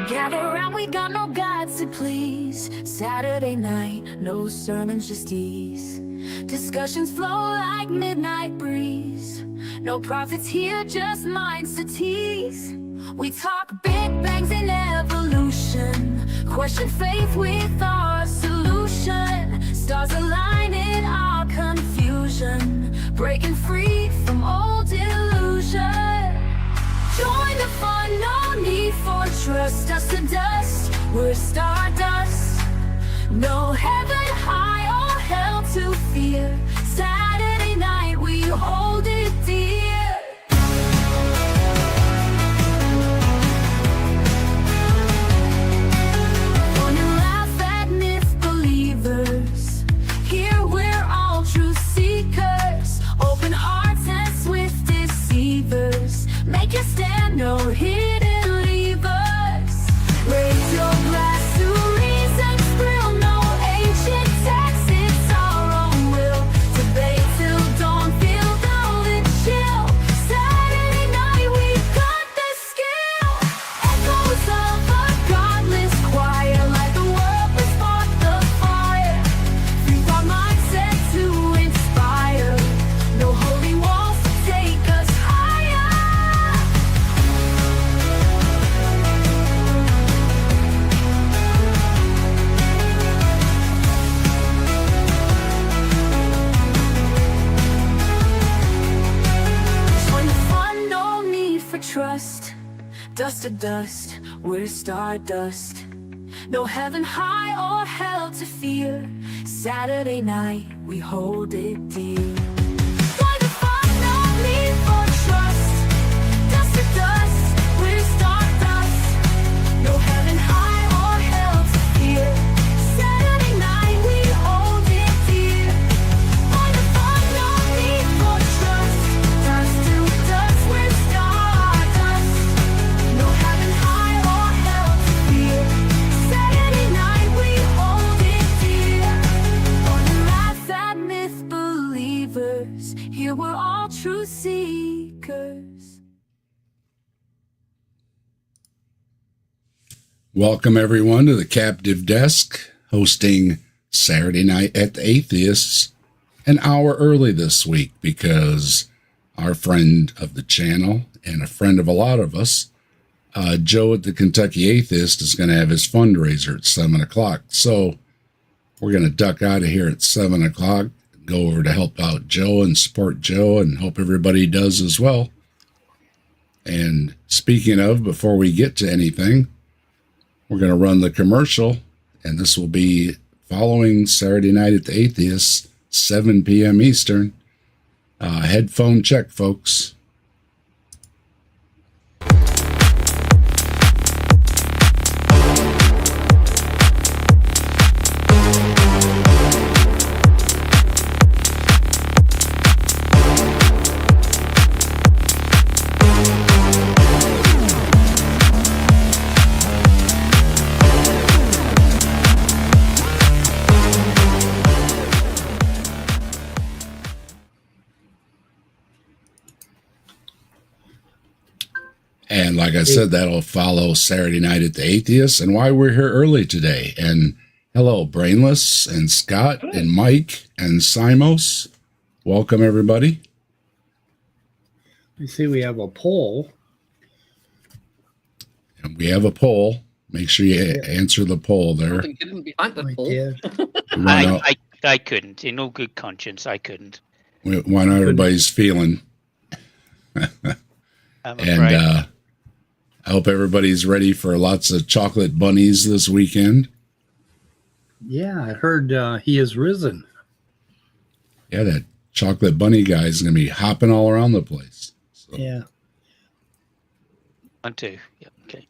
Gather round, we got no gods to please. Saturday night, no sermons, just ease. Discussions flow like midnight breeze. No prophets here, just minds to tease. We talk big bangs and evolution. Question faith with our solution. Stars align in our confusion. Breaking free from old illusion. Join the fun, no need for trust. Dust to dust, we're stardust. No heaven high or hell to fear. Saturday night, we hold it dear. Fun and laugh at myth believers. Here we're all truth seekers. Open hearts and swift deceivers. Make a stand, no hidden levers. Raise your glass to reason's thrill. No ancient text, it's our own will. Debate till dawn, feel the chill. Saturday night, we've got the skill. Echoes of a godless choir. Like the world was fought the fire. Free our mindset to inspire. No holy walls to take us higher. Join the fun, no need for trust. Dust to dust, we're stardust. No heaven high or hell to fear. Saturday night, we hold it dear. Join the fun, no need for trust. Dust to dust, we're stardust. No heaven high or hell to fear. Saturday night, we hold it dear. Join the fun, no need for trust. Dust to dust, we're stardust. No heaven high or hell to fear. Saturday night, we hold it dear. Fun and laugh at myth believers. Here we're all truth seekers. Welcome, everyone, to the Captive Desk, hosting Saturday Night at the Atheists an hour early this week because our friend of the channel and a friend of a lot of us, Joe at the Kentucky Atheist, is going to have his fundraiser at 7 o'clock. So we're going to duck out of here at 7 o'clock, go over to help out Joe and support Joe, and hope everybody does as well. And speaking of, before we get to anything, we're going to run the commercial, and this will be following Saturday Night at the Atheists, 7 p.m. Eastern. Headphone check, folks. And like I said, that'll follow Saturday Night at the Atheists and why we're here early today. And hello, Brainless and Scott and Mike and Simos. Welcome, everybody. You see, we have a poll. And we have a poll. Make sure you answer the poll there. Hidden behind the I poll. did. I couldn't. In all good conscience, I couldn't. We want to know everybody's feeling. I'm And afraid. I hope everybody's ready for lots of chocolate bunnies this weekend. Yeah, I heard he has risen. Yeah, that chocolate bunny guy is going to be hopping all around the place. So, Yeah. 1, 2. Yep. Okay.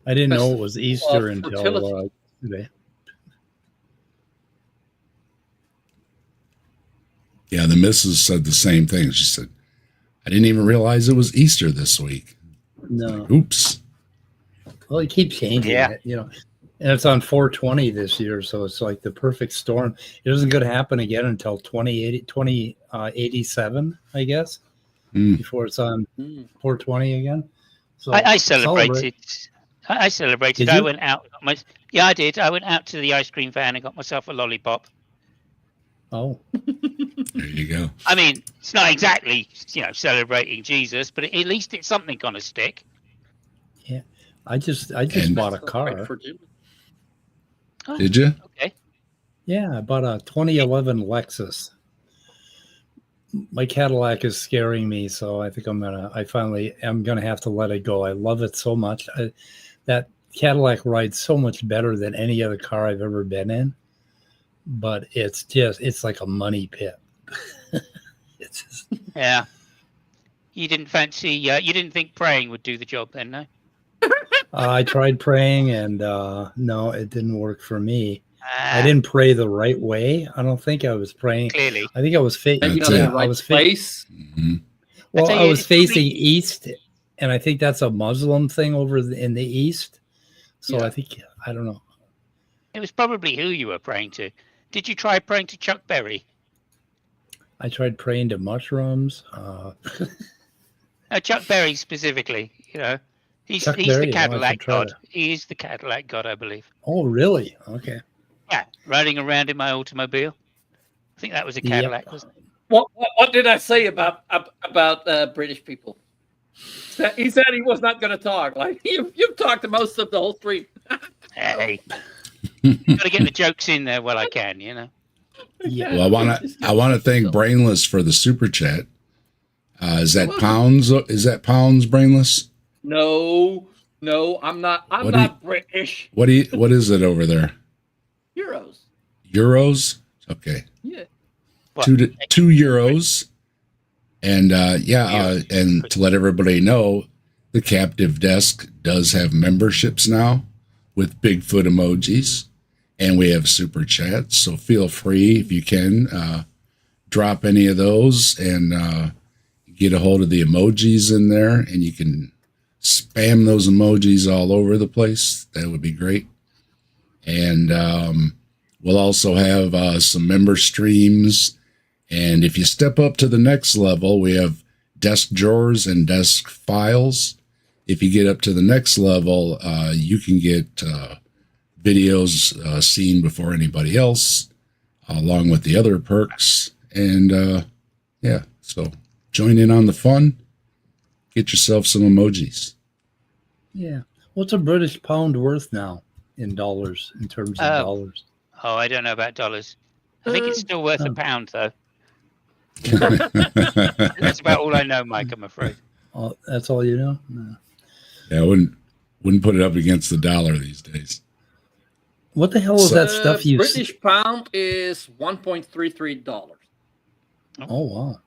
I didn't know it was Easter Fertility. until today. yeah, the missus said the same thing. She said, I didn't even realize it was Easter this week. No. Oops. Well, he keeps changing it, you know. And it's on 420 this year, so it's like the perfect storm. It isn't going to happen again until 2087, I guess, before it's on 420 again. So I celebrated I celebrated. Did I you? went out. Yeah, I did. I went out to the ice cream van and got myself a lollipop. Oh, There you go. I mean, it's not exactly, celebrating Jesus, but at least it's something going to stick. yeah. I just And- bought a Right car. for Jim. Oh, Did you? okay. Yeah, I bought a 2011 Lexus. My Cadillac is scaring me, so I think I finally am gonna have to let it go. I love it so much. That Cadillac rides so much better than any other car I've ever been in, but it's like a money pit. It's just, Yeah. You didn't fancy, you didn't think praying would do the job then, no? I tried praying, and no, it didn't work for me. I Ah, didn't pray the right way. I don't think I was praying. Clearly. I think I was Maybe That's not in it. the right I was place. Mhm. Well, tell I you, was it's probably- facing east, and I think that's a Muslim thing over in the east. So Yeah. I think I don't know. It was probably who you were praying to. Did you try praying to Chuck Berry? I tried praying to mushrooms. Chuck Berry specifically, he's Chuck the Berry, I Cadillac should try god. that. He is the Cadillac god, I believe. Oh, really? Okay. Yeah, riding around in my automobile. I think that was a Yep. Cadillac, wasn't it? What did I say about British people? He said he was not going to talk. Like you've talked to most of the whole stream. Hey, got to get the jokes in there while I can, Yeah. Well, I want to thank Brainless for the super chat. Is that pounds? Is that pounds, Brainless? No, I'm not. I'm What do not British. What is it over there? Euros. Euros? Okay. Yeah. What? 2 euros. And and to let everybody know, the captive desk does have memberships now with Bigfoot emojis, and we have super chats. So feel free, if you can, drop any of those and get a hold of the emojis in there, and you can spam those emojis all over the place. That would be great. And we'll also have some member streams. And if you step up to the next level, we have desk drawers and desk files. If you get up to the next level, you can get videos seen before anybody else, along with the other perks. And so join in on the fun. Get yourself some emojis. Yeah. What's a British pound worth now in dollars, in terms of dollars? Oh, I don't know about dollars. I think it's still worth a pound, though. That's about all I know, Mike, I'm afraid. Oh, that's all you know? No. Yeah, I wouldn't put it up against the dollar these days. What the hell is that stuff you... British pound is $1.33. Oh, wow.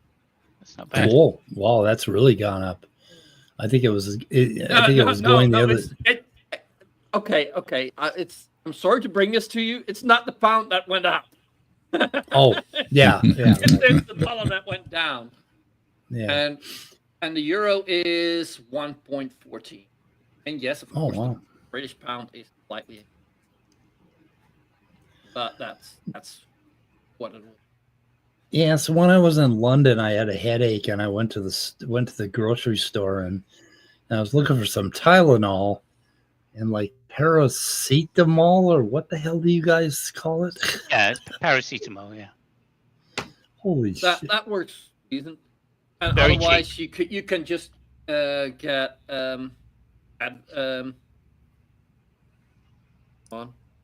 That's not bad. Cool. Wow, that's really gone up. I think it was going the other... Okay. I'm sorry to bring this to you. It's not the pound that went up. Oh, yeah. It's the dollar that went down. Yeah. And the euro is 1.14. And yes, of course, wow. the British pound is slightly. But that's what it is. Yeah, so when I was in London, I had a headache, and I went to the grocery store, and I was looking for some Tylenol, and like paracetamol, or what the hell do you guys call it? Yeah, paracetamol, yeah. Holy shit! That works, Ethan. And Very otherwise, you can just get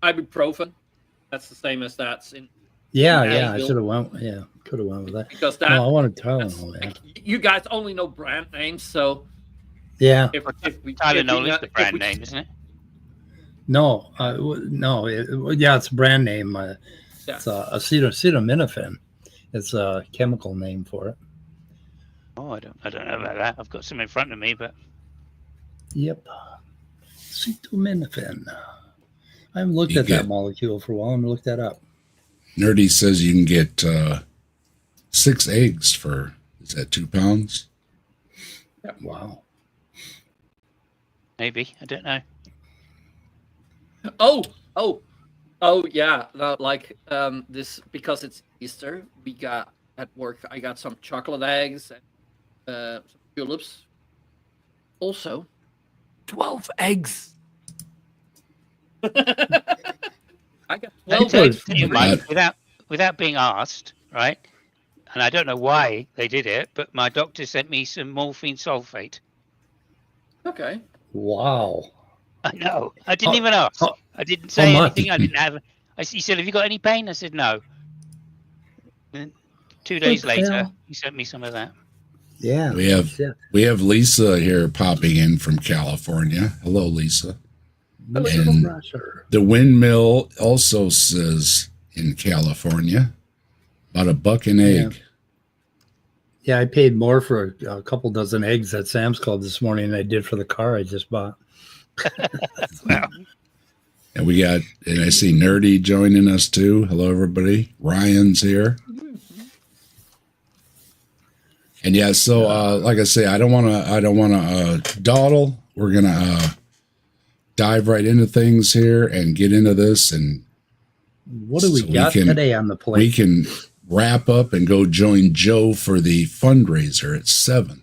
ibuprofen. That's the same as that's in. Yeah, Yeah, I you'll- should have went. Yeah, could have went with that. Because that. No, I wanted that's- Tylenol. Yeah, You guys only know brand names, so yeah. if we Tylenol is the if brand we- name, isn't it? No, it's a brand name. Yeah. It's acetaminophen. It's a chemical name for it. Oh, I don't know about that. I've got some in front of me, but Yep. Acetaminophen. I haven't looked You at get- that molecule for a while. I'm going to look that up. Nerdy says you can get 6 eggs for, is that 2 pounds? Wow. maybe. I don't know. Oh yeah. Like this, because it's Easter. We got at work. I got some chocolate eggs and some tulips. Also, 12 eggs. I got I 12 tell eggs. you, Mike, without being asked, right? And I don't know why they did it, but my doctor sent me some morphine sulfate. Okay. Wow. I know. I didn't How- even ask. how- I didn't how say much? anything. I didn't have. He said, "Have you got any pain?" I said, "No." And 2 days What the later, hell? he sent me some of that. Yeah. We have shit. Lisa here popping in from California. Hello, Lisa. No And- pressure. The windmill also says in California about $1 an egg. Yeah, I paid more for a couple dozen eggs at Sam's Club this morning than I did for the car I just bought. Well, And we got, and I see Nerdy joining us too. Hello, everybody. Ryan's here. And yeah, so like I say, I don't want to dawdle. We're gonna dive right into things here and get into this, and What do we So we got can- today on the we plate? can wrap up and go join Joe for the fundraiser at 7.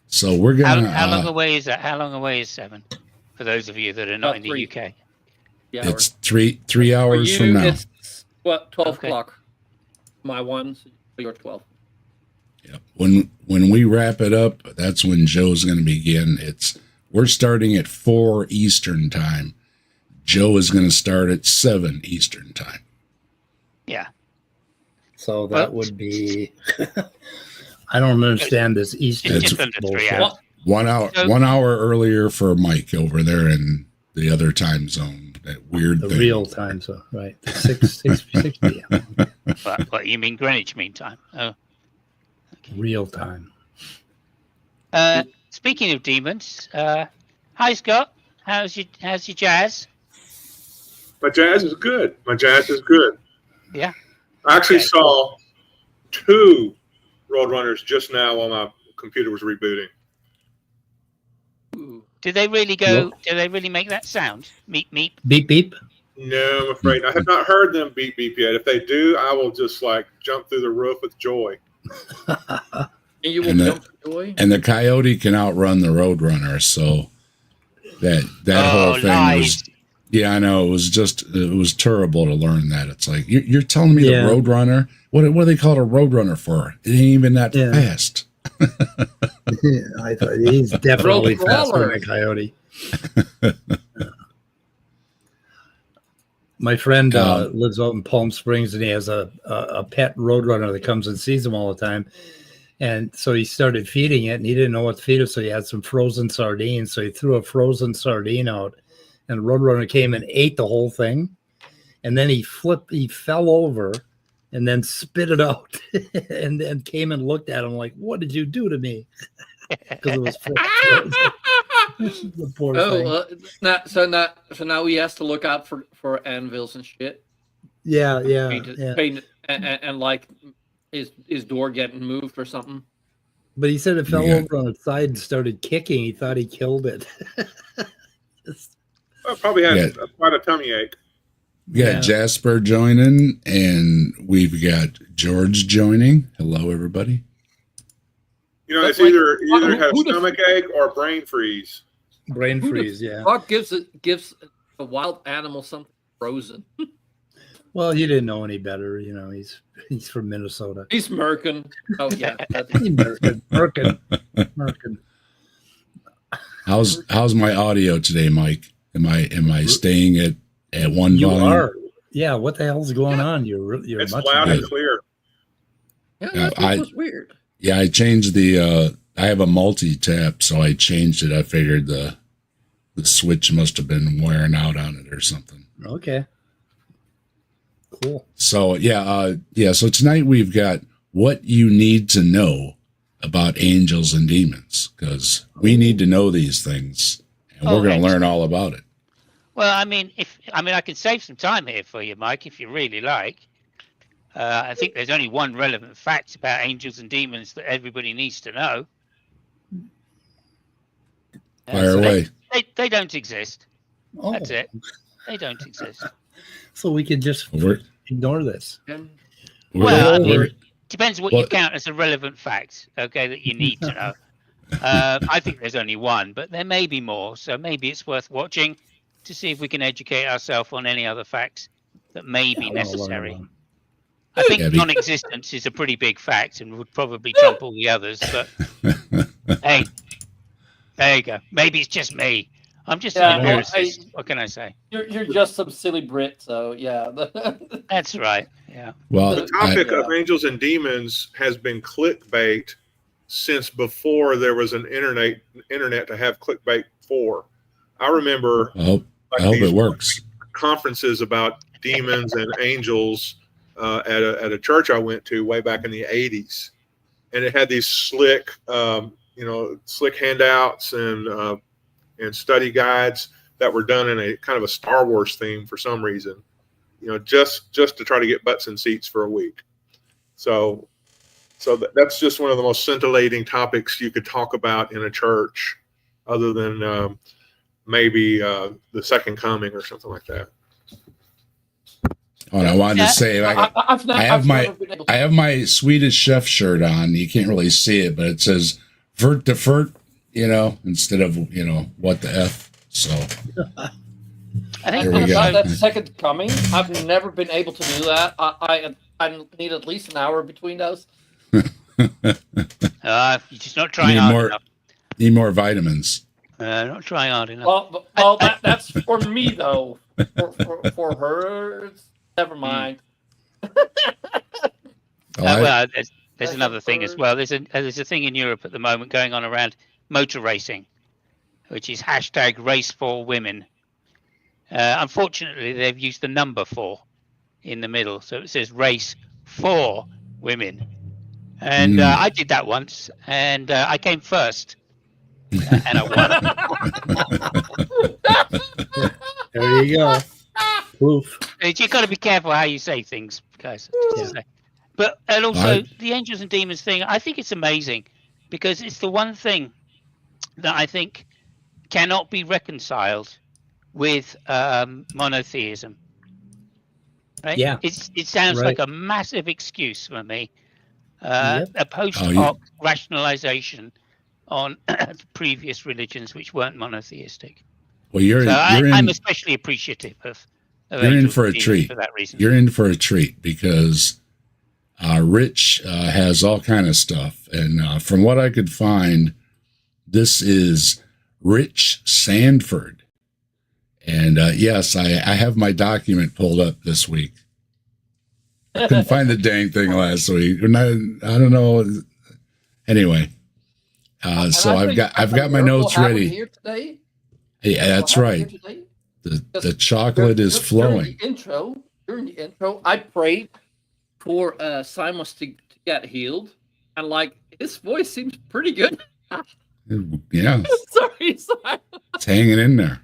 So we're gonna. how long away is that? How long away is 7? For those of you that are not About in the 3. UK. Yeah. It's three For hours you, from now. it's what 12 Okay. o'clock. My one, so your 12. Yep. When we wrap it up, that's when Joe's going to begin. We're starting at 4 Eastern time. Joe is going to start at 7 Eastern time. Yeah. So that would be. I don't understand this Eastern Just under 3 bullshit. hours. 1 hour, So- 1 hour earlier for Mike over there in the other time zone. That weird The thing. real time, so right, 6 p.m. What you mean Greenwich Mean Time? Oh. Real time. Speaking of demons, hi Scott. How's your jazz? My jazz is good. My jazz is good. Yeah. I actually Okay. saw 2 Roadrunners just now while my computer was rebooting. Ooh. Do they really go? Do they really make that sound? Meep meep. Beep beep. No, I'm afraid I have not heard them beep beep yet. If they do, I will just like jump through the roof with joy. And you will And jump for joy. And the coyote can outrun the roadrunner, so that whole thing lies. was. Yeah, I know. It was terrible to learn that. It's like you're telling me Yeah. the roadrunner. What do they call it a roadrunner for? It ain't even that Yeah. fast. I thought he's definitely Road faster crawler. than a coyote. My friend lives out in Palm Springs, and he has a pet roadrunner that comes and sees him all the time. And so he started feeding it, and he didn't know what to feed it, so he had some frozen sardines. So he threw a frozen sardine out, and the roadrunner came and ate the whole thing. And then he fell over, and then spit it out, and then came and looked at him like, "What did you do to me?" Because it was frozen. The poor thing. So now he has to look out for anvils and shit. Yeah. And like his door getting moved or something. But he said it fell Yeah. over on its side and started kicking. He thought he killed it. I probably had Yeah. quite a tummy ache. We got Yeah. Jasper joining, and we've got George joining. Hello, everybody. You know, That's it's like- either have who the- stomach ache or brain freeze. Brain Who the freeze, yeah. Fuck gives a wild animal something frozen. Well, he didn't know any better. You know, he's from Minnesota. He's Merkin. Oh yeah. Merkin. How's my audio today, Mike? Am I staying at one You volume? are. Yeah, what the hell's going on? You're It's much loud better. and clear. Yeah, Yeah, that was weird. Yeah, I changed the. I have a multi-tap, so I changed it. I figured the switch must have been wearing out on it or something. Okay. Cool. So so tonight we've got what you need to know about angels and demons, because we need to know these things, and we're going to learn all about it. Well, I mean, I can save some time here for you, Mike, if you really like. I think there's only one relevant fact about angels and demons that everybody needs to know. Fire away. They don't exist. Oh, That's it. They don't exist. so we can just We're- ignore this. Well, I mean, we're- depends what Well- you count as a relevant fact, okay, that you need to know. I think there's only one, but there may be more, so maybe it's worth watching. to see if we can educate ourselves on any other facts that may be necessary. I think non-existence is a pretty big fact and would probably trump all the others. But hey, there you go. Maybe it's just me. I'm just an empiricist. What can I say? You're just some silly Brit, so yeah. That's right. Yeah. Well, the topic of angels and demons has been clickbait since before there was an internet to have clickbait for. I remember. I hope it works. Conferences about demons and angels at a church I went to way back in the 80s, and it had these slick handouts and study guides that were done in a kind of a Star Wars theme for some reason, just to try to get butts in seats for a week. So that's just one of the most scintillating topics you could talk about in a church, other than maybe the second coming or something like that. Oh, and I wanted to say, I have my Swedish chef shirt on. You can't really see it, but it says "Vert de Fert," instead of what the F. So I think that second coming. I've never been able to do that. I need at least an hour between those. You're just not trying hard enough. Need more vitamins. Not trying hard enough. Well, that's for me though. For her, never mind. Well, there's another thing as well. There's a thing in Europe at the moment going on around motor racing, which is #race4women. Unfortunately, they've used the number 4 in the middle, so it says race for women. And I did that once, and I came first, and I won. There you go. Proof. You got to be careful how you say things, guys. But and also the angels and demons thing, I think it's amazing because it's the one thing that I think cannot be reconciled with monotheism. Right? Yeah. It sounds like a massive excuse for me. A post hoc rationalization on previous religions which weren't monotheistic. Well, I'm especially appreciative of you're in for a treat. For that reason. You're in for a treat because Rich has all kind of stuff, and from what I could find, this is Rich Sandford, and yes, I have my document pulled up this week. I couldn't find the dang thing last week. I don't know. Anyway, so I've got my notes ready. Here today. Yeah, that's right. The chocolate is flowing. During the intro, I prayed for Simon to get healed, and his voice seems pretty good. Yeah. Sorry. It's hanging in there.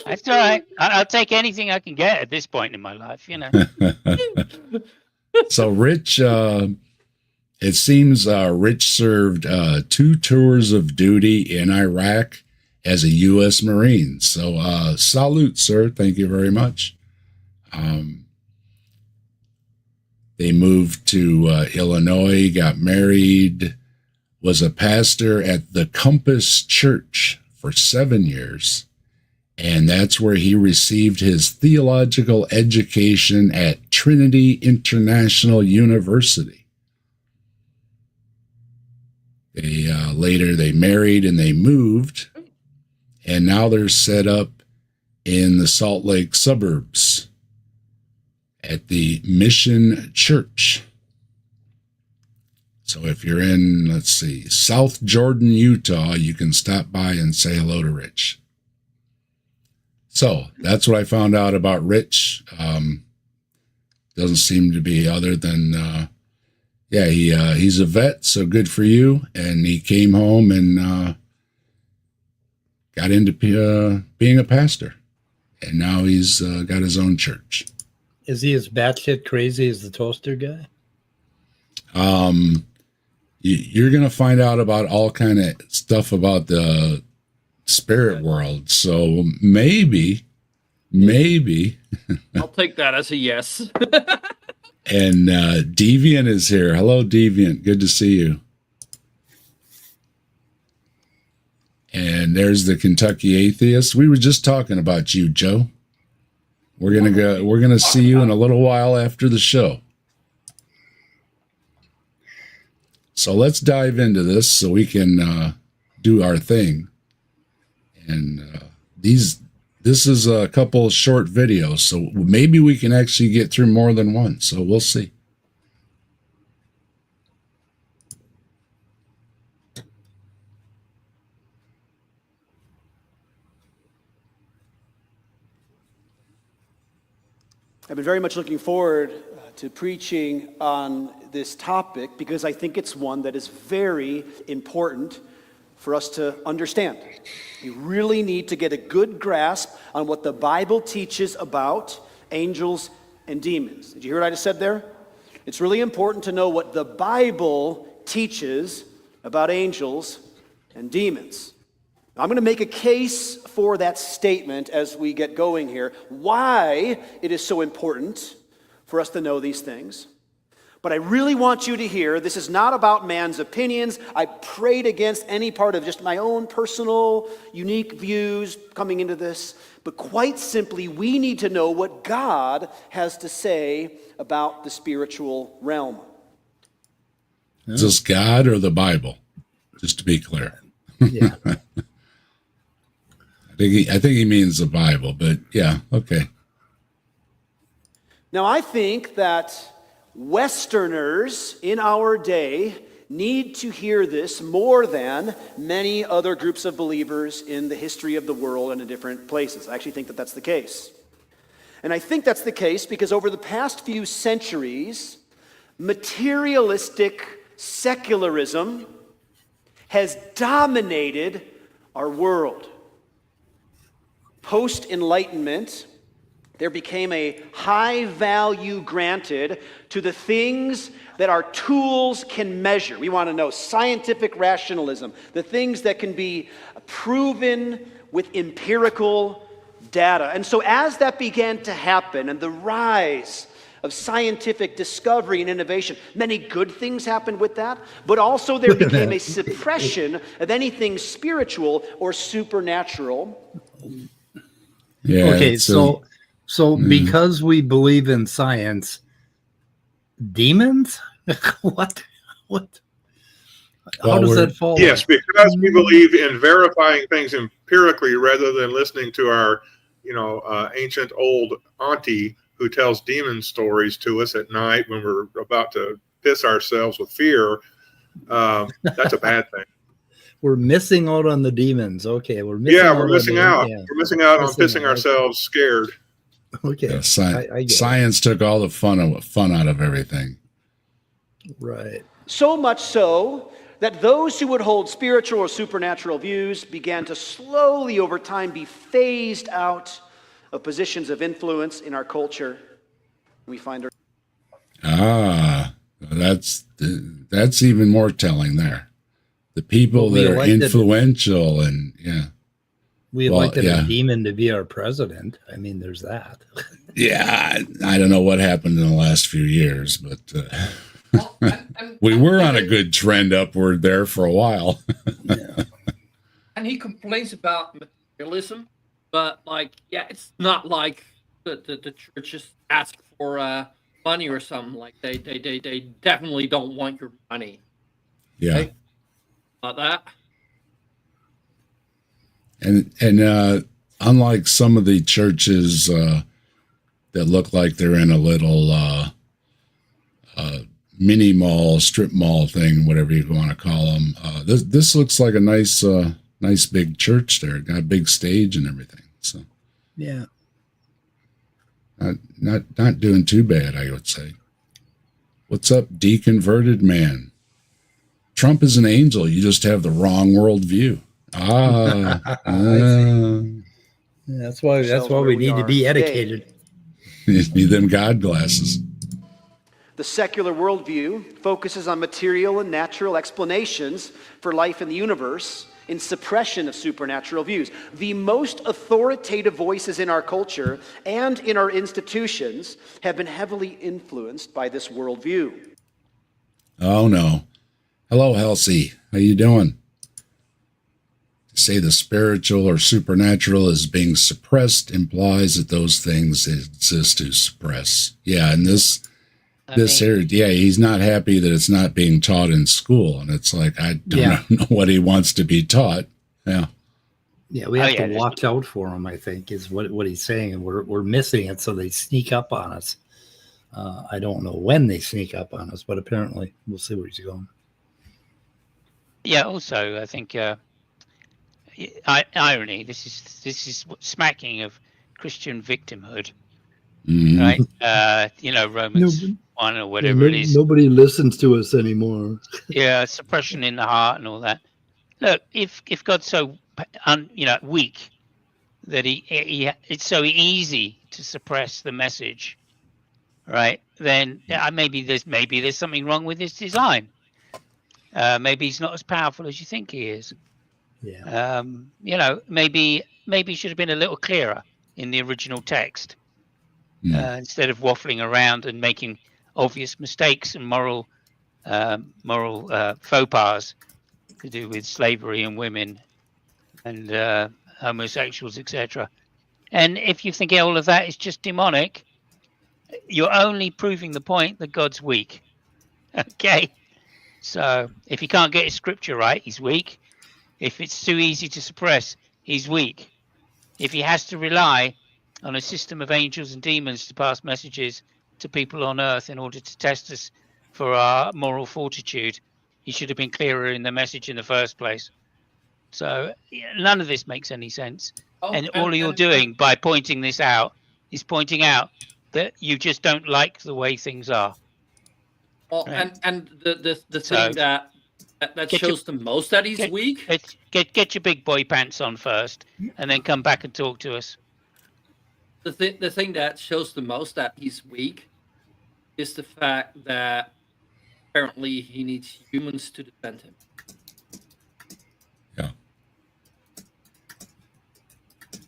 That's all right. I'll take anything I can get at this point in my life, So Rich, it seems Rich served 2 tours of duty in Iraq as a U.S. Marine. So salute, sir. Thank you very much. They moved to Illinois, got married, was a pastor at the Compass Church for 7 years. And that's where he received his theological education at Trinity International University. Later they married and they moved, and now they're set up in the Salt Lake suburbs at the Mission Church. So if you're in, South Jordan, Utah, you can stop by and say hello to Rich. So that's what I found out about Rich. Doesn't seem to be other than, he's a vet, so good for you. And he came home and got into being a pastor. And now he's got his own church. Is he as batshit crazy as the toaster guy? You're going to find out about all kind of stuff about the spirit world. So maybe. I'll take that as a yes. And Deviant is here. Hello, Deviant. Good to see you. And there's the Kentucky Atheist. We were just talking about you, Joe. We're gonna see you in a little while after the show. So let's dive into this so we can do our thing. And this is a couple of short videos, so maybe we can actually get through more than one. So we'll see. I've been very much looking forward to preaching on this topic because I think it's one that is very important for us to understand. We really need to get a good grasp on what the Bible teaches about angels and demons. Did you hear what I just said there? It's really important to know what the Bible teaches about angels and demons. I'm going to make a case for that statement as we get going here, why it is so important for us to know these things. But I really want you to hear, this is not about man's opinions. I prayed against any part of just my own personal, unique views coming into this. But quite simply, we need to know what God has to say about the spiritual realm. Is this God or the Bible? Just to be clear. Yeah. I think he means the Bible, but yeah, okay. Now, I think that Westerners in our day need to hear this more than many other groups of believers in the history of the world and in different places. I actually think that that's the case. And I think that's the case because over the past few centuries, materialistic secularism has dominated our world. Post-Enlightenment, there became a high value granted to the things that our tools can measure. We want to know scientific rationalism, the things that can be proven with empirical data. And so as that began to happen and the rise of scientific discovery and innovation, many good things happened with that, but also there became a suppression of anything spiritual or supernatural. Yeah. Okay, so because we believe in science, demons? What? How does that fall? Yes, because we believe in verifying things empirically rather than listening to our, ancient old auntie who tells demon stories to us at night when we're about to piss ourselves with fear. That's a bad thing. We're missing out on the demons. Okay, we're missing out. We're missing out. Yeah. We're missing out on pissing ourselves scared. Okay. Yeah, science took all the fun out of everything. Right. So much so that those who would hold spiritual or supernatural views began to slowly over time be phased out of positions of influence in our culture. We find that's even more telling there. The people that are influential and we elected a demon to be our president. I mean, there's that. Yeah, I don't know what happened in the last few years, but we were on a good trend upward there for a while. Yeah. And he complains about materialism, but it's not like the churches ask for money or something. Like they definitely don't want your money. Yeah. Right? Not that. And unlike some of the churches that look like they're in a little mini mall, strip mall thing, whatever you want to call them, this looks like a nice big church there. Got a big stage and everything. So yeah, not doing too bad, I would say. What's up, deconverted man? Trump is an angel. You just have the wrong worldview. That's why we need to be educated. You need them God glasses. The secular worldview focuses on material and natural explanations for life in the universe in suppression of supernatural views. The most authoritative voices in our culture and in our institutions have been heavily influenced by this worldview. Oh, no. Hello, Halsey. How you doing? say the spiritual or supernatural is being suppressed implies that those things exist to suppress. Yeah, and this area, yeah, he's not happy that it's not being taught in school, and it's like I don't know what he wants to be taught. Yeah, yeah, we have to watch out for him. I think is what he's saying, and we're missing it, so they sneak up on us. I don't know when they sneak up on us, but apparently we'll see where he's going. Yeah. Also, I think. Irony. This is smacking of Christian victimhood, right? Romans 1 or whatever it is. Nobody listens to us anymore. Yeah, suppression in the heart and all that. Look, if God's so weak that he it's so easy to suppress the message, right? Then maybe there's something wrong with his design. Maybe he's not as powerful as you think he is. Yeah. Maybe he should have been a little clearer in the original text instead of waffling around and making obvious mistakes and moral faux pas to do with slavery and women and homosexuals, etc. And if you think all of that is just demonic, you're only proving the point that God's weak. Okay, so if he can't get his scripture right, he's weak. If it's too easy to suppress, he's weak. If he has to rely on a system of angels and demons to pass messages to people on earth in order to test us for our moral fortitude, he should have been clearer in the message in the first place. So none of this makes any sense. And all you're doing by pointing this out is pointing out that you just don't like the way things are. Well, right? and the thing that shows the most that he's weak. Get your big boy pants on first, and then come back and talk to us. The thing that shows the most that he's weak is the fact that apparently he needs humans to defend him. Yeah.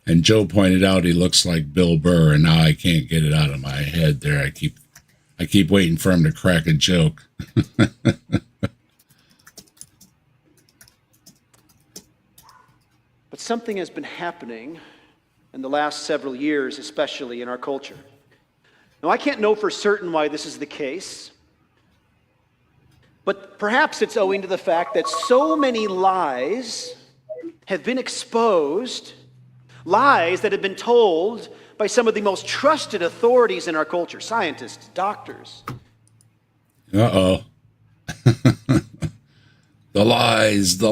And Joe pointed out he looks like Bill Burr, and now I can't get it out of my head. There, I keep waiting for him to crack a joke. But something has been happening in the last several years, especially in our culture. Now, I can't know for certain why this is the case, but perhaps it's owing to the fact that so many lies have been exposed, lies that have been told by some of the most trusted authorities in our culture, scientists, doctors. Uh-oh. The lies.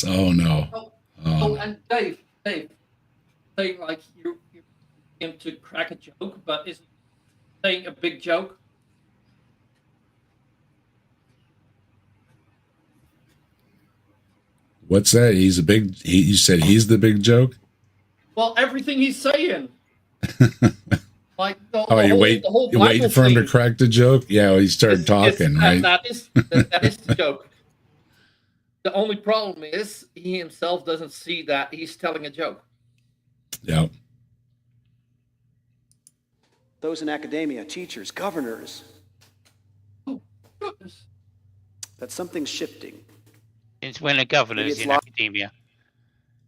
Oh, no. And Dave, saying like you're him to crack a joke, but isn't saying a big joke? What's that? You said he's the big joke? Well, everything he's saying. Like you're waiting for him to crack the joke? Yeah, well, he started talking, right? That is the joke. The only problem is he himself doesn't see that he's telling a joke. Yep. Those in academia, teachers, governors. Oh, goodness. That something's shifting. It's when a governor's in academia.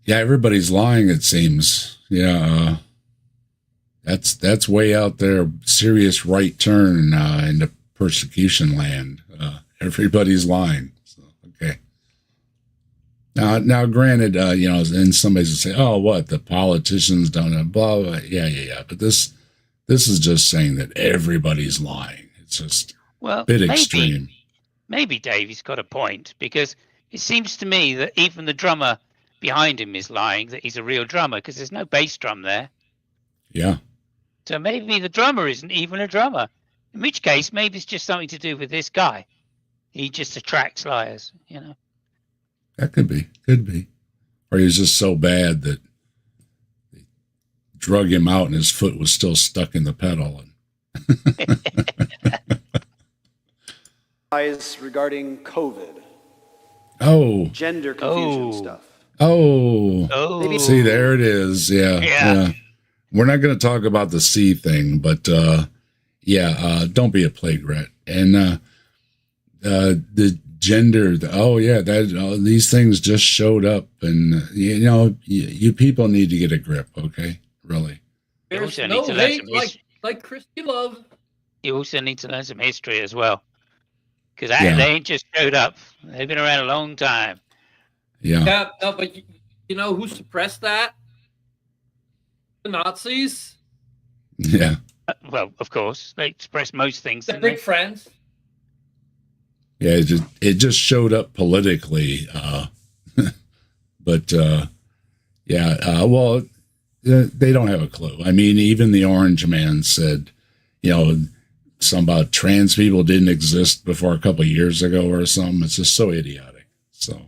Yeah, everybody's lying, it seems. Yeah, that's way out there. Serious right turn into persecution land. Everybody's lying. So, okay. Now, granted, and somebody's gonna say, "Oh, what the politicians don't know," blah blah. Yeah. But this is just saying that everybody's lying. It's just a bit extreme. Maybe Davey's got a point, because it seems to me that even the drummer behind him is lying that he's a real drummer, because there's no bass drum there. Yeah. So maybe the drummer isn't even a drummer. In which case, maybe it's just something to do with this guy. He just attracts liars, That could be. Or he's just so bad that they drug him out and his foot was still stuck in the pedal. Lies regarding COVID. Oh. Gender confusion stuff. Oh. See, there it is. Yeah. We're not going to talk about the C thing, but don't be a plague rat. And the gender. Oh yeah, that these things just showed up, and you people need to get a grip. Okay, really. You There's also need to no learn hate some history. like Christy Love. You also need to learn some history as well, because Yeah. they ain't just showed up. They've been around a long time. Yeah. Yeah, no, but you know who suppressed that? The Nazis. Yeah. Well, of course, they express most things. The didn't big they? friends. Yeah, it just showed up politically, but well, they don't have a clue. I mean, even the Orange Man said, something about trans people didn't exist before a couple of years ago or something. It's just so idiotic. So,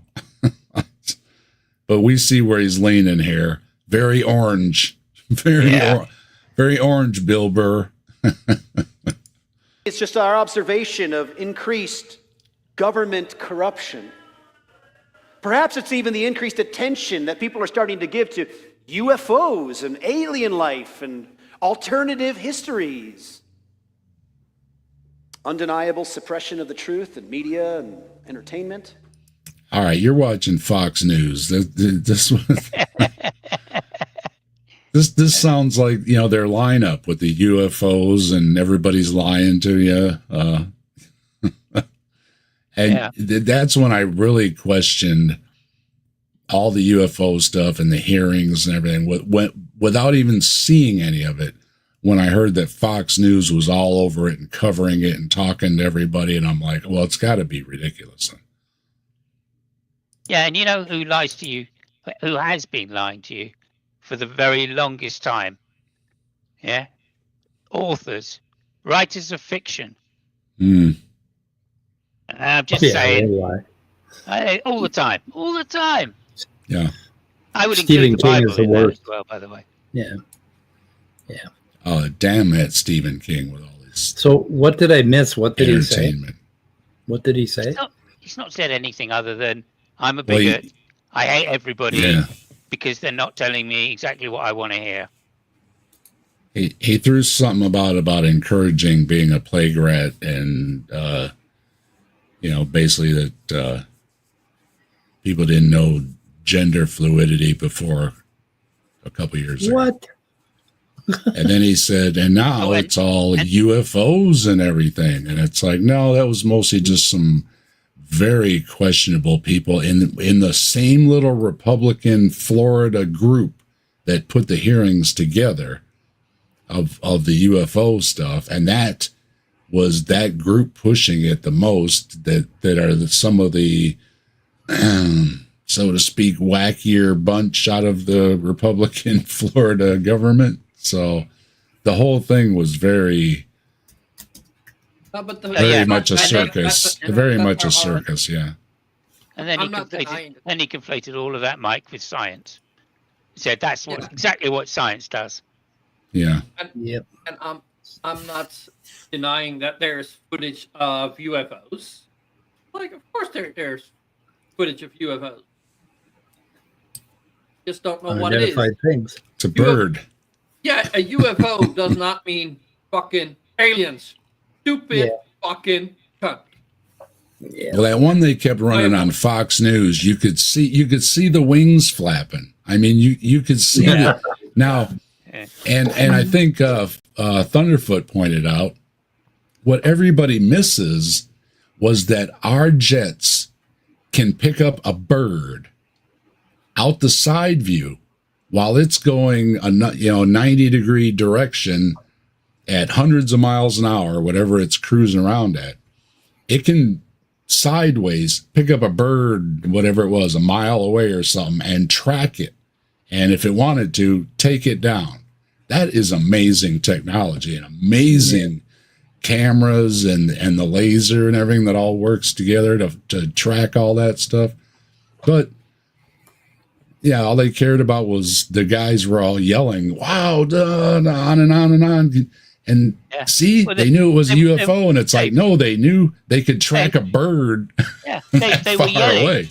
but we see where he's leaning here. Very orange, very orange, Bill Burr. It's just our observation of increased government corruption. Perhaps it's even the increased attention that people are starting to give to UFOs and alien life and alternative histories. Undeniable suppression of the truth in media and entertainment. All right, you're watching Fox News. This sounds like their lineup with the UFOs and everybody's lying to you. And that's when I really questioned all the UFO stuff and the hearings and everything without even seeing any of it. When I heard that Fox News was all over it and covering it and talking to everybody, and I'm like, well, it's got to be ridiculous. Yeah, and you know who lies to you, who has been lying to you for the very longest time? Yeah? Authors, writers of fiction. Mm. I'm just saying, all the time. Yeah. I would Stephen include the King Bible is the in that worst. as well, by the way. Yeah. Oh, damn that Stephen King with all this So what did I miss? What did he say? entertainment. What did he say? He's not said anything other than, I'm a bigot. I hate everybody because they're not telling me exactly what I want to hear. He threw something about encouraging being a plague rat and, basically that people didn't know gender fluidity before a couple years ago. What? And then he said, and now it's all UFOs and everything. And it's like, no, that was mostly just some very questionable people in the same little Republican Florida group that put the hearings together of the UFO stuff. And that was that group pushing it the most, that are some of the, so to speak, wackier bunch out of the Republican Florida government. So the whole thing was very much a circus. Very much a circus, yeah. And then he conflated all of that, Mike, with science. He said that's exactly what science does. Yeah. And I'm not denying that there's footage of UFOs. Like, of course there's footage of UFOs. Just don't know what it is. Things. It's a bird. Yeah, a UFO does not mean fucking aliens. Stupid fucking cunt. Yeah. Well, that one they kept running on Fox News, you could see the wings flapping. I mean, you could see it now. And I think Thunderfoot pointed out what everybody misses was that our jets can pick up a bird out the side view while it's going a 90-degree direction at hundreds of miles an hour, whatever it's cruising around at. It can sideways pick up a bird, whatever it was, a mile away or something, and track it. And if it wanted to, take it down. That is amazing technology and amazing cameras and the laser and everything that all works together to track all that stuff. But yeah, all they cared about was the guys were all yelling, wow, on and on and on. And see, they knew it was a UFO, and it's like, no, they knew they could track a bird they far were yelling. away.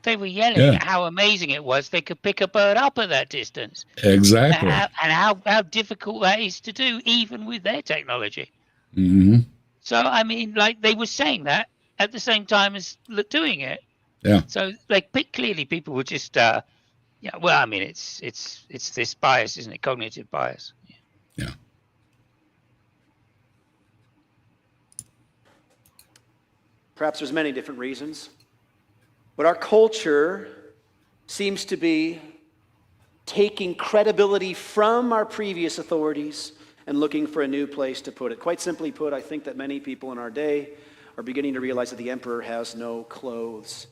They were yelling at how amazing it was. They could pick a bird up at that distance. Exactly. And how difficult that is to do, even with their technology. Mm-hmm. So, I mean, like they were saying that at the same time as doing it. Yeah. So like clearly people were just yeah, well, I mean it's this bias, isn't it? Cognitive bias. Yeah. Perhaps there's many different reasons. But our culture seems to be taking credibility from our previous authorities and looking for a new place to put it. Quite simply put, I think that many people in our day are beginning to realize that the emperor has no clothes.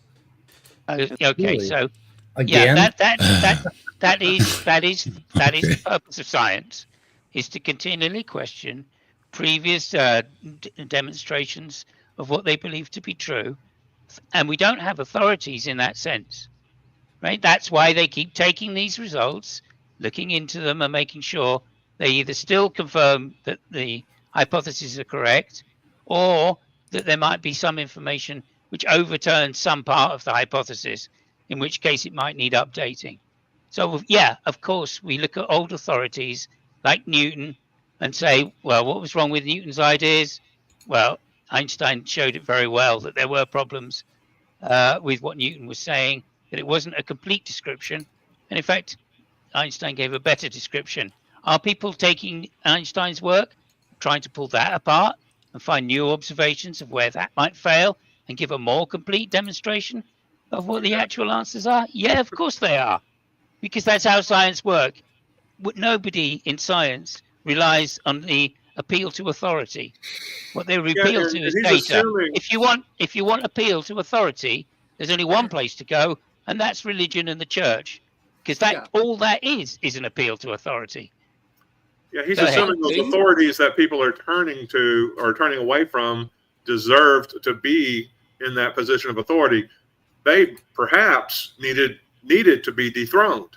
Okay, Really? so Again? yeah, that is Okay. the purpose of science, is to continually question previous demonstrations of what they believe to be true, and we don't have authorities in that sense, right? That's why they keep taking these results, looking into them, and making sure they either still confirm that the hypotheses are correct, or that there might be some information which overturns some part of the hypothesis, in which case it might need updating. So yeah, of course, we look at old authorities like Newton and say, well, what was wrong with Newton's ideas? Well, Einstein showed it very well that there were problems with what Newton was saying, that it wasn't a complete description. And in fact, Einstein gave a better description. Are people taking Einstein's work, trying to pull that apart and find new observations of where that might fail and give a more complete demonstration of what the actual answers are? Yeah, of course they are, because that's how science works. Nobody in science relies on the appeal to authority. What they appeal to is data. If you want appeal to authority, there's only one place to go, and that's religion and the church, because all that is an appeal to authority. Yeah, he's assuming those authorities that people are turning to or turning away from deserved to be in that position of authority. They perhaps needed to be dethroned.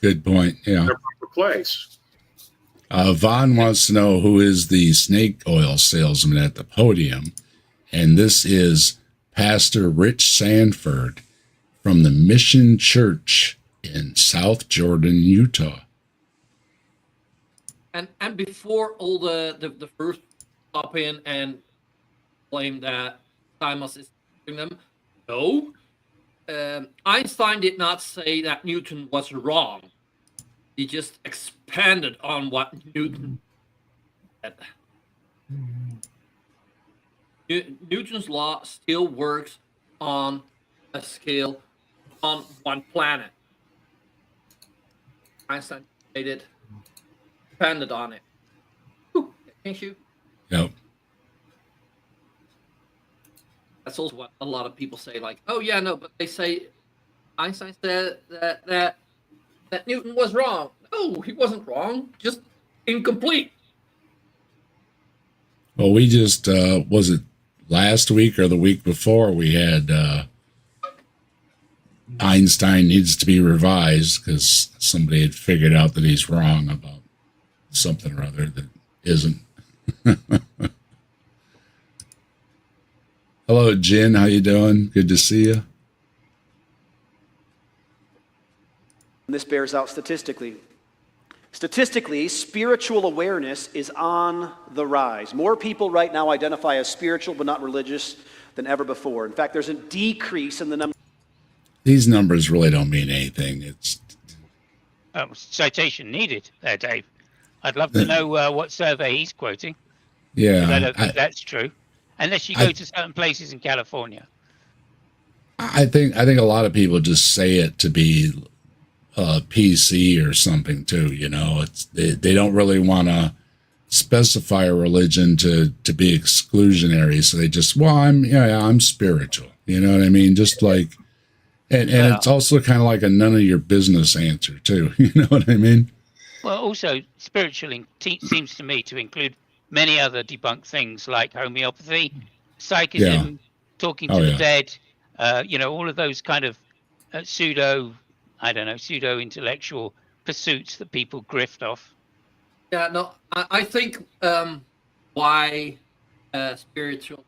Good point. Yeah. Their proper place. Vaughn wants to know who is the snake oil salesman at the podium. And this is Pastor Rich Sanford from the Mission Church in South Jordan, Utah. And before all the first pop in and claim that Simons is doing them, no. Einstein did not say that Newton was wrong. He just expanded on what Newton said. Newton's law still works on a scale on one planet. Einstein made it, expanded on it. Ooh, thank you. Yep. That's also what a lot of people say, like, oh yeah, no, but they say Einstein said that Newton was wrong. No, he wasn't wrong, just incomplete. Well, we just, was it last week or the week before, we had Einstein needs to be revised because somebody had figured out that he's wrong about something or other that isn't. Hello, Jen. How you doing? Good to see you. This bears out statistically. Statistically, spiritual awareness is on the rise. More people right now identify as spiritual but not religious than ever before. In fact, there's a decrease in the number. These numbers really don't mean anything. It's citation needed there, Dave. I'd love to know what survey he's quoting. Yeah, I don't think that's true, unless you go to certain places in California. I think a lot of people just say it to be PC or something too. You know, they don't really want to specify a religion to be exclusionary, so they just, well, I'm spiritual. You know what I mean? Just like, and it's also kind of like a none of your business answer too. You know what I mean? Well, also spiritual seems to me to include many other debunked things like homeopathy, psychism, talking to the dead, all of those kind of pseudo-intellectual pursuits that people grift off. Yeah, no, I think why spiritual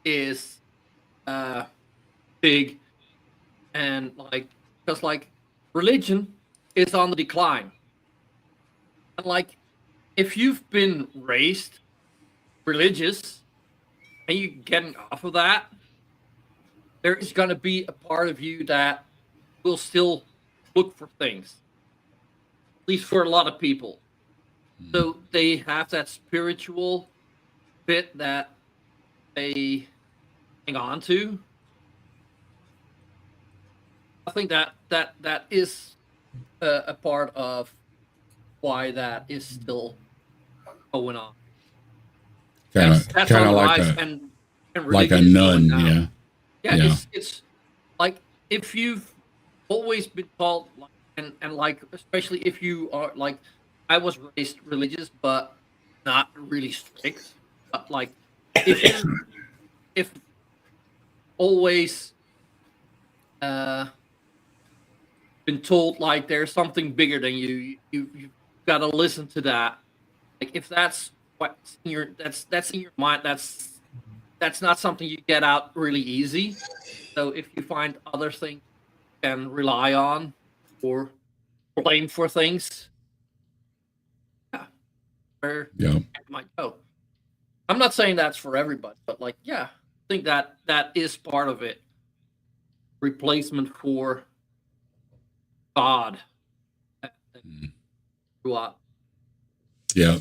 is big, and because religion is on the decline. And if you've been raised religious and you getting off of that, there is going to be a part of you that will still look for things, at least for a lot of people. So they have that spiritual bit that they hang on to. I think that is a part of why that is still going on. Kind That's of on the like rise, a and like a religion is nun, going down. yeah. Yeah, Yeah. it's like if you've always been taught, and like especially if you are like, I was raised religious, but not really strict. But like, if always been told like there's something bigger than you, you've got to listen to that. Like if that's what's in your that's in your mind, that's not something you get out really easy. So if you find other things you can rely on or blame for things, yeah, where it might go. I'm not saying that's for everybody, but like, yeah, I think that is part of it. Replacement for God. Grew up. Yeah.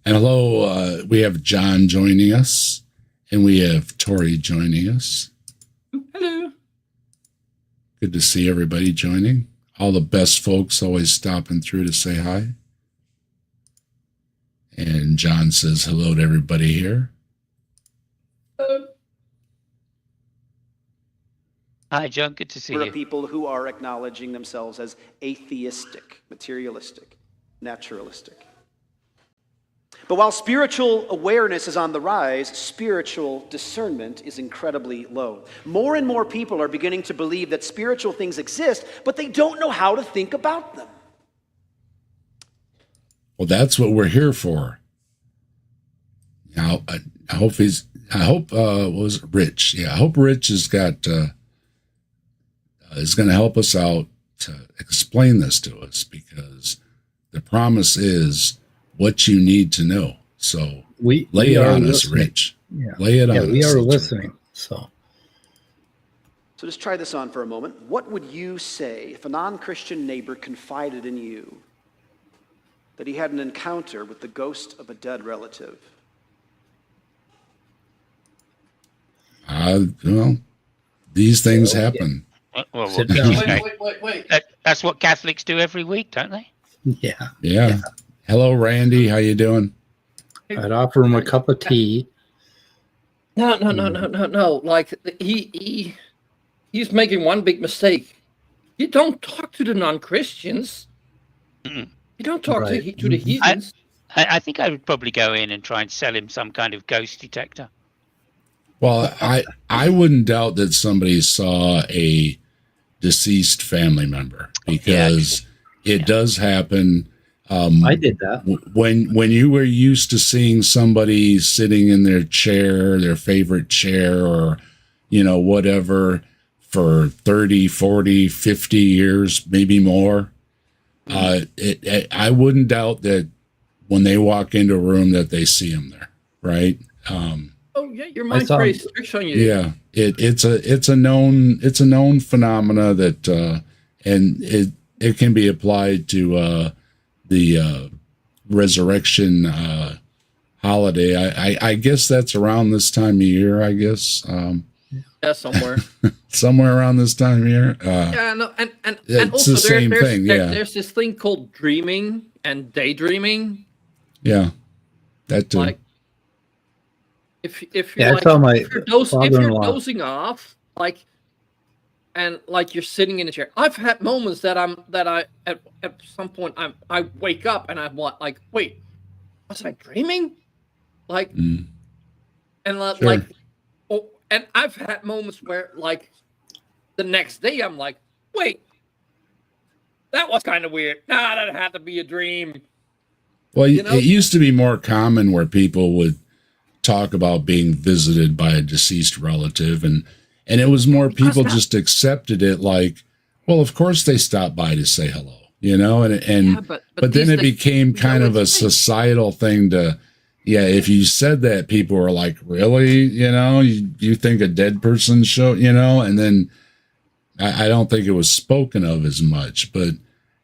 And hello, we have John joining us, and we have Tori joining us. Hello. Good to see everybody joining. All the best folks always stopping through to say hi. And John says hello to everybody here. Hello. Hi, John. Good to see There are you. people who are acknowledging themselves as atheistic, materialistic, naturalistic. But while spiritual awareness is on the rise, spiritual discernment is incredibly low. More and more people are beginning to believe that spiritual things exist, but they don't know how to think about them. Well, that's what we're here for. Now, I hope was it Rich? Yeah, I hope Rich has got, is going to help us out to explain this to us, because the promise is what you need to know. So lay it on us, Rich. Yeah. Lay it on us. We are listening. So just try this on for a moment. What would you say if a non-Christian neighbor confided in you that he had an encounter with the ghost of a dead relative? Well, these things happen. Well, Sit down. Wait. that's what Catholics do every week, don't they? Yeah. Hello, Randy. How you doing? I'd offer him a cup of tea. No. Like he's making one big mistake. You don't talk to the non-Christians. Mm-mm. You don't talk Right. to the heathens. I think I would probably go in and try and sell him some kind of ghost detector. Well, I wouldn't doubt that somebody saw a deceased family member, because it does happen. I did that. When you were used to seeing somebody sitting in their chair, their favorite chair, or, whatever, for 30, 40, 50 years, maybe more, I wouldn't doubt that when they walk into a room that they see them there, right? Oh yeah, your mind's very strict on you. Yeah, it's a known phenomena that, and it can be applied to the resurrection holiday. I guess that's around this time of year. I guess. Yeah, somewhere. Somewhere around this time of year. Yeah, no, and it's also the same thing. Yeah, there's this thing called dreaming and daydreaming. Yeah, that too. Like, if you're if you're dozing off, like, and like you're sitting in a chair. I've had moments that I at some point I wake up and I'm like, wait, was I dreaming? Like, and like, oh, and I've had moments where like the next day I'm like, wait, that was kind of weird. Nah, that had to be a dream. Well, it used to be more common where people would talk about being visited by a deceased relative, and it was more people just accepted it like, well, of course they stopped by to say hello, but then it became kind of a societal thing to if you said that, people were like, really? You think a dead person show, and then I don't think it was spoken of as much. But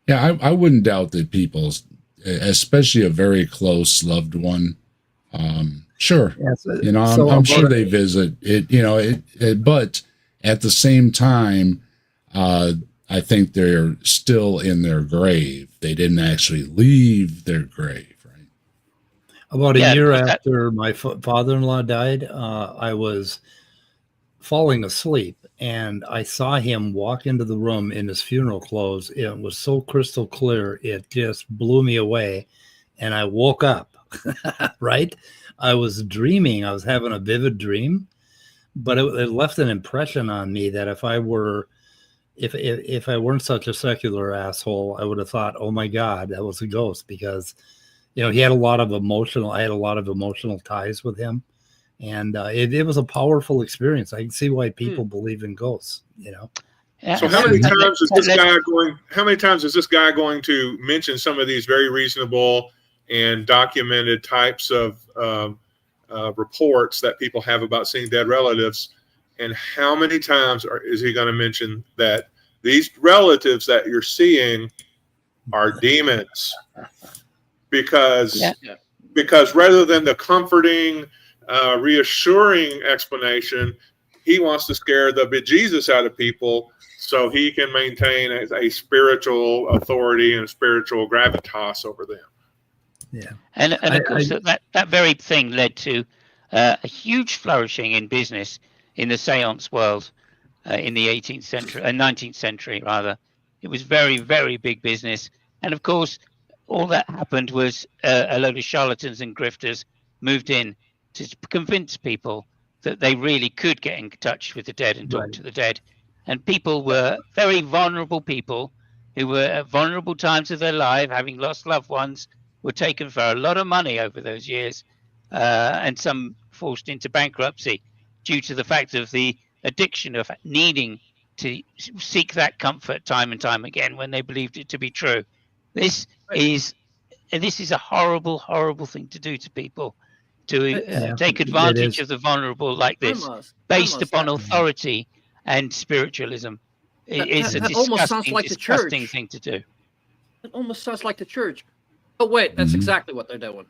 yeah, I wouldn't doubt that people, especially a very close loved one, sure, Yes, I'm sure they visit it, but at the same time, I think they're still in their grave. They didn't actually leave their grave, right? About a year after my father-in-law died, I was falling asleep, and I saw him walk into the room in his funeral clothes. It was so crystal clear, it just blew me away, and I woke up, right? I was dreaming. I was having a vivid dream, but it left an impression on me that if I weren't such a secular asshole, I would have thought, oh my God, that was a ghost, because he had I had a lot of emotional ties with him. And it was a powerful experience. I can see why people believe in ghosts, Yeah. So how many times is this guy going to mention some of these very reasonable and documented types of reports that people have about seeing dead relatives? And how many times is he going to mention that these relatives that you're seeing are demons? Because rather than the comforting, reassuring explanation, he wants to scare the bejesus out of people so he can maintain a spiritual authority and spiritual gravitas over them. Yeah. And of course, that very thing led to a huge flourishing in business in the seance world in the 18th century, 19th century, rather. It was very, very big business. And of course, all that happened was a load of charlatans and grifters moved in to convince people that they really could get in touch with the dead and talk to the dead. And people were very vulnerable people who were at vulnerable times of their life, having lost loved ones, were taken for a lot of money over those years, and some forced into bankruptcy due to the fact of the addiction of needing to seek that comfort time and time again when they believed it to be true. This is a horrible, horrible thing to do to people, to take advantage of the vulnerable like this, based upon authority and spiritualism. It's a disgusting thing to do. It almost sounds like the church. Oh wait, that's exactly what they're doing.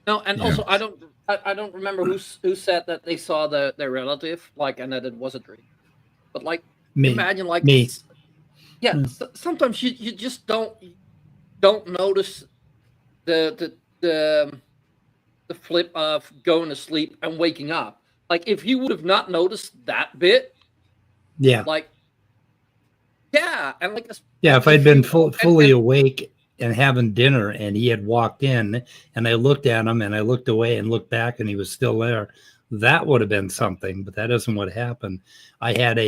No, and also I don't remember who said that they saw their relative, and that it was a dream. But imagine me. Yeah, sometimes you just don't notice the flip of going to sleep and waking up. If you would have not noticed that bit, and if I'd been fully awake and having dinner and he had walked in and I looked at him and I looked away and looked back and he was still there, that would have been something, but that isn't what happened. I had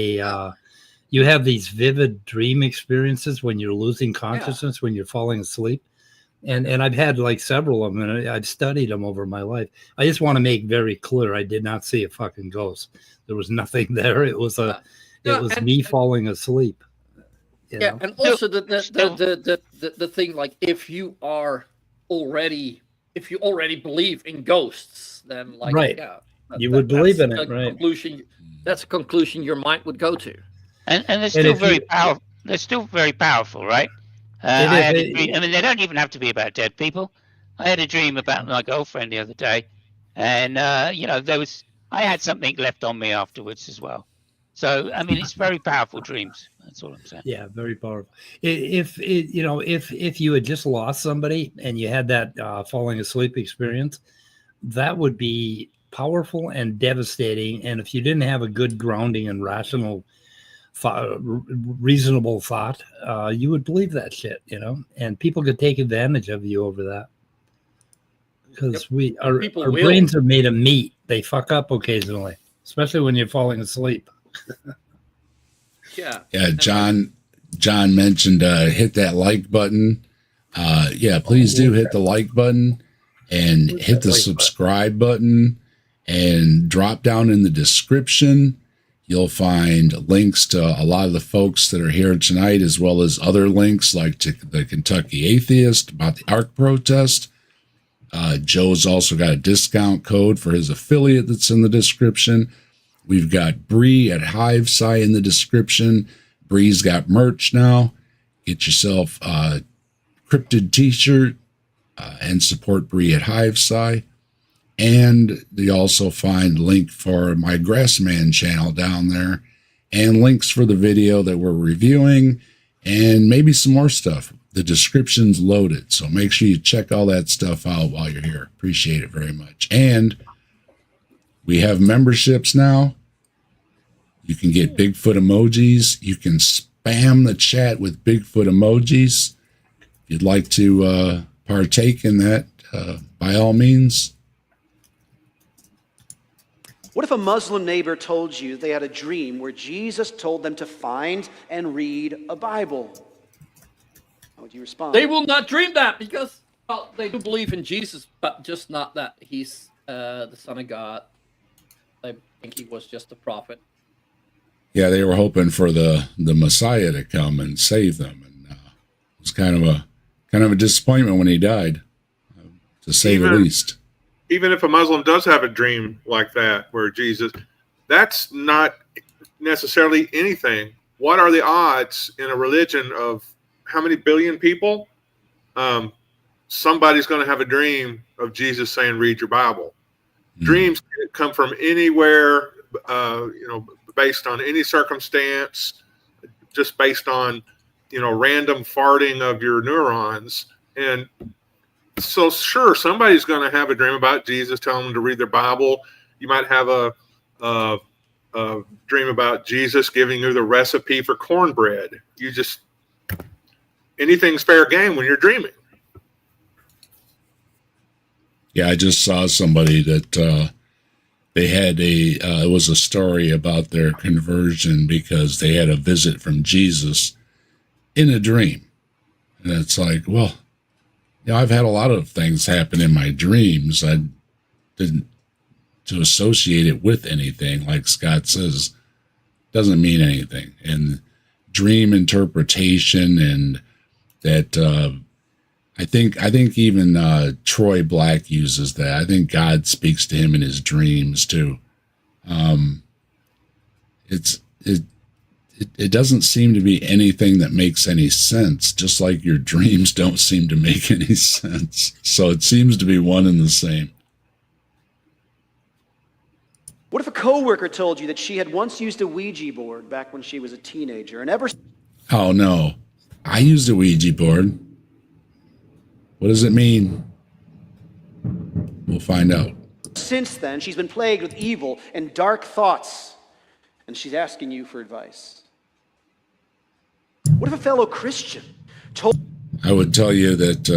you have these vivid dream experiences when you're losing consciousness, when you're falling asleep. And I've had several of them, and I've studied them over my life. I just want to make very clear, I did not see a fucking ghost. There was nothing there. It was me falling asleep. Yeah, and also the thing, if you already believe in ghosts, then you would believe in it, right? That's a conclusion your mind would go to. And they're still very powerful. They're still very powerful, right? I had a dream. I mean, they don't even have to be about dead people. I had a dream about my girlfriend the other day, and I had something left on me afterwards as well. So I mean, it's very powerful dreams. That's all I'm saying. Yeah, very powerful. If you had just lost somebody and you had that falling asleep experience, that would be powerful and devastating. And if you didn't have a good grounding and rational reasonable thought, you would believe that shit, and people could take advantage of you over that, because our brains are made of meat. They fuck up occasionally, especially when you're falling asleep. John mentioned hit that like button. Please do hit the like button and hit the subscribe button, and drop down in the description. You'll find links to a lot of the folks that are here tonight, as well as other links like to the Kentucky Atheist, about the Ark protest. Joe's also got a discount code for his affiliate that's in the description. We've got Bree at HiveSci in the description. Bree's got merch now. Get yourself a cryptid t-shirt and support Bree at HiveSci. And you also find link for my Grassman channel down there and links for the video that we're reviewing and maybe some more stuff. The description's loaded, so make sure you check all that stuff out while you're here. Appreciate it very much. And we have memberships now. You can get Bigfoot emojis. You can spam the chat with Bigfoot emojis. If you'd like to partake in that, by all means. What if a Muslim neighbor told you they had a dream where Jesus told them to find and read a Bible? How would you respond? They will not dream that because, well, they do believe in Jesus, but just not that he's the Son of God. They think he was just a prophet. Yeah, they were hoping for the Messiah to come and save them, and it was kind of a disappointment when he died, to say the least. Even if a Muslim does have a dream like that, where Jesus, that's not necessarily anything. What are the odds in a religion of how many billion people? Somebody's going to have a dream of Jesus saying, "Read your Bible." Dreams can come from anywhere, based on any circumstance, just based on, random farting of your neurons. And so, sure, somebody's going to have a dream about Jesus telling them to read their Bible. You might have a dream about Jesus giving you the recipe for cornbread. Anything's fair game when you're dreaming. Yeah, I just saw somebody that they had it was a story about their conversion because they had a visit from Jesus in a dream. And it's like, well, I've had a lot of things happen in my dreams. I didn't to associate it with anything, like Scott says, doesn't mean anything. And dream interpretation and that I think even Troy Black uses that. I think God speaks to him in his dreams too. It doesn't seem to be anything that makes any sense, just like your dreams don't seem to make any sense. So it seems to be one and the same. What if a coworker told you that she had once used a Ouija board back when she was a teenager and ever... Oh, no. I used a Ouija board. What does it mean? We'll find out. Since then, she's been plagued with evil and dark thoughts, and she's asking you for advice. What if a fellow Christian told... I would tell you that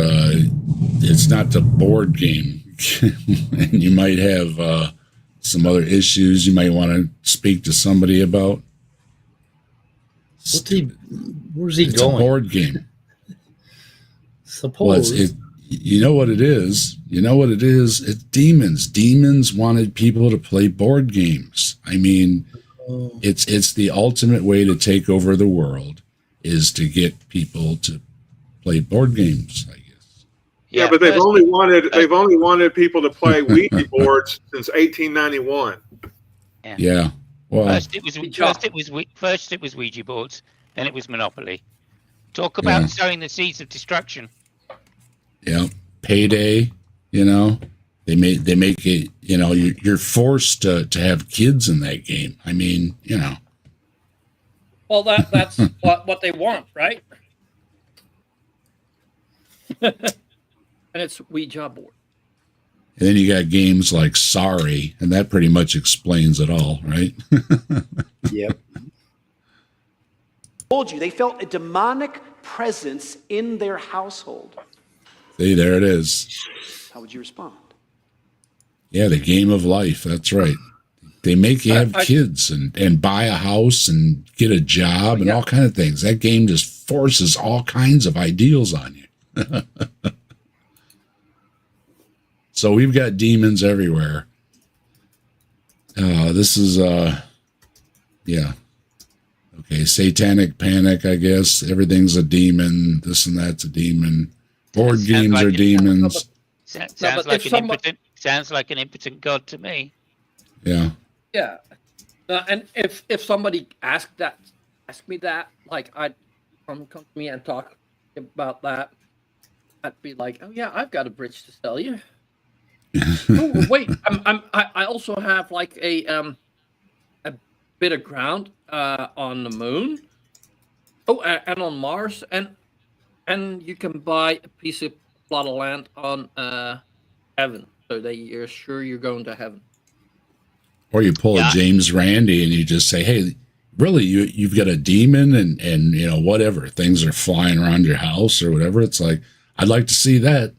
it's not the board game. And you might have some other issues you might want to speak to somebody about. Where's he it's going? It's a board game. Suppose. Well, you know what it is? You know what it is? It's demons. Demons wanted people to play board games. I mean, it's the ultimate way to take over the world is to get people to play board games, I guess. Yeah, but they've only wanted people to play Ouija boards since 1891. Yeah. Well, first it was Ouija boards, then it was Monopoly. Talk about sowing the seeds of destruction. Yeah, Payday. They make it. You're forced to have kids in that game. I mean, Well, that's what they want, right? And it's Ouija board. And then you got games like Sorry, and that pretty much explains it all, right? Yep. Told you they felt a demonic presence in their household. See, there it is. How would you respond? Yeah, the game of life. That's right. They make you have kids and buy a house and get a job and all kind of things. That game just forces all kinds of ideals on you. So we've got demons everywhere. This is, okay, satanic panic, I guess. Everything's a demon. This and that's a demon. Board games are demons. Sounds but like if an impotent. Sounds like an impotent God to me. Yeah. Yeah. And if somebody asked me that, like I'd come to me and talk about that, I'd be like, oh yeah, I've got a bridge to sell you. Oh wait, I also have like a bit of ground on the moon. Oh, and on Mars, and you can buy a piece of plot of land on heaven, so that you're sure you're going to heaven. Or you pull a James Randi and you just say, hey, really, you've got a demon and you know, whatever, things are flying around your house or whatever. It's like, I'd like to see that.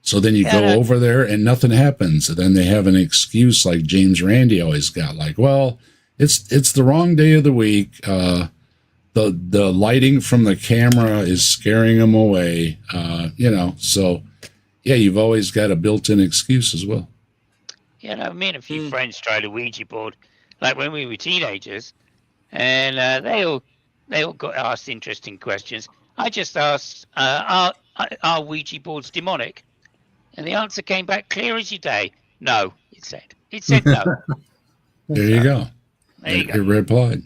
So then you go over there and nothing happens. And then they have an excuse like James Randi always got, like, well, it's the wrong day of the week. The lighting from the camera is scaring them away. You know, so yeah, you've always got a built-in excuse as well. You know, me and a few friends tried a Ouija board, like when we were teenagers, and they all got asked interesting questions. I just asked, "Are Ouija boards demonic?" And the answer came back clear as your day. No, it said no. There you go. It replied.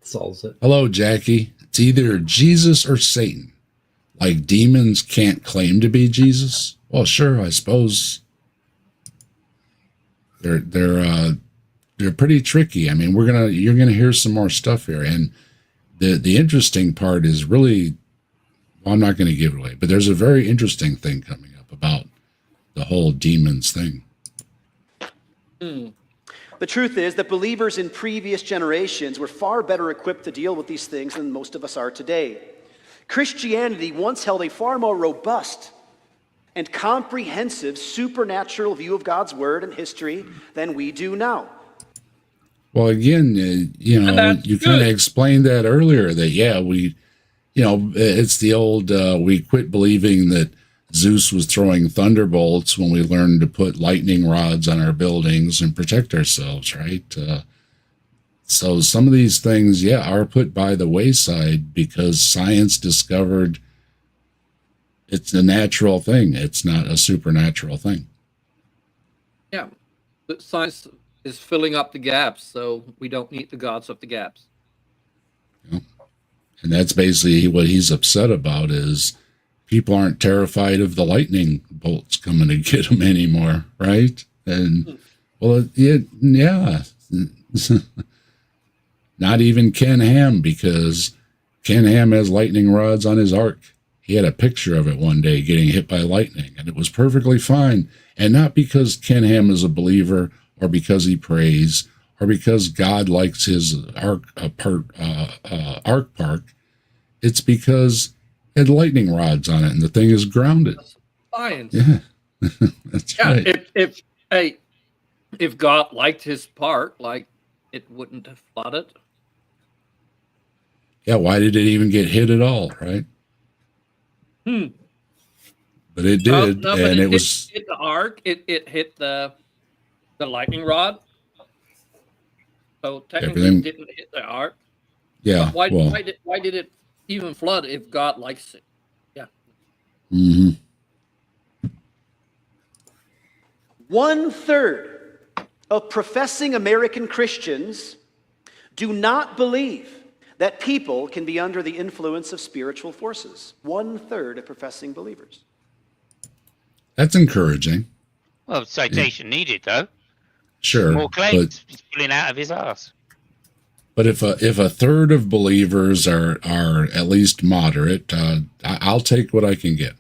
Solves it. Hello, Jackie. It's either Jesus or Satan. Like demons can't claim to be Jesus. Well, sure, I suppose. They're pretty tricky. I mean, you're gonna hear some more stuff here, and the interesting part is really, well, I'm not going to give it away, but there's a very interesting thing coming up about the whole demons thing. The truth is that believers in previous generations were far better equipped to deal with these things than most of us are today. Christianity once held a far more robust and comprehensive supernatural view of God's word and history than we do now. Well, again, you know, you kind of explained that earlier, that, yeah, it's the old, we quit believing that Zeus was throwing thunderbolts when we learned to put lightning rods on our buildings and protect ourselves, right? So some of these things, are put by the wayside because science discovered it's a natural thing. It's not a supernatural thing. Yeah, but science is filling up the gaps, so we don't need the gods of the gaps. Yeah. And that's basically what he's upset about, is people aren't terrified of the lightning bolts coming to get them anymore, right? And, well, yeah. Not even Ken Ham, because Ken Ham has lightning rods on his Ark. He had a picture of it one day getting hit by lightning, and it was perfectly fine. And not because Ken Ham is a believer, or because he prays, or because God likes his Ark Park. It's because it had lightning rods on it, and the thing is grounded. Science. Yeah, that's right. If God liked his park, like, it wouldn't have flooded. Yeah, why did it even get hit at all, right? But it did, and it was hit the Ark. It hit the lightning rod. So technically, it didn't hit the Ark. Yeah. Why did it even flood if God likes it? Yeah. Mm-hmm. 1/3 of professing American Christians do not believe that people can be under the influence of spiritual forces. 1/3 of professing believers. That's encouraging. Well, citation needed, though. Sure. More claims he's pulling out of his ass. But if a third of believers are at least moderate, I'll take what I can get.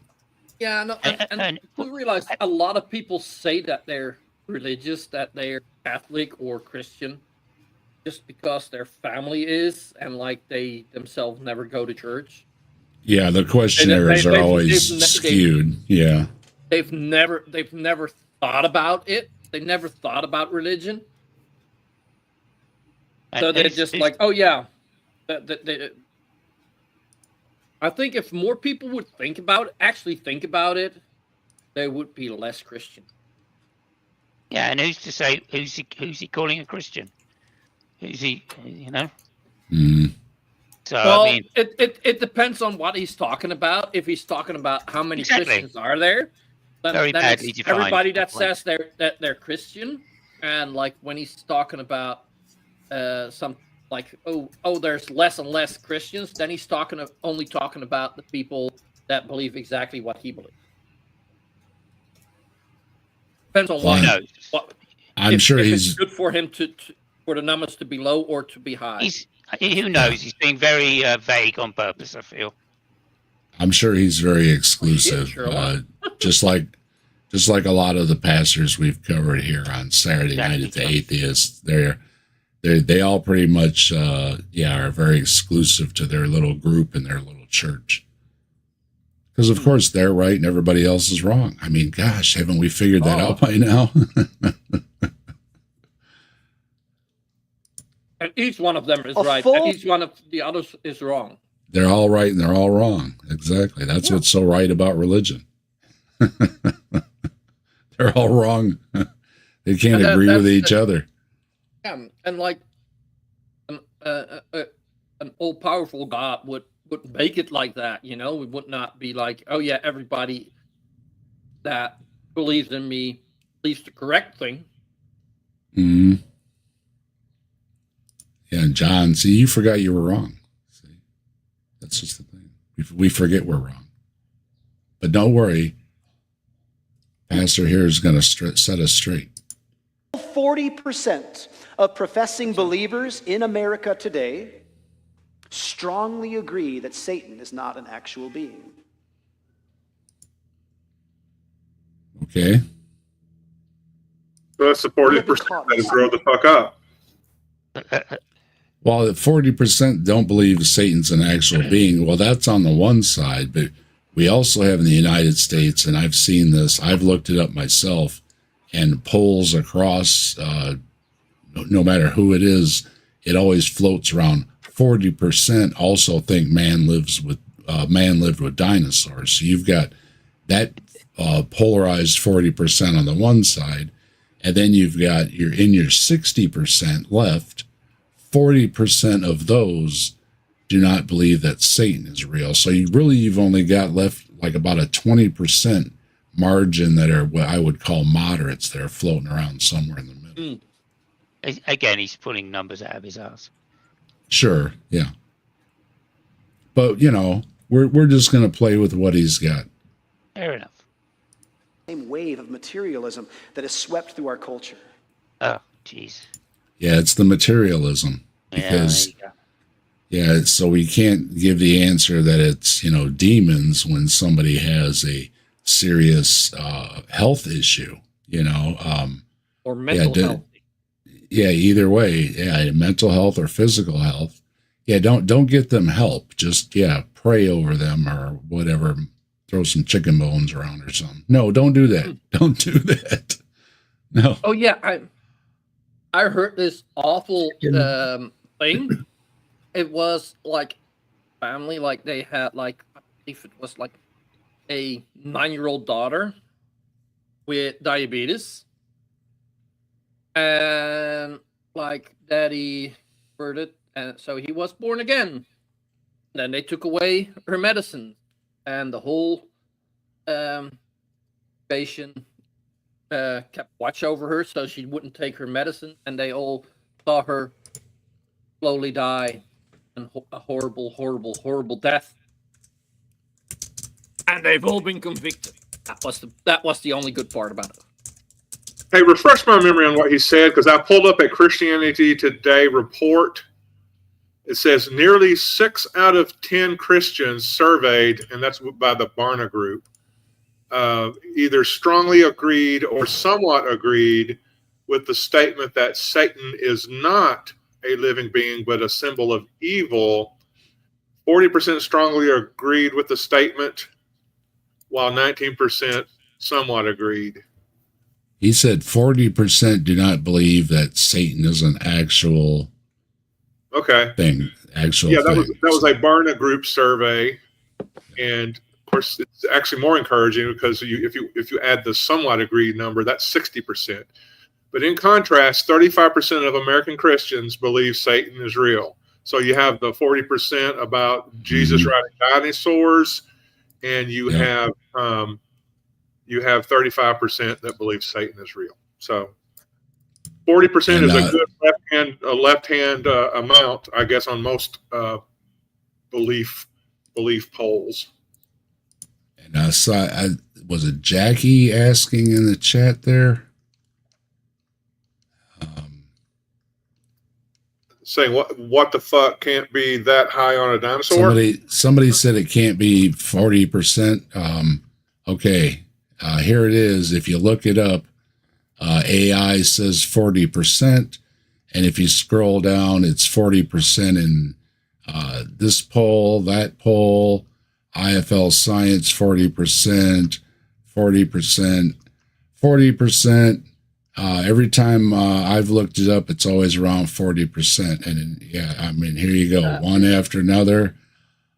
Yeah, no, and we realize a lot of people say that they're religious, that they're Catholic or Christian, just because their family is, and like they themselves never go to church. Yeah, the questionnaires are always skewed. Yeah, they've never thought about it. They never thought about religion. So they're just like, oh yeah. I think if more people would actually think about it, they would be less Christian. Yeah, and who's to say who's he calling a Christian? Who's he? You know. Mm. So well, I mean, it depends on what he's talking about. If he's talking about how many Christians are there, Very then badly it's defined. everybody that Point. says they're Christian, and like when he's talking about some like there's less and less Christians, then he's only talking about the people that believe exactly what he believes. Depends on Well, what I'm sure if he's it's good for him to for the numbers to be low or to be high. Who knows? He's being very vague on purpose, I feel. I'm sure he's very exclusive, just like a lot of the pastors we've covered here on Saturday Night at the Atheist. They all pretty much are very exclusive to their little group and their little church. Because of course they're right and everybody else is wrong. I mean, gosh, haven't we figured that out by now? And each one of them is right, and each one of the others is wrong. They're all right and they're all wrong. Exactly. That's what's so right about religion. They're all wrong. They can't agree with each other. Yeah, and like an all-powerful God would make it like that, you know? It would not be like, oh yeah, everybody that believes in me believes the correct thing. Mm-hmm. Yeah, and John, see, you forgot you were wrong. See, that's just the thing. We forget we're wrong. But don't worry. Pastor here is going to set us straight. 40% of professing believers in America today strongly agree that Satan is not an actual being. Okay. So that's the 40% that grow the fuck up. Well, 40% don't believe Satan's an actual being. Well, that's on the one side, but we also have in the United States, and I've seen this, I've looked it up myself, and polls across, no matter who it is, it always floats around 40% also think man lived with dinosaurs. So you've got that polarized 40% on the one side, and then you've got your 60% left. 40% of those do not believe that Satan is real. So you've only got left like about a 20% margin that are what I would call moderates that are floating around somewhere in the middle. Again, he's pulling numbers out of his ass. Sure, yeah. But, we're just going to play with what he's got. Fair enough. Same wave of materialism that has swept through our culture. Oh, jeez. Yeah, it's the materialism. Because, so we can't give the answer that it's, demons when somebody has a serious health issue, or mental health. Yeah, either way. Yeah, mental health or physical health. Yeah, don't get them help. Just, pray over them or whatever. Throw some chicken bones around or something. No, don't do that. Don't do that. No. Oh, yeah. I heard this awful thing. It was like family, like they had like, I believe it was like a 9-year-old daughter with diabetes. And like daddy converted, and so he was born again. Then they took away her medicine, and the whole patient kept watch over her so she wouldn't take her medicine, and they all saw her slowly die and a horrible, horrible, horrible death. And they've all been convicted. That was the only good part about it. Hey, refresh my memory on what he said, because I pulled up a Christianity Today report. It says nearly 6 out of 10 Christians surveyed, and that's by the Barna Group, either strongly agreed or somewhat agreed with the statement that Satan is not a living being, but a symbol of evil. 40% strongly agreed with the statement, while 19% somewhat agreed. He said 40% do not believe that Satan is an actual thing. That was a Barna Group survey, and of course it's actually more encouraging because if you add the somewhat agreed number, that's 60%. But in contrast, 35% of American Christians believe Satan is real. So you have the 40% about Jesus riding dinosaurs, and you have you have 35% that believe Satan is real. So 40% is a good left-hand amount, I guess, on most belief polls. And I saw, was it Jackie asking in the chat there? Saying what the fuck can't be that high on a dinosaur? Somebody said it can't be 40%. Okay, here it is. If you look it up, AI says 40%, and if you scroll down, it's 40% in this poll, that poll, IFL Science 40%, 40%, 40%. Every time I've looked it up, it's always around 40%. And yeah, I mean, here you go, one after another.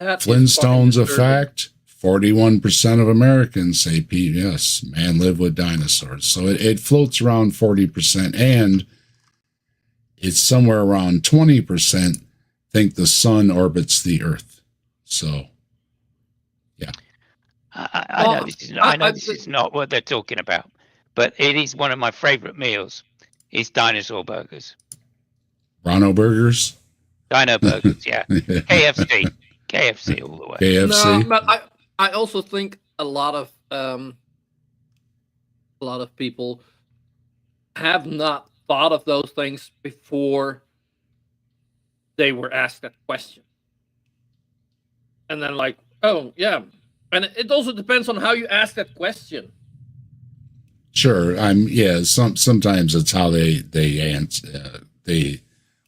Flintstones effect. 41% of Americans say, yes, man lived with dinosaurs. So it floats around 40%, and it's somewhere around 20% think the sun orbits the earth. So, yeah. I know this is not what they're talking about, but it is one of my favorite meals. Is dinosaur burgers. Rhino burgers? Dino burgers, yeah. KFC all the way. KFC. No, but I also think a lot of people have not thought of those things before they were asked that question. And then like, oh yeah. And it also depends on how you ask that question. Sure. Sometimes it's how they answer, they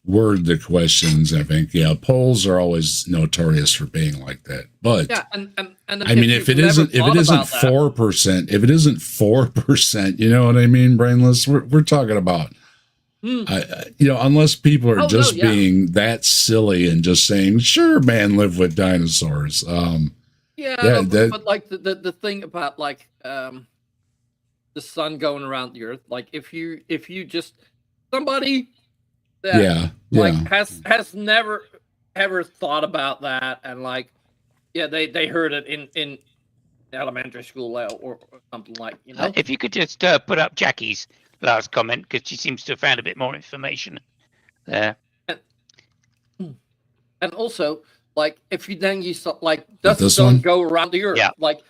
word the questions. I think, polls are always notorious for being like that. But yeah, and I mean, if it isn't 4%, you know what I mean, brainless, we're talking about, unless people are being that silly and just saying, sure, man lived with dinosaurs. But like the thing about like the sun going around the earth, like if you just somebody that has never ever thought about that, and like they heard it in elementary school or something, like, if you could just put up Jackie's last comment, because she seems to have found a bit more information there. And also, like, if you like, does the sun go around the earth? Yeah. Like,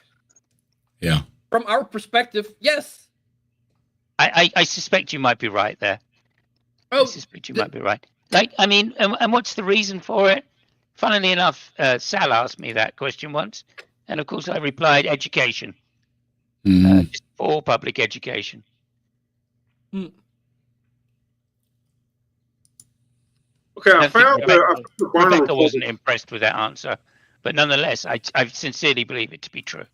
yeah. From our perspective, yes. I suspect you might be right there. Oh, I suspect you might be right. Like, I mean, and what's the reason for it? Funnily enough, Sal asked me that question once, and of course I replied, education. Just for public education. Okay, I found Rebecca wasn't impressed with that answer, but nonetheless, I sincerely believe it to be true.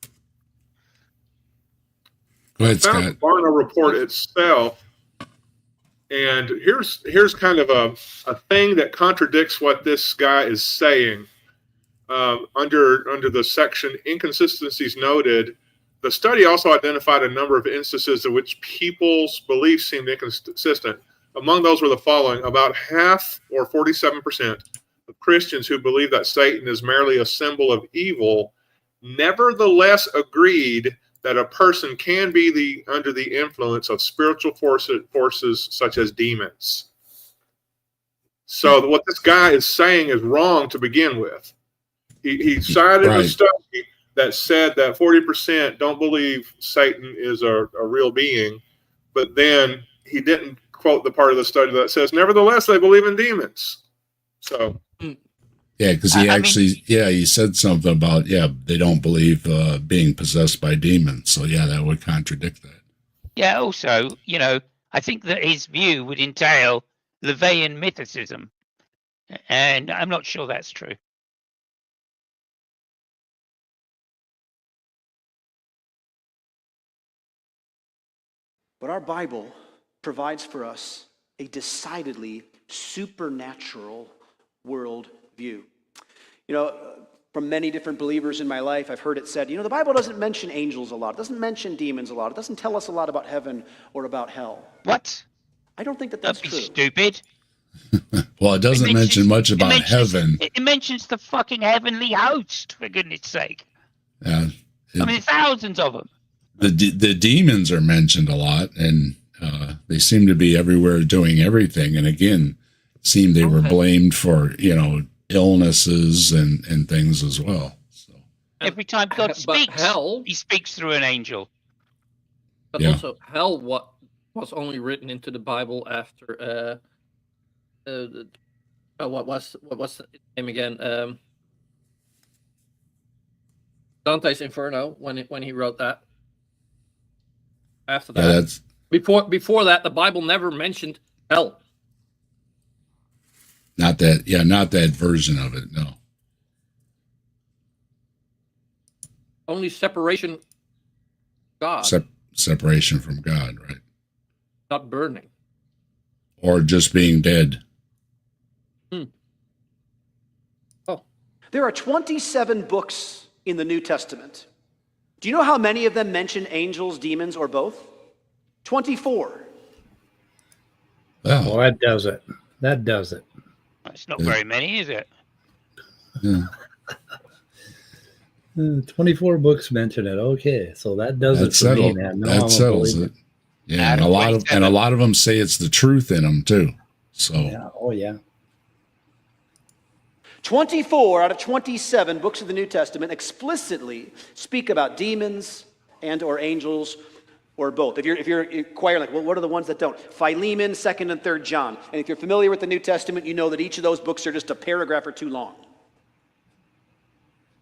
Go ahead, Scott. The Barna report itself, and here's kind of a thing that contradicts what this guy is saying. Under the section inconsistencies noted, the study also identified a number of instances in which people's beliefs seemed inconsistent. Among those were the following: about half, or 47%, of Christians who believe that Satan is merely a symbol of evil, nevertheless agreed that a person can be under the influence of spiritual forces such as demons. So what this guy is saying is wrong to begin with. He cited a study that said that 40% don't believe Satan is a real being, but then he didn't quote the part of the study that says, nevertheless, they believe in demons. So, yeah, because he said something about, they don't believe being possessed by demons. So, that would contradict that. Yeah, also, I think that his view would entail LaVeyan mythicism, and I'm not sure that's true. But our Bible provides for us a decidedly supernatural world view. From many different believers in my life, I've heard it said, the Bible doesn't mention angels a lot. It doesn't mention demons a lot. It doesn't tell us a lot about heaven or about hell. What? I don't think that's true. Stupid. Well, it doesn't mention much about heaven. It mentions the fucking heavenly host, for goodness sake. Yeah. Thousands of them. the demons are mentioned a lot, and they seem to be everywhere doing everything. And again, they were blamed for illnesses and things as well. So Every time God But speaks, hell, he speaks through an angel. but Yeah. also hell, what was only written into the Bible after what was the name again? Dante's Inferno, when he wrote that. After that, that's before that, the Bible never mentioned hell. not that version of it. No. Only separation from God, Separation from God, right? not burning. Or just being dead. Oh, There are 27 books in the New Testament. Do you know how many of them mention angels, demons, or both? 24. Well, that does it. That does it. It's not very many, is it? Yeah. 24 books mention it. Okay, so that does That it for me, settles, man. that settles it. Yeah, and a lot of them say it's the truth in them too. So Yeah. Oh, yeah. 24 out of 27 books of the New Testament explicitly speak about demons and or angels or both. If you're inquiring, like, well, what are the ones that don't? Philemon, 2nd and 3rd John. And if you're familiar with the New Testament, you know that each of those books are just a paragraph or two long.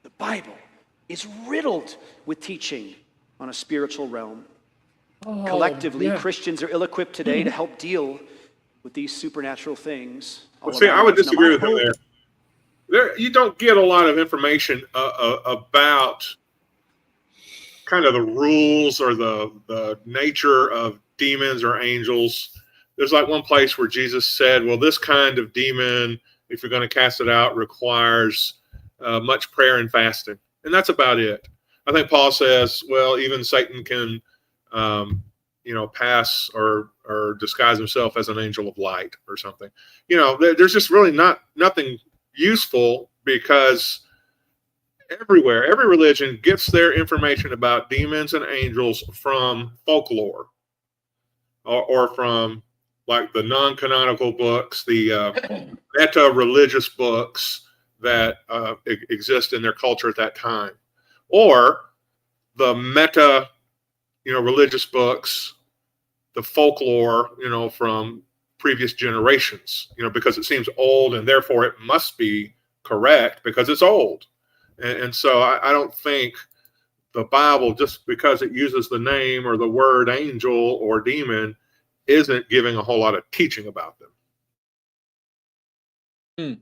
The Bible is riddled with teaching on a spiritual realm. Collectively, yeah. Christians are ill-equipped today to help deal with these supernatural things. Well, see, I would disagree with him hope- there. You don't get a lot of information about kind of the rules or the nature of demons or angels. There's like one place where Jesus said, well, this kind of demon, if you're going to cast it out, requires much prayer and fasting. And that's about it. I think Paul says, well, even Satan can, pass or disguise himself as an angel of light or something. There's just really nothing useful, because everywhere, every religion gets their information about demons and angels from folklore or from like the non-canonical books, the meta-religious books that exist in their culture at that time, or the meta, religious books, the folklore, from previous generations, because it seems old and therefore it must be correct because it's old. And so I don't think the Bible, just because it uses the name or the word angel or demon, isn't giving a whole lot of teaching about them.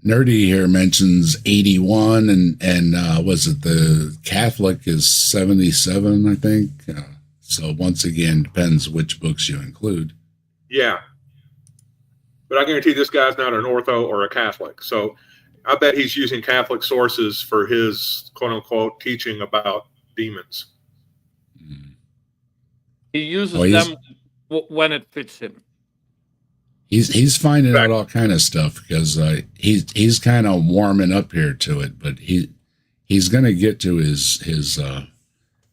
Nerdy here mentions 81, and was it the Catholic is 77, I think. So once again, depends which books you include. Yeah. But I guarantee this guy's not an ortho or a Catholic. So I bet he's using Catholic sources for his quote unquote teaching about demons. he uses them when it fits him. He's finding out all kind of stuff because he's kind of warming up here to it, but he's going to get to his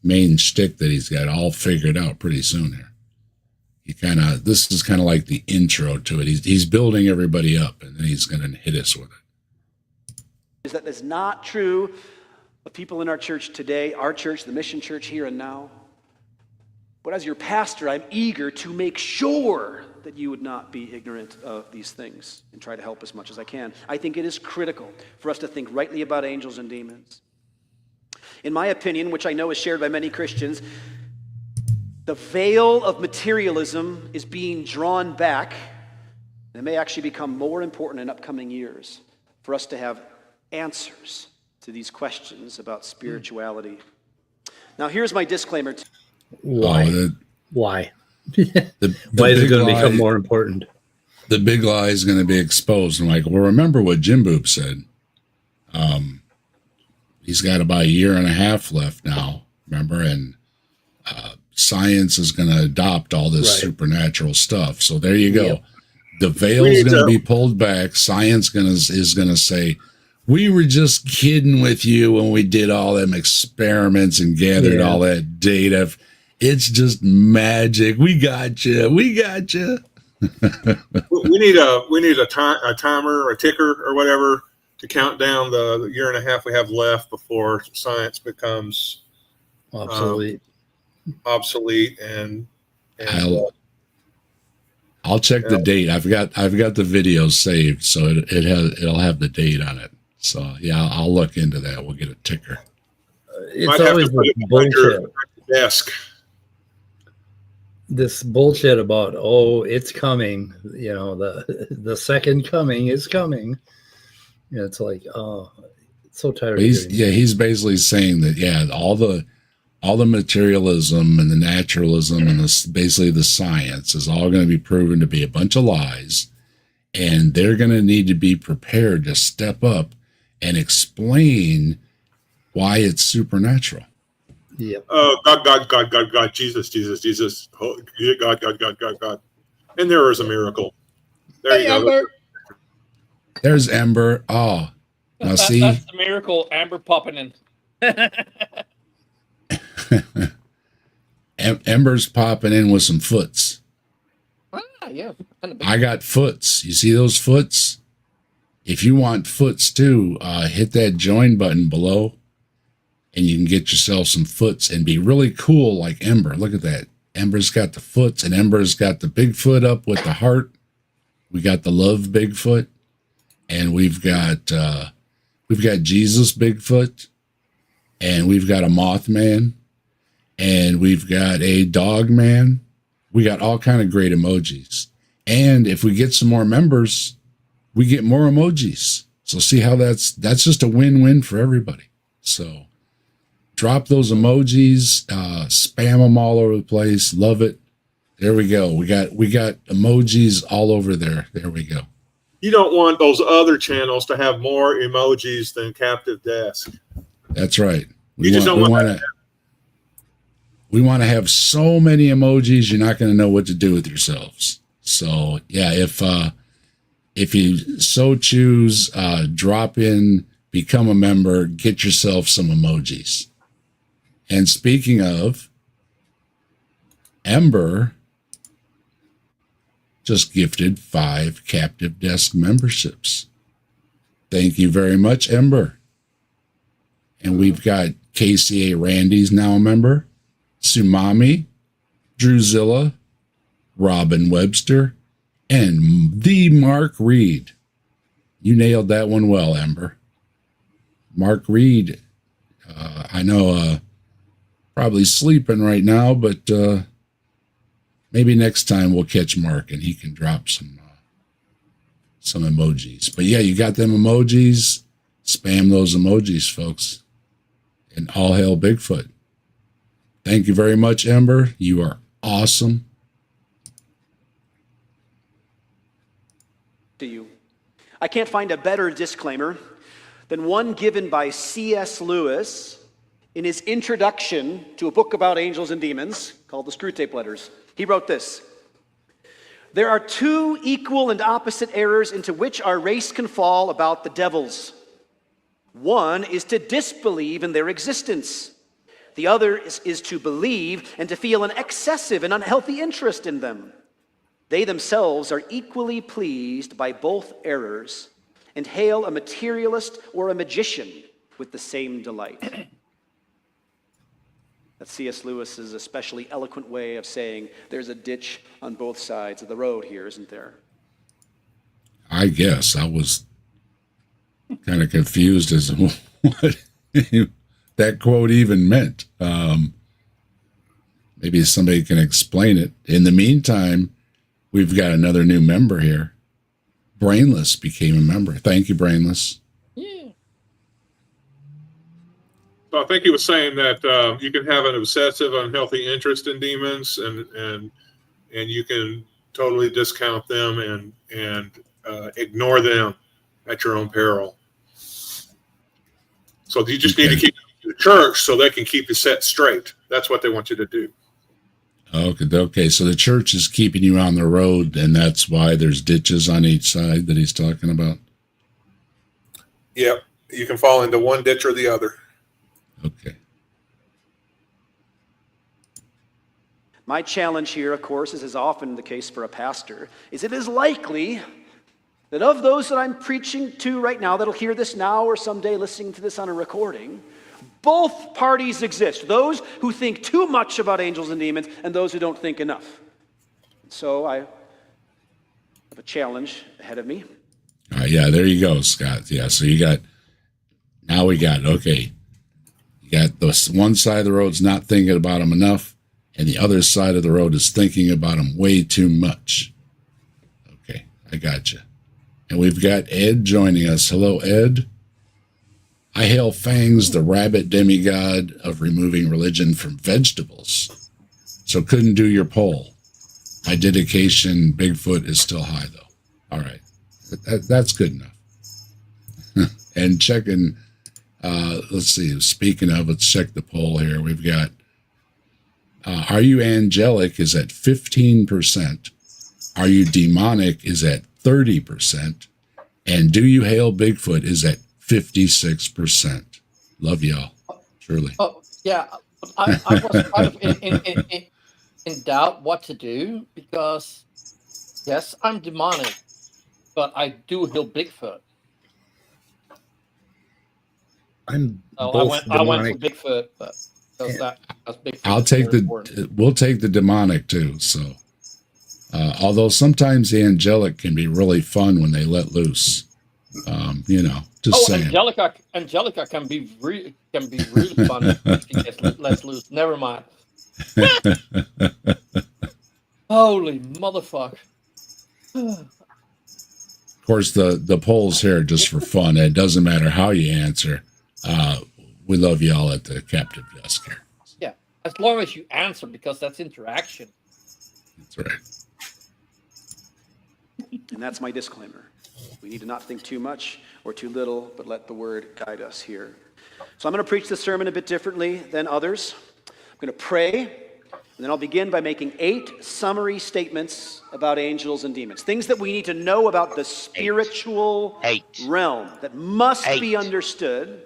main shtick that he's got all figured out pretty soon here. This is kind of like the intro to it. He's building everybody up, and then he's going to hit us with it. Is that is not true of people in our church today, our church, the Mission Church here and now. But as your pastor, I'm eager to make sure that you would not be ignorant of these things and try to help as much as I can. I think it is critical for us to think rightly about angels and demons. In my opinion, which I know is shared by many Christians, the veil of materialism is being drawn back, and it may actually become more important in upcoming years for us to have answers to these questions about spirituality. Now, here's my disclaimer. Why? Why? The Why is it big going to lie- become more important? The big lie is going to be exposed. I'm like, well, remember what Jim Boop said. He's got about a year and a half left now, remember? And science is going to adopt all this supernatural stuff. So there you go. Yep. The veil is going to be pulled back. Science is going to say, We were just kidding with you when we did all them experiments and gathered all that data. It's just magic. We got you. We got you. We need a timer or a ticker or whatever to count down the year and a half we have left before science becomes obsolete. And I'll check the date. I've got the video saved, so it'll have the date on it. So yeah, I'll look into that. We'll get a ticker. It's always bullshit. Desk. This bullshit about it's coming. You know, the second coming is coming. It's like it's so tired. He's basically saying that all the materialism and the naturalism and basically the science is all going to be proven to be a bunch of lies, and they're going to need to be prepared to step up and explain why it's supernatural. Yeah. God, Jesus. Oh, God. And there is a miracle. There you go. Amber. There's Ember. Oh, now see. That's the miracle. Amber popping in. Ember's popping in with some foots. Yeah. I got foots. You see those foots? If you want foots too, hit that join button below, and you can get yourself some foots and be really cool like Ember. Look at that. Ember's got the foots, and Ember's got the big foot up with the heart. We got the love Bigfoot, and we've got Jesus Bigfoot, and we've got a Mothman, and we've got a dog man. We got all kind of great emojis. And if we get some more members, we get more emojis. So see how that's just a win-win for everybody. So drop those emojis, spam them all over the place. Love it. There we go. We got emojis all over there. There we go. You don't want those other channels to have more emojis than Captive Desk. That's right. We want to have so many emojis, you're not going to know what to do with yourselves. So yeah, if you so choose, drop in, become a member, get yourself some emojis. And speaking of, Ember just gifted 5 Captive Desk memberships. Thank you very much, Ember. And we've got KCA Randy's now a member, Sumami, Drewzilla, Robin Webster, and the Mark Reed. You nailed that one well, Ember. Mark Reed, I know probably sleeping right now, but maybe next time we'll catch Mark and he can drop some emojis. But yeah, you got them emojis. Spam those emojis, folks. And all hail Bigfoot. Thank you very much, Ember. You are awesome. To you. I can't find a better disclaimer than one given by C.S. Lewis in his introduction to a book about angels and demons called The Screwtape Letters. He wrote this: "There are 2 equal and opposite errors into which our race can fall about the devils. One is to disbelieve in their existence. The other is to believe and to feel an excessive and unhealthy interest in them. They themselves are equally pleased by both errors and hail a materialist or a magician with the same delight." That's C.S. Lewis's especially eloquent way of saying there's a ditch on both sides of the road here, isn't there? I guess I was kind of confused as to what that quote even meant. Maybe somebody can explain it. In the meantime, we've got another new member here. Brainless became a member. Thank you, Brainless. Yeah. So I think he was saying that you can have an obsessive, unhealthy interest in demons, and you can totally discount them and ignore them at your own peril. So you just need to keep the church so they can keep you set straight. That's what they want you to do. Okay. So the church is keeping you on the road, and that's why there's ditches on each side that he's talking about. Yep. You can fall into one ditch or the other. Okay. My challenge here, of course, as is often the case for a pastor, is it is likely that of those that I'm preaching to right now, that'll hear this now or someday listening to this on a recording, both parties exist. Those who think too much about angels and demons and those who don't think enough. So I have a challenge ahead of me. All right, yeah, there you go, Scott. Yeah, so we got, okay. You got the one side of the road's not thinking about them enough, and the other side of the road is thinking about them way too much. Okay, I got you. And we've got Ed joining us. Hello, Ed. I hail Fangs, the rabbit demigod of removing religion from vegetables. So couldn't do your poll. My dedication, Bigfoot, is still high, though. All right. That's good enough. And checking, let's see, speaking of, let's check the poll here. We've got, are you angelic is at 15%. Are you demonic is at 30%. And do you hail Bigfoot is at 56%. Love y'all. Truly. Oh, yeah. I was kind of in doubt what to do because, yes, I'm demonic, but I do hail Bigfoot. I'm So both I went demonic. for Bigfoot, but that's Bigfoot. We'll take the demonic too. So, although sometimes the angelic can be really fun when they let loose. Just saying. Angelica can be really fun if she gets let loose. Never mind. Holy motherfucker. Of course, the polls here are just for fun. It doesn't matter how you answer. We love y'all at the captive desk here. Yeah, as long as you answer, because that's interaction. That's right. And that's my disclaimer. We need to not think too much or too little, but let the word guide us here. So I'm going to preach this sermon a bit differently than others. I'm going to pray, and then I'll begin by making 8 summary statements about angels and demons. Things that we need to know about the spiritual realm that must be understood.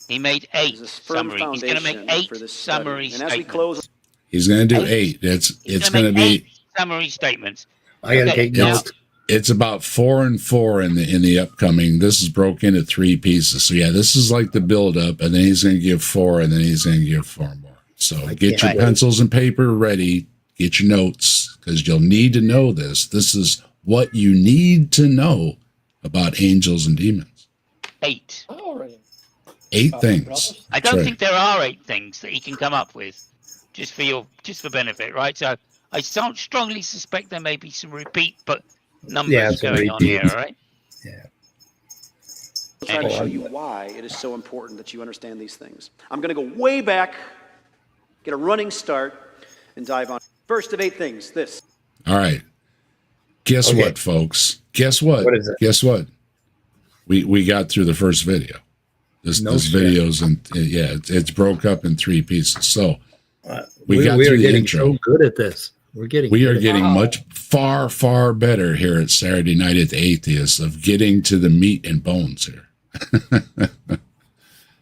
He made 8 As a firm summary. He's going to make foundation 8 for this summary study. And as we statements. close, He's going to do 8. It's going to be 8 summary statements. I gotta take notes. It's about 4 and 4 in the upcoming. This is broken into 3 pieces. So yeah, this is like the build up, and then he's going to give 4, and then he's going to give 4 more. So get your pencils and paper ready. Get your notes, because you'll need to know this. This is what you need to know about angels and demons. 8. Already. 8 things. I don't think there are 8 things that he can come up with, just for benefit, right? So I strongly suspect there may be some repeat, but numbers going on here, right? Yeah. I'll try to show you why it is so important that you understand these things. I'm going to go way back, get a running start, and dive on. First of 8 things, this. All right. Guess what, folks? Guess what? What is it? Guess what? We got through the first video. This video's it's broke up in 3 pieces. So we got through the intro. So good at this. We are getting much far better here at Saturday Night at the Atheist of getting to the meat and bones here.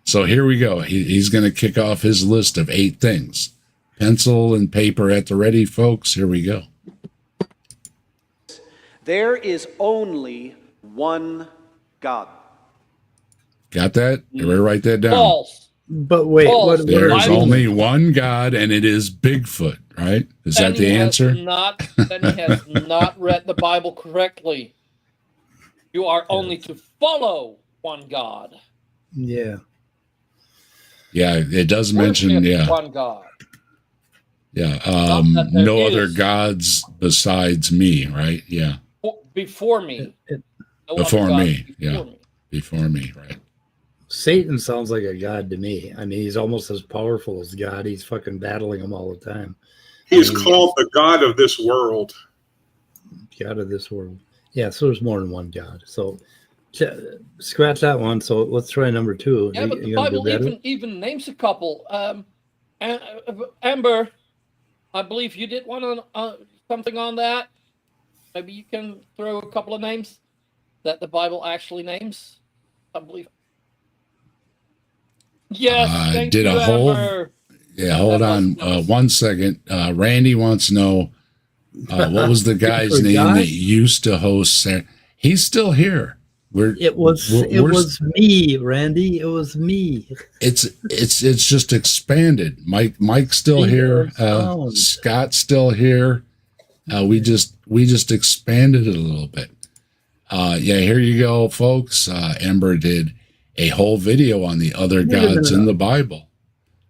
So here we go. He's going to kick off his list of 8 things. Pencil and paper at the ready, folks. Here we go. There is only one God. Got that? Everybody write that down. False. But wait, False. There's only one God, and it is Bigfoot, right? Is that the answer? Then he has not read the Bible correctly. You are only to follow one God. Yeah. Yeah, it does mention, one God. Yeah, no other gods besides me, right? Yeah. Before me. Before me, yeah. Before me, right. Satan sounds like a god to me. I mean, he's almost as powerful as God. He's fucking battling him all the time. He's called the God of this world. God of this world. Yeah, so there's more than one God. So scratch that one. So let's try number 2. Yeah, but the Bible even names a couple. Amber, I believe you did one on something on that. Maybe you can throw a couple of names that the Bible actually names. I believe Yes, thank did you, a whole Amber. yeah. Hold That on, was- 1 second. Randy wants to know what was the guy's name forgot? that used to host. He's still here. It was me, Randy. It was me. It's just expanded. Mike's still Speak here. of sound. Scott's still here. We just expanded it a little bit. Yeah, here you go, folks. Ember did a whole video on the other Wait a gods minute. in the Bible,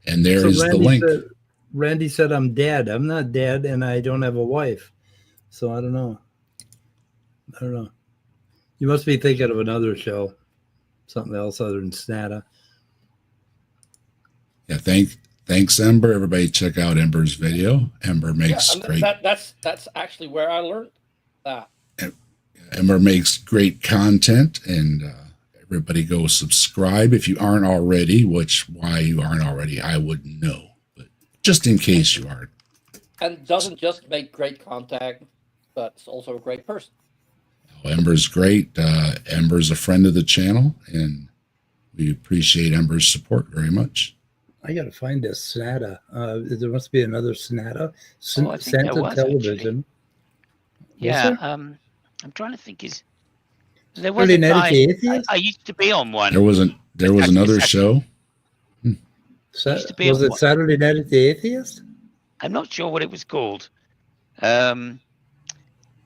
and there is the link. Randy said I'm dead. I'm not dead, and I don't have a wife. So I don't know. You must be thinking of another show, something else other than SNATA. Yeah, thanks, Ember. Everybody, check out Ember's video. Ember makes great. That's actually where I learned that. Ember makes great content, and everybody go subscribe if you aren't already. Why you aren't already, I wouldn't know, but just in case you aren't. And doesn't just make great content, but it's also a great person. Ember's great. Ember's a friend of the channel, and we appreciate Ember's support very much. I got to find this SNATA. There must be another SNATA. I think there Santa was, Television. Yeah, there? I'm trying to think. There was a Friday Night guy. at the Atheist? I used to be on one. There was another show. Used to be Was on it one. Saturday Night at the Atheist? I'm not sure what it was called, but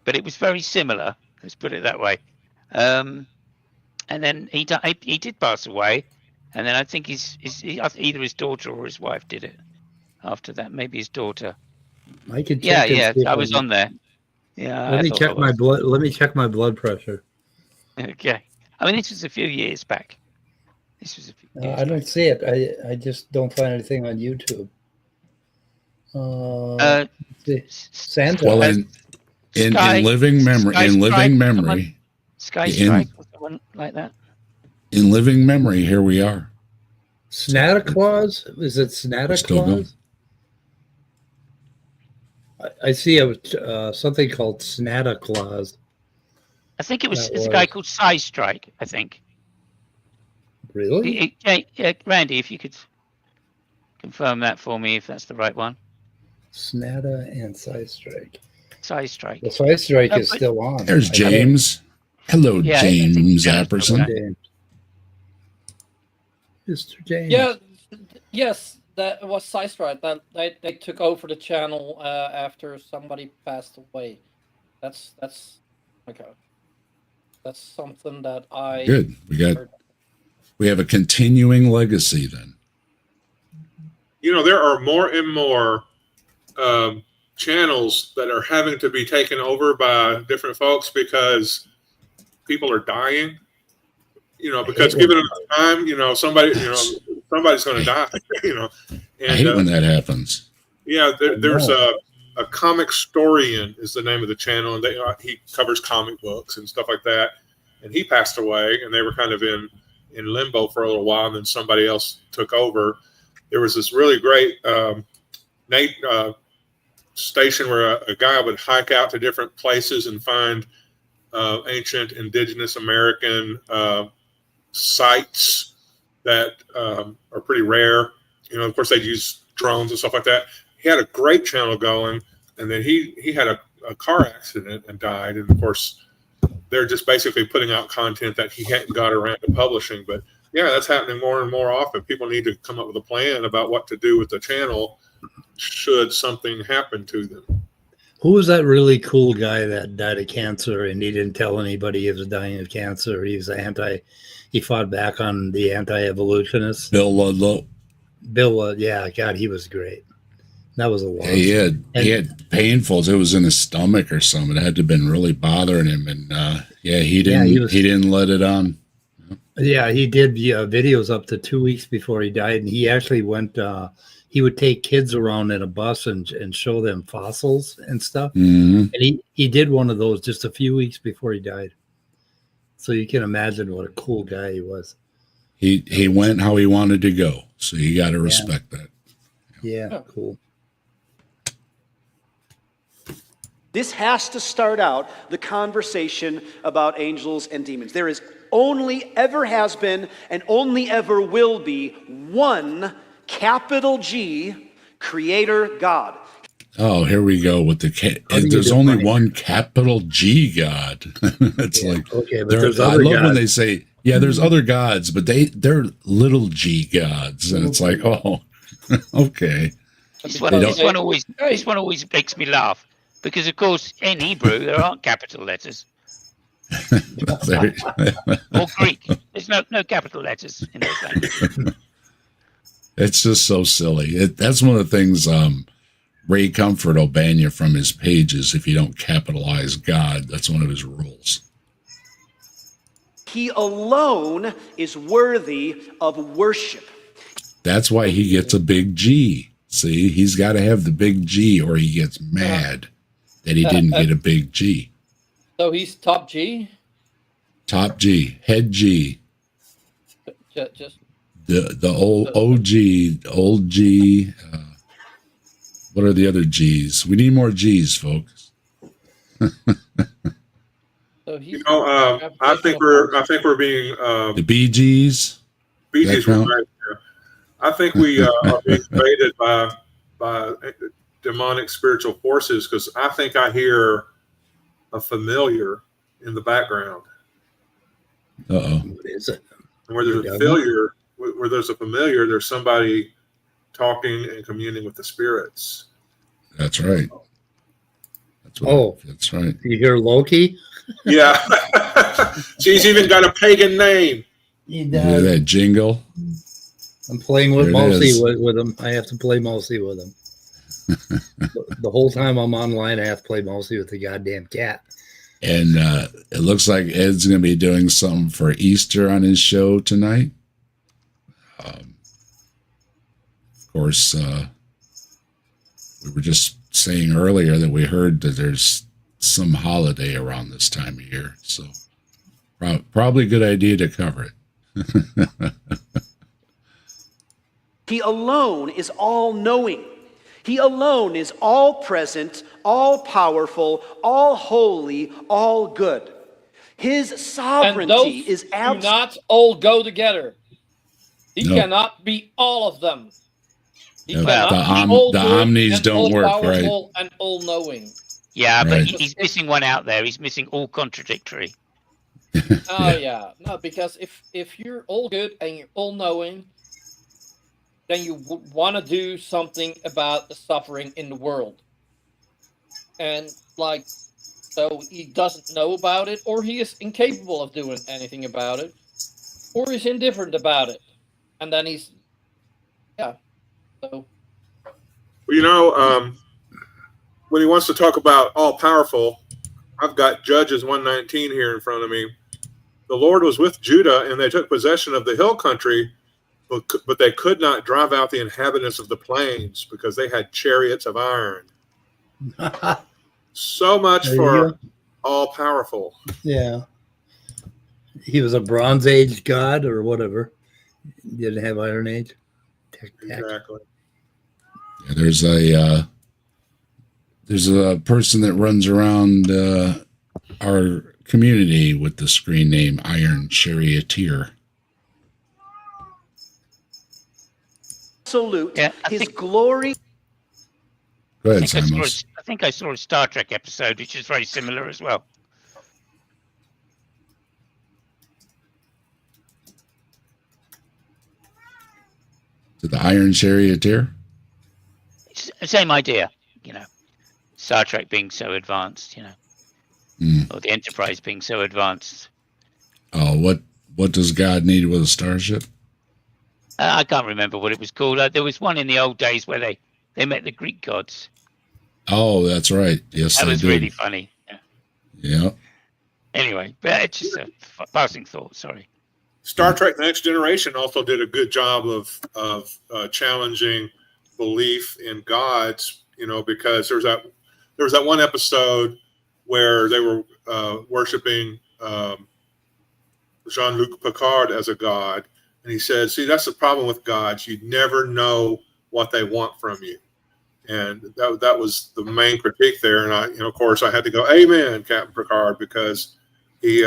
it was very similar. Let's put it that way. And then he did pass away, and then I think either his daughter or his wife did it. After that, maybe his daughter. I could Yeah, check. and see if I was on there. Yeah. Let I me thought check I my was. blood. Let me check my blood pressure. Okay. I mean, this was a few years back. This was a few years I don't back. see it. I just don't find anything on YouTube. Santa. Well, in living memory, Sky Strike or someone like that. in living memory, here we are. SNATA Claus? Is it SNATA Still Claus? I see something called SNATA Claus. I think it was. That It's a guy was- called Sky Strike. I think. Really? Randy, if you could confirm that for me, if that's the right one. SNATA and Side Strike. Sky Strike. The Side Strike is but- still on. There's James. Hello, Yeah, James yeah, Apperson. James. Mr. James. Yeah, yes, that was Sidestride. That they took over the channel after somebody passed away. That's okay. That's something that I Good. We have a continuing legacy then. There are more and more channels that are having to be taken over by different folks because people are dying. Because given enough time, somebody's going to die. I hate when that happens. Yeah, there's a comic historian is the name of the channel, and he covers comic books and stuff like that. And he passed away, and they were kind of in limbo for a little while, and then somebody else took over. There was this really great station where a guy would hike out to different places and find ancient indigenous American sites that are pretty rare. Of course, they'd use drones and stuff like that. He had a great channel going, and then he had a car accident and died. And of course, they're just basically putting out content that he hadn't got around to publishing. But yeah, that's happening more and more often. People need to come up with a plan about what to do with the channel should something happen to them. Who was that really cool guy that died of cancer and he didn't tell anybody he was dying of cancer? He fought back on the anti-evolutionists. Bill Ludlow. Yeah, God, he was great. That was a loss. Yeah, he had painfuls. It was in his stomach or something. It had to have been really bothering him. And he didn't let it on. Yeah, he did videos up to 2 weeks before he died. And he actually went, he would take kids around in a bus and show them fossils and stuff. Mm-hmm. And he did one of those just a few weeks before he died. So you can imagine what a cool guy he was. He went how he wanted to go. So you got to respect that. Yeah, cool. This has to start out the conversation about angels and demons. There is only ever has been and only ever will be one capital G Creator God. Oh, here we go with the there's only one capital G God. It's like, okay, but I other love gods. when they say, yeah, there's other gods, but they're little G gods, and it's like, oh, okay. This one always makes me laugh because, of course, in Hebrew there aren't capital letters. Or Greek. There's no capital letters in those languages. It's just so silly. That's one of the things Ray Comfort will ban you from his pages if you don't capitalize God. That's one of his rules. He alone is worthy of worship. That's why he gets a big G. See, he's got to have the big G or he gets mad that he didn't get a big G. So he's top G? Top G, head G. Just The old OG, old G. What are the other G's? We need more G's, folks. so he's I think we're being The BGs. BGs were right there. I think we are being invaded by demonic spiritual forces because I think I hear a familiar in the background. Uh-oh. What is it? And where there's a familiar, there's somebody talking and communing with the spirits. That's right. That's right. You hear Loki? Yeah. She's even got a pagan name. He You hear that jingle? I'm playing with There it Mousy is. with him. I have to play Mousy with him. The whole time I'm online, I have to play Mousy with the goddamn cat. And it looks like Ed's going to be doing something for Easter on his show tonight. Of course, we were just saying earlier that we heard that there's some holiday around this time of year. So probably a good idea to cover it. He alone is all-knowing. He alone is all-present, all-powerful, all-holy, all-good. His sovereignty is do not all go together. He No. cannot be all of them. He Yeah, cannot be all the good omnis and don't all work, right? powerful and all-knowing. Yeah, but Right. he's missing one out there. He's missing all contradictory. Oh yeah, no, because if you're all good and you're all-knowing, then you would want to do something about the suffering in the world. And so he doesn't know about it, or he is incapable of doing anything about it, or he's indifferent about it. And then he's, so. Well, when he wants to talk about all powerful, I've got Judges 119 here in front of me. The Lord was with Judah, and they took possession of the hill country, but they could not drive out the inhabitants of the plains because they had chariots of iron. So much There you for go. all powerful. Yeah. He was a Bronze Age god or whatever. Didn't have Iron Age. Exactly. Yeah, there's a person that runs around our community with the screen name Iron Charioteer. absolute. Yeah, His glory. Go ahead, I Simons. think I saw a Star Trek episode, which is very similar as well. To the Iron Charioteer? It's the same idea, Star Trek being so advanced, or the Enterprise being so advanced. Oh, what does God need with a starship? I can't remember what it was called. There was one in the old days where they met the Greek gods. Oh, that's right. Yes, That they was did. really funny. Yeah. Yeah. Anyway, but it's just a passing thought. Sorry. Star Trek: Next Generation also did a good job of challenging belief in gods. Because there was that one episode where they were worshiping Jean-Luc Picard as a god, and he said, "See, that's the problem with gods. You never know what they want from you." And that was the main critique there. And of course, I had to go, "Amen, Captain Picard," because he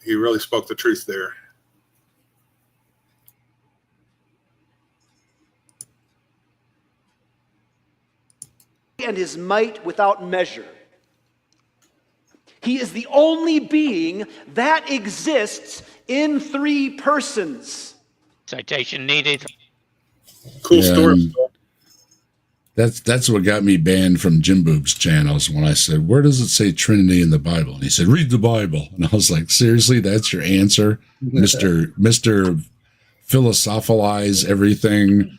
he really spoke the truth there. And his might without measure. He is the only being that exists in three persons. Citation needed. Cool story. That's what got me banned from Jim Boob's channels when I said, where does it say Trinity in the Bible? And he said, read the Bible. And I was like, seriously, that's your answer? Mr. Philosophize everything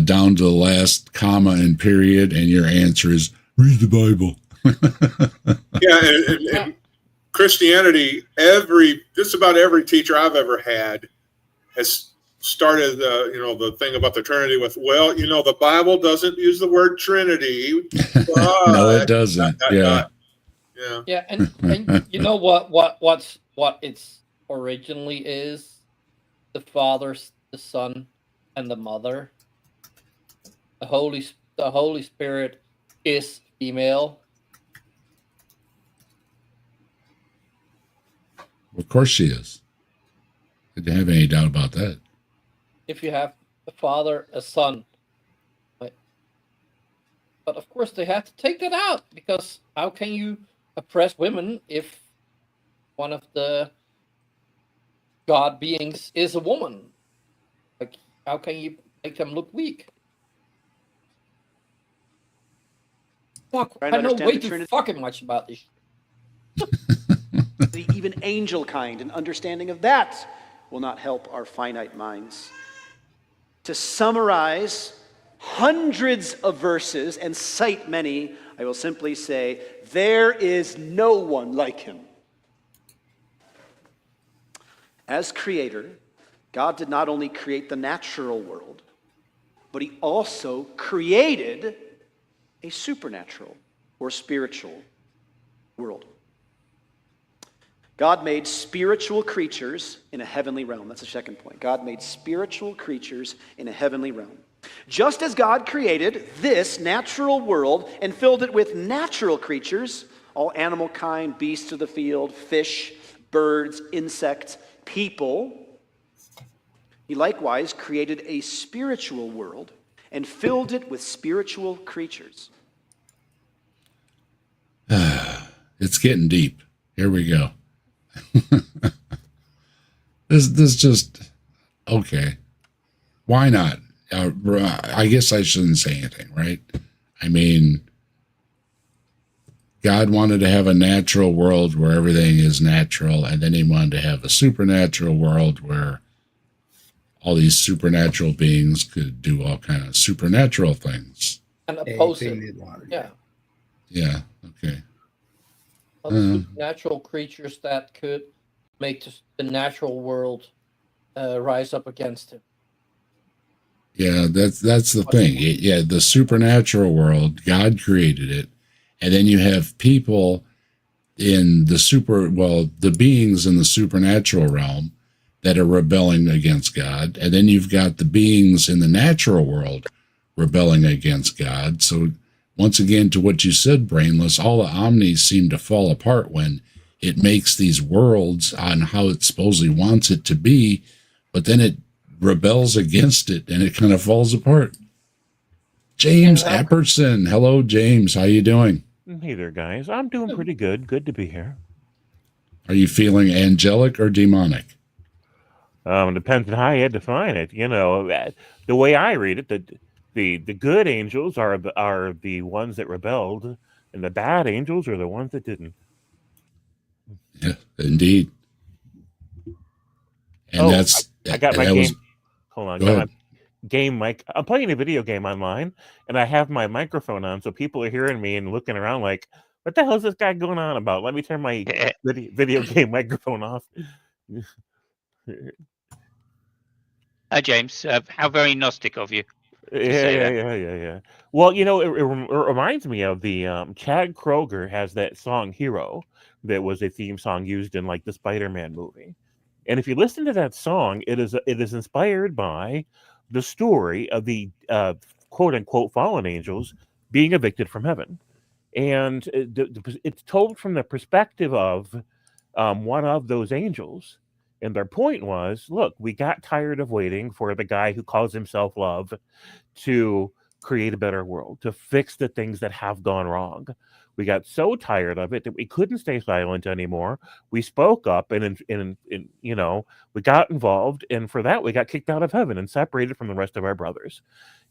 down to the last comma and period, and your answer is read the Bible. Yeah, and Christianity, just about every teacher I've ever had has started the thing about the Trinity with, well, the Bible doesn't use the word Trinity. No, it doesn't. Yeah. And you know what it's originally is? The Father, the Son, and the Mother. The Holy Spirit is female. Of course she is. I didn't have any doubt about that. If you have a father, a son. Right? But of course they have to take that out, because how can you oppress women if one of the God beings is a woman? Like, how can you make them look weak? Fuck, I know way too fucking much about this. Even angel kind, and understanding of that will not help our finite minds. To summarize hundreds of verses and cite many, I will simply say, there is no one like him. As creator, God did not only create the natural world, but he also created a supernatural or spiritual world. God made spiritual creatures in a heavenly realm. That's the second point. God made spiritual creatures in a heavenly realm. Just as God created this natural world and filled it with natural creatures, all animal kind, beasts of the field, fish, birds, insects, people, he likewise created a spiritual world and filled it with spiritual creatures. It's getting deep. Here we go. This just okay. Why not? I guess I shouldn't say anything, right? I mean, God wanted to have a natural world where everything is natural, and then he wanted to have a supernatural world where all these supernatural beings could do all kind of supernatural things. And oppose it. Yeah. Yeah. Okay. Natural creatures that could make the natural world rise up against him. Yeah, that's the thing. Yeah, the supernatural world, God created it, and then you have people in the beings in the supernatural realm that are rebelling against God, and then you've got the beings in the natural world rebelling against God. So once again, to what you said, Brainless, all the omnis seem to fall apart when it makes these worlds on how it supposedly wants it to be, but then it rebels against it and it kind of falls apart. James Apperson. Hello, James. How you doing? Hey there, guys. I'm doing pretty good. Good to be here. Are you feeling angelic or demonic? Depends on how you define it. The way I read it, the good angels are the ones that rebelled, and the bad angels are the ones that didn't. Yeah, indeed. And I got my game. Was, hold on. Go Got ahead. my game mic. I'm playing a video game online, and I have my microphone on, so people are hearing me and looking around like, what the hell is this guy going on about? Let me turn my video game microphone off. Hi, James. How very Gnostic of you. Yeah. Well, it reminds me of the Chad Kroeger has that song "Hero" that was a theme song used in like the Spider-Man movie. And if you listen to that song, it is inspired by the story of the quote unquote fallen angels being evicted from heaven, and it's told from the perspective of one of those angels. And their point was, look, we got tired of waiting for the guy who calls himself love to create a better world, to fix the things that have gone wrong. We got so tired of it that we couldn't stay silent anymore. We spoke up and we got involved. And for that, we got kicked out of heaven and separated from the rest of our brothers.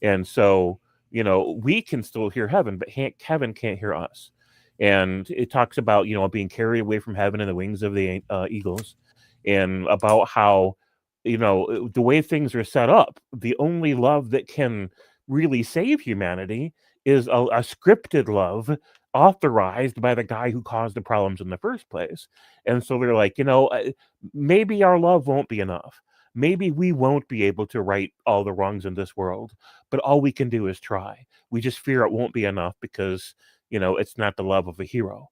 And so, we can still hear heaven, but heaven can't hear us. And it talks about, being carried away from heaven in the wings of the eagles, and about how, the way things are set up, the only love that can really save humanity is a scripted love authorized by the guy who caused the problems in the first place. And so they're like, maybe our love won't be enough. Maybe we won't be able to right all the wrongs in this world, but all we can do is try. We just fear it won't be enough because, it's not the love of a hero.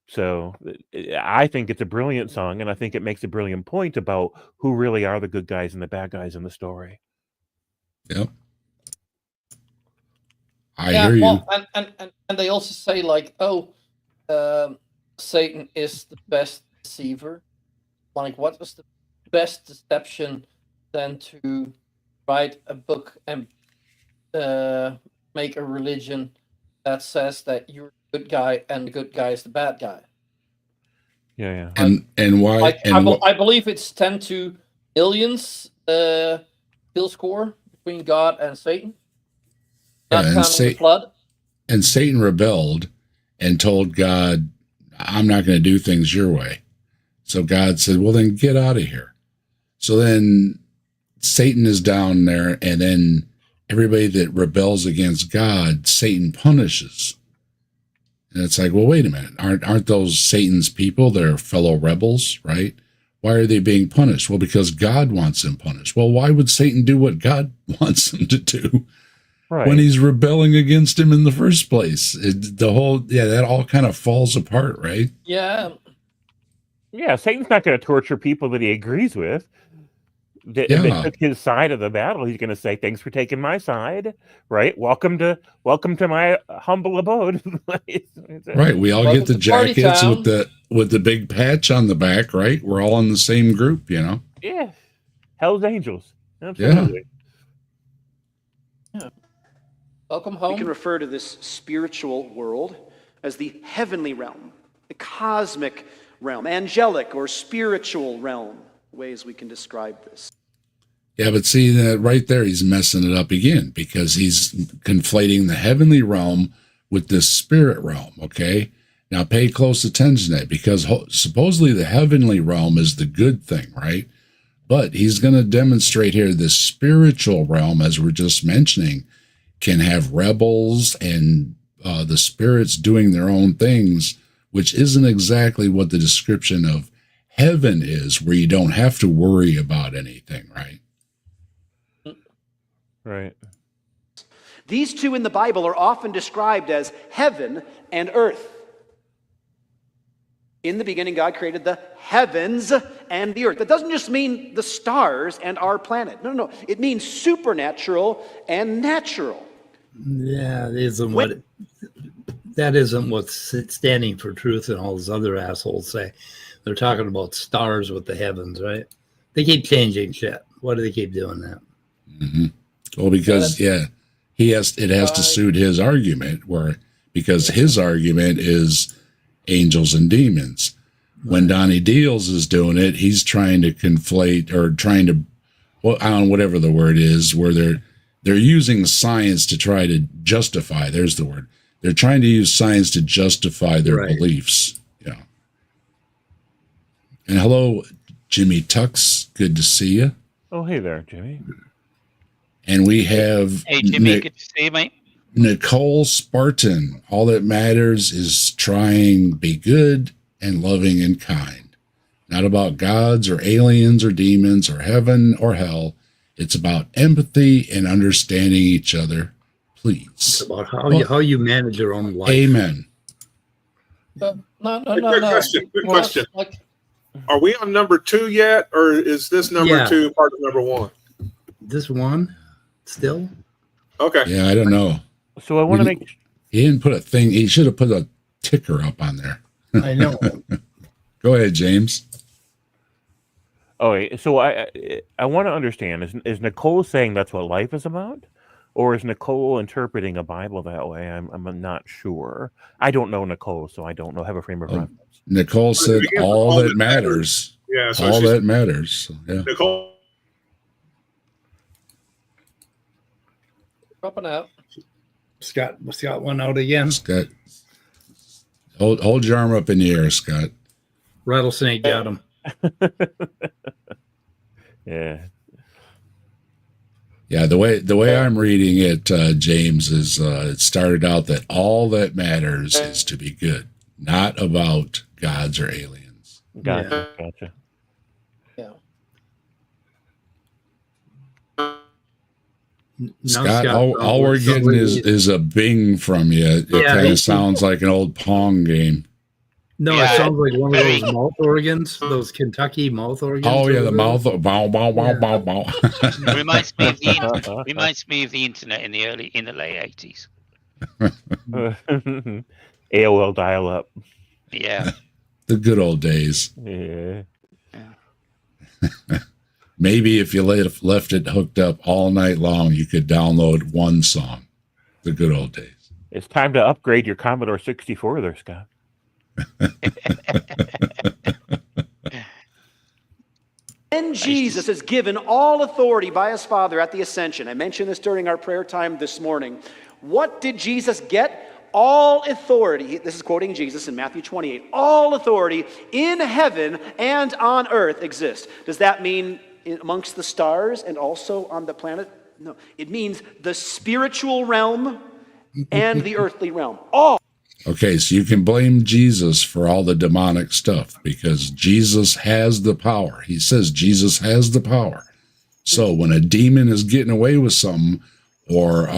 So I think it's a brilliant song, and I think it makes a brilliant point about who really are the good guys and the bad guys in the story. Yep. I hear you. Well, and they also say like, Satan is the best deceiver. Like, what was the best deception than to write a book and make a religion that says that you're the good guy and the good guy is the bad guy? Yeah. And why? Like, and I believe it's 10 to millions kill score between God and Satan. Not counting the flood. And Satan rebelled and told God, I'm not going to do things your way. So God said, well, then get out of here. So then Satan is down there, and then everybody that rebels against God, Satan punishes. And it's like, well, wait a minute. Aren't those Satan's people? They're fellow rebels, right? Why are they being punished? Well, because God wants them punished. Well, why would Satan do what God wants him to do? Right. When he's rebelling against him in the first place? That all kind of falls apart, right? Yeah. Yeah, Satan's not going to torture people that he agrees with. If they took his side of the battle, he's going to say, thanks for taking my side, right? Welcome to my humble abode. Right. We all get the jackets with the big patch on the back, right? We're all in the same group, Yeah. Hell's Angels. Absolutely. Yeah. Welcome home. We can refer to this spiritual world as the heavenly realm, the cosmic realm, angelic or spiritual realm, ways we can describe this. Yeah, but see that right there, he's messing it up again because he's conflating the heavenly realm with the spirit realm, okay? Now pay close attention to that, because supposedly the heavenly realm is the good thing, right? But he's going to demonstrate here the spiritual realm, as we're just mentioning, can have rebels and the spirits doing their own things, which isn't exactly what the description of heaven is, where you don't have to worry about anything, right? Right. These two in the Bible are often described as heaven and earth. In the beginning, God created the heavens and the earth. That doesn't just mean the stars and our planet. No. It means supernatural and natural. Yeah, that isn't what's standing for truth, and all those other assholes say. They're talking about stars with the heavens, right? They keep changing shit. Why do they keep doing that? Mm-hmm. Well, because it has to suit his argument, because his argument is angels and demons. When Donnie Deals is doing it, he's trying to conflate, or trying to, I don't know, whatever the word is, where they're using science to try to justify. There's the word. They're trying to use science to justify their beliefs. Yeah. And hello, Jimmy Tux. Good to see you. Oh, hey there, Jimmy. And we have Jimmy, good to see you, mate. Nicole Spartan. All that matters is trying, be good and loving and kind. Not about gods or aliens or demons or heaven or hell. It's about empathy and understanding each other. Please. It's about how you manage your own life. Amen. No. Good question. Are we on number 2 yet, or is this number 2 part of number 1? This one still? Okay. Yeah, I don't know. So I want to make. He didn't put a thing. He should have put a ticker up on there. I know. Go ahead, James. Okay, so I want to understand, is Nicole saying that's what life is about? Or is Nicole interpreting a Bible that way? I'm not sure. I don't know Nicole, so I don't know, have a frame of reference. Nicole said all that matters. Yeah, so all she's- that matters. So, yeah. Nicole, Dropping out. Scott went out again. Scott, hold your arm up in the air, Scott. Rattlesnake got him. Yeah. Yeah, the way I'm reading it, James, is it started out that all that matters is to be good, not about gods or aliens. Gotcha. Yeah. Scott, all we're getting is a bing from you. It kind of sounds like an old Pong game. No, Yeah, it sounds like one of very- those mouth organs, those Kentucky mouth organs. Oh yeah, the over mouth. Bow, bow, bow, bow, bow. Reminds me of the internet in the late 80s. AOL dial up. Yeah. The good old days. Yeah. Maybe if you left it hooked up all night long, you could download one song. The good old days. It's time to upgrade your Commodore 64 there, Scott. And Jesus is given all authority by his Father at the ascension. I mentioned this during our prayer time this morning. What did Jesus get? All authority. This is quoting Jesus in Matthew 28. All authority in heaven and on earth exists. Does that mean amongst the stars and also on the planet? No. It means the spiritual realm and the earthly realm. All. Okay, so you can blame Jesus for all the demonic stuff because Jesus has the power. He says Jesus has the power. So when a demon is getting away with something or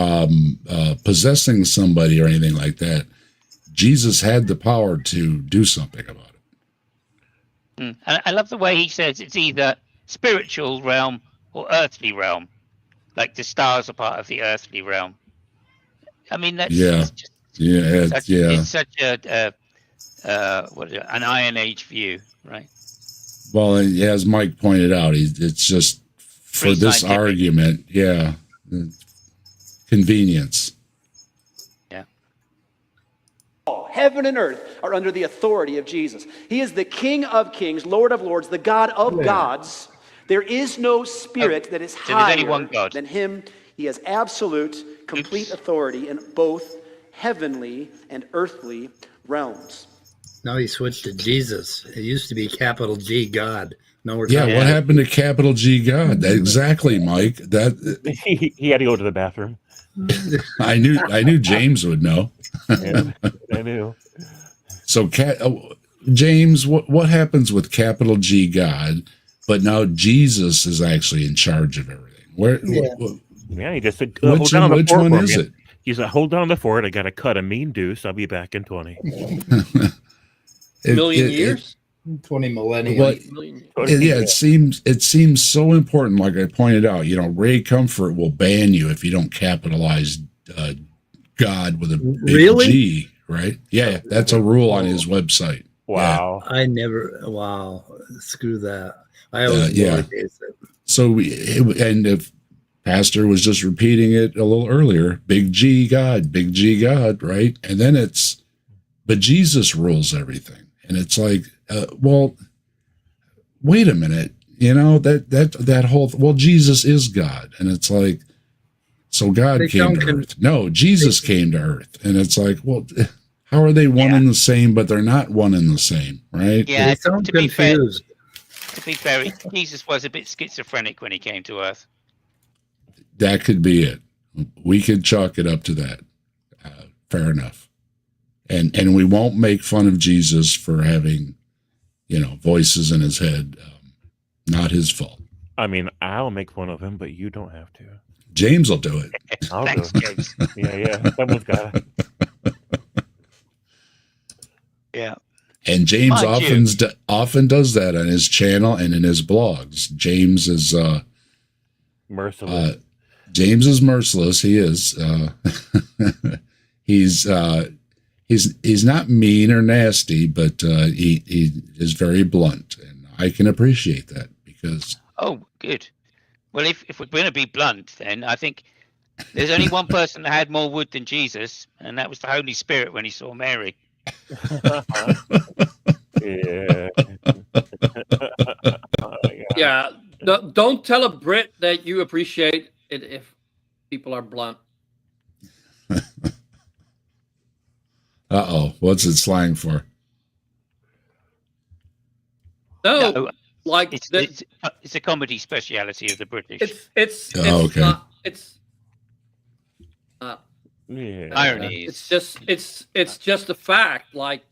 possessing somebody or anything like that, Jesus had the power to do something about it. And I love the way he says it's either spiritual realm or earthly realm. Like the stars are part of the earthly realm. I mean, that's Yeah. just Yeah, it's such an Iron Age view, right? Well, as Mike pointed out, it's just for Pretty this scientific. argument, convenience. Yeah. Heaven and earth are under the authority of Jesus. He is the King of kings, Lord of lords, the God of gods. There is no spirit that is So there's only higher one God. than him. He has absolute, complete authority in both heavenly and earthly realms. Now he switched to Jesus. It used to be capital G God. No, we're Yeah, talking what happened to capital G God? Exactly, Mike. That He had to go to the bathroom. I knew James would know. Yeah, I knew. So, James, what happens with capital G God? But now Jesus is actually in charge of everything. Yeah, he just said, hold Which down the fort one for is me. it? He's like, hold down the fort. I got to cut a mean deuce. I'll be back in 20. Million years? 20 millennia. Well, Million. it seems so important. Like I pointed out, Ray Comfort will ban you if you don't capitalize God with a big Really? G, right? Yeah, that's a rule on his website. Wow. I never, wow, screw that. I always lowercase it. So, and if Pastor was just repeating it a little earlier, big G God, right? And then but Jesus rules everything. And it's like, well, wait a minute, that whole, Jesus is God. And it's like, so God came to earth. No, Jesus came to earth. And it's like, well, how are they one and the same, but they're not one and the same, right? Yeah, They sound to be fair, confused. Jesus was a bit schizophrenic when he came to Earth. That could be it. We could chalk it up to that. Fair enough. And we won't make fun of Jesus for having, voices in his head. Not his fault. I mean, I'll make fun of him, but you don't have to. James will do it. I'll Thanks, do James. it. Yeah. Someone's got to. Yeah. And James Mind often does that on his channel and in his blogs. James is Merciless. James is merciless. He is. he's not mean or nasty, but he is very blunt, and I can appreciate that because. Oh, good. Well, if we're going to be blunt, then I think there's only one person that had more wood than Jesus, and that was the Holy Spirit when he saw Mary. Yeah. Yeah. Don't tell a Brit that you appreciate it if people are blunt. Uh-oh, what's it slang for? No, like it's a comedy speciality of the British. It's okay. not, it's Yeah. Irony. It's just a fact. Like,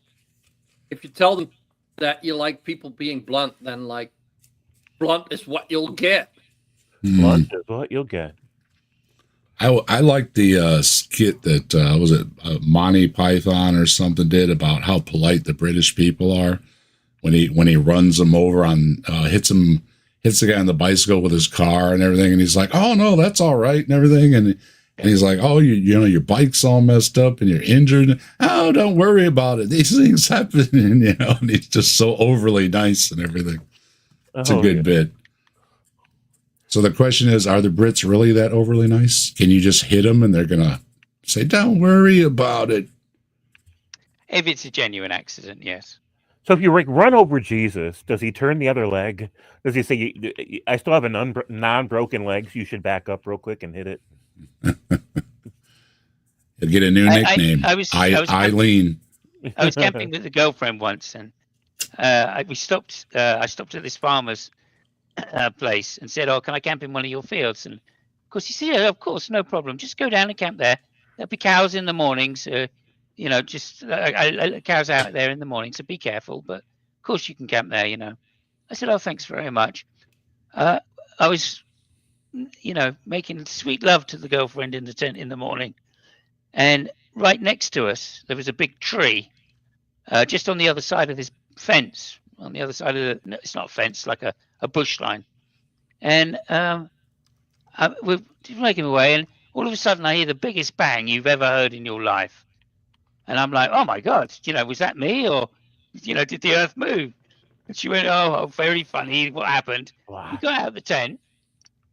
if you tell them that you like people being blunt, then like blunt is what you'll get. Blunt is what you'll get. I like the skit that was it Monty Python or something did about how polite the British people are when he runs them over on hits the guy on the bicycle with his car and everything, and he's like, oh no, that's all right and everything, and he's like, oh, you know your bike's all messed up and you're injured. Oh, don't worry about it. These things happen, and and he's just so overly nice and everything. It's a good bit. So the question is, are the Brits really that overly nice? Can you just hit them and they're going to say, don't worry about it? If it's a genuine accident, yes. So if you run over Jesus, does he turn the other leg? Does he say, I still have a non-broken leg, so you should back up real quick and hit it? He'll get a new nickname, Eileen. I was camping with a girlfriend once, and I stopped at this farmer's place and said, oh, can I camp in one of your fields? And of course he said, yeah, of course, no problem, just go down and camp there. There'll be cows in the mornings, just I let cows out there in the morning, so be careful, but of course you can camp there. I said, oh, thanks very much. I was making sweet love to the girlfriend in the tent in the morning, and right next to us there was a big tree, just on the other side of this fence, on the other side of it's not a fence, like a bush line, and we're making away, and all of a sudden I hear the biggest bang you've ever heard in your life, and I'm like, oh my God, was that me, or did the earth move? And she went, oh, very funny, what happened? Wow. We got out of the tent,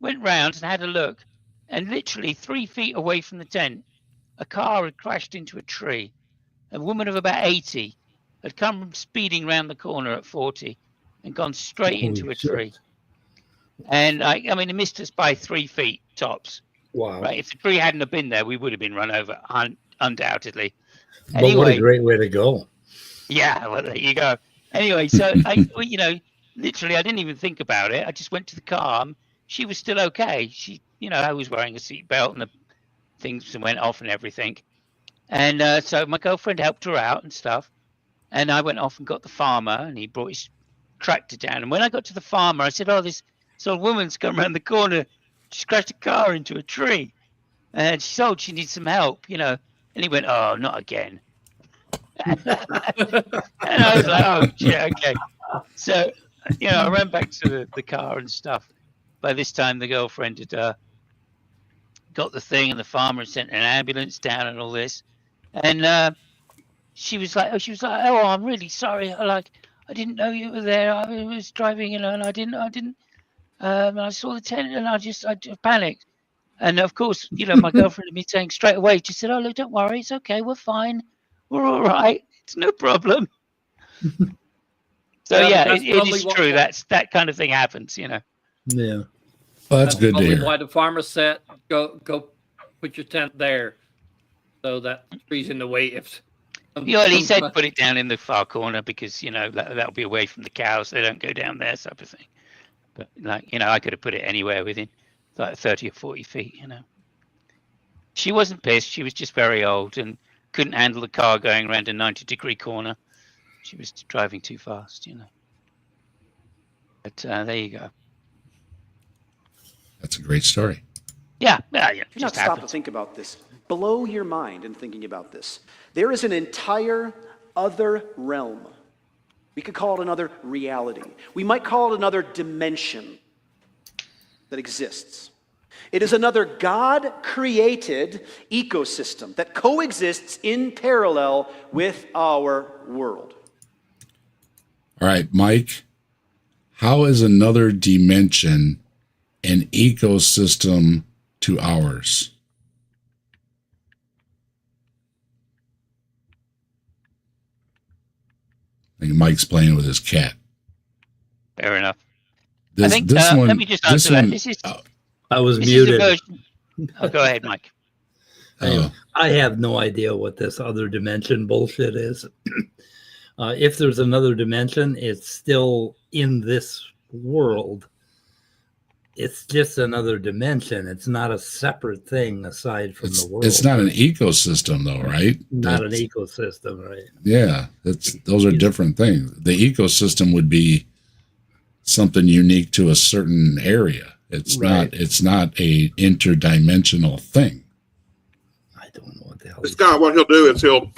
went round and had a look, and literally 3 feet away from the tent, a car had crashed into a tree. A woman of about 80 had come speeding round the corner at 40 and gone straight into a tree. And it missed us by 3 feet tops. Wow. Right? If the tree hadn't have been there, we would have been run over, undoubtedly. But what a great way to go. Yeah, well, there you go. Anyway, so literally, I didn't even think about it. I just went to the car. She was still okay. She, I was wearing a seatbelt and the things went off and everything. And so my girlfriend helped her out and stuff. And I went off and got the farmer, and he brought his tractor down. And when I got to the farmer, I said, oh, this old woman's come around the corner. She crashed a car into a tree. And she told she needs some help, And he went, oh, not again. And I was like, oh, yeah, okay. So, I ran back to the car and stuff. By this time, the girlfriend had got the thing, and the farmer had sent an ambulance down and all this. And she was like, oh, I'm really sorry. I didn't know you were there. I was driving, and I didn't. I saw the tent, and I just panicked. And of course, my girlfriend and me saying straight away, she said, oh, look, don't worry, it's okay, we're fine, we're all right, it's no problem. So it is true. That kind of thing happens, Yeah. Well, that's good to hear. Why the farmer said, go put your tent there, so that tree's in the way. If he said put it down in the far corner because that'll be away from the cows. They don't go down there, type of thing. But I could have put it anywhere within like 30 or 40 feet. She wasn't pissed. She was just very old and couldn't handle the car going around a 90-degree corner. She was driving too fast, But there you go. That's a great story. Yeah. Just stop to think about this. Blow your mind in thinking about this. There is an entire other realm. We could call it another reality. We might call it another dimension that exists. It is another God-created ecosystem that coexists in parallel with our world. All right, Mike, how is another dimension an ecosystem to ours? I think Mike's playing with his cat. Fair enough. This, I think, this one, let me just this answer that. one, This is, I was this is a muted. version. Oh, go ahead, Mike. oh, I have no idea what this other dimension bullshit is. If there's another dimension, it's still in this world. It's just another dimension. It's not a separate thing aside from the world. it's not an ecosystem, though, right? Not an That's- ecosystem, right? Yeah, those are different things. The ecosystem would be something unique to a certain area. It's Right. not a interdimensional thing. I don't know what the hell. This guy, what he'll do is he'll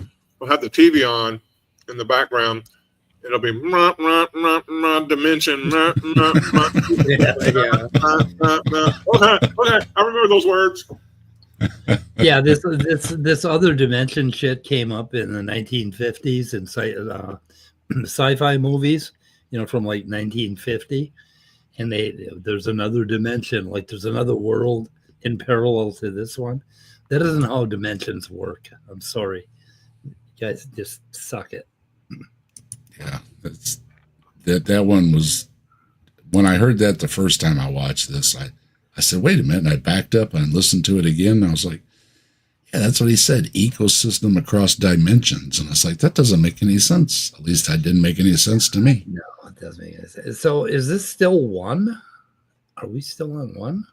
have the TV on in the background. It'll be dimension. Okay, I remember those words. Yeah, this other dimension shit came up in the 1950s in sci-fi movies, from like 1950, and there's another dimension, like there's another world in parallel to this one. That isn't how dimensions work. I'm sorry, you guys just suck it. Yeah, that one was, when I heard that the first time I watched this, I said, wait a minute, and I backed up and listened to it again, and I was like, yeah, that's what he said, ecosystem across dimensions. And I was like, that doesn't make any sense. At least it didn't make any sense to me. No, it doesn't make any sense. So is this still one? Are we still on one?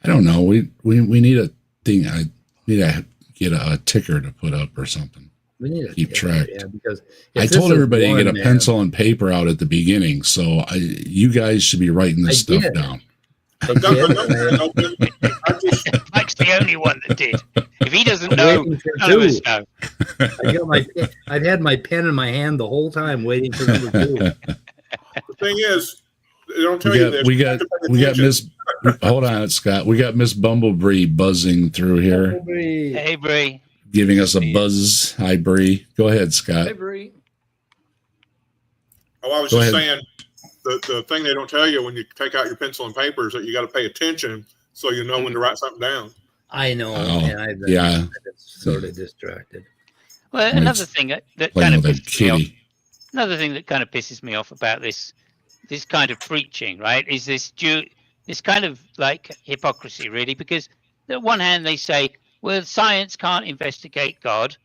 I don't know. We need a thing. I need to get a ticker to put up or something. We need to Keep track. Yeah, because I if told this is everybody to one, get a man, pencil and paper out at the beginning, so you guys should be writing this I stuff did. down. I did. Mike's the only one that did. If he doesn't I'm know, waiting for none of us two. know. I'd had my pen in my hand the whole time waiting for number two. The thing is, they don't tell you this. We You got have to pay we got attention. Miss. Hold on, Scott. We got Miss Bumblebee buzzing through here, Hey, Bree. giving us a buzz. Hi, Bree. Go ahead, Scott. Hey, Bree. Oh, I was Go just ahead. saying, the thing they don't tell you when you take out your pencil and paper is that you got to pay attention so you know when to write something down. I know, Oh, and I've been, yeah. I've been sort of distracted. Well, another thing that Playing kind of with a pisses me off. kitty. Another thing that kind of pisses me off about this kind of preaching, right, is this kind of like hypocrisy, really, because on one hand they say, well, science can't investigate God.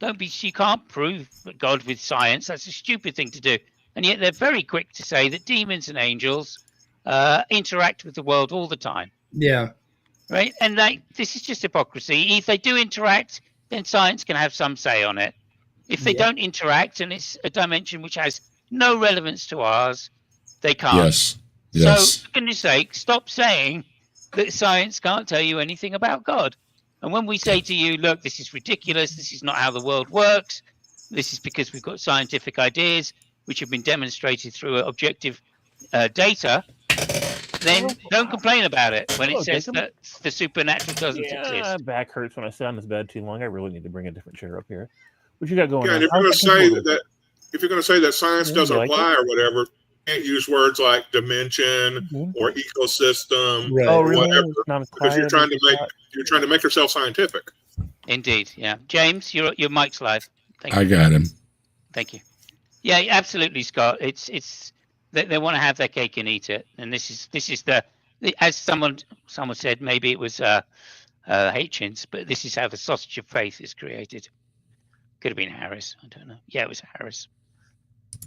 You can't prove God with science. That's a stupid thing to do. And yet they're very quick to say that demons and angels interact with the world all the time. Yeah. Right? And this is just hypocrisy. If they do interact, then science can have some say on it. If they don't interact and it's a dimension which has no relevance to ours, they can't. Yes. Yes. So, for goodness sake, stop saying that science can't tell you anything about God. And when we say to you, look, this is ridiculous, this is not how the world works, this is because we've got scientific ideas which have been demonstrated through objective data, then don't complain about it when it says that the supernatural doesn't Yeah, exist. back hurts when I sit on this bed too long. I really need to bring a different chair up here. What you got going Yeah, on? and if you're going to How's the say keyboard? that, if you're going to say that science Yeah, doesn't you like apply or whatever, you can't use words like dimension or ecosystem Right. Oh, or really? whatever It's not as because you're quiet trying to as make you're trying to make yourself scientific. Indeed, yeah. James, your mic's live. Thank you. I got him. Thank you. Yeah, absolutely, Scott. It's they want to have their cake and eat it, and this is the as someone said, maybe it was Hitchens, but this is how the sausage of faith is created. Could have been Harris. I don't know. Yeah, it was Harris.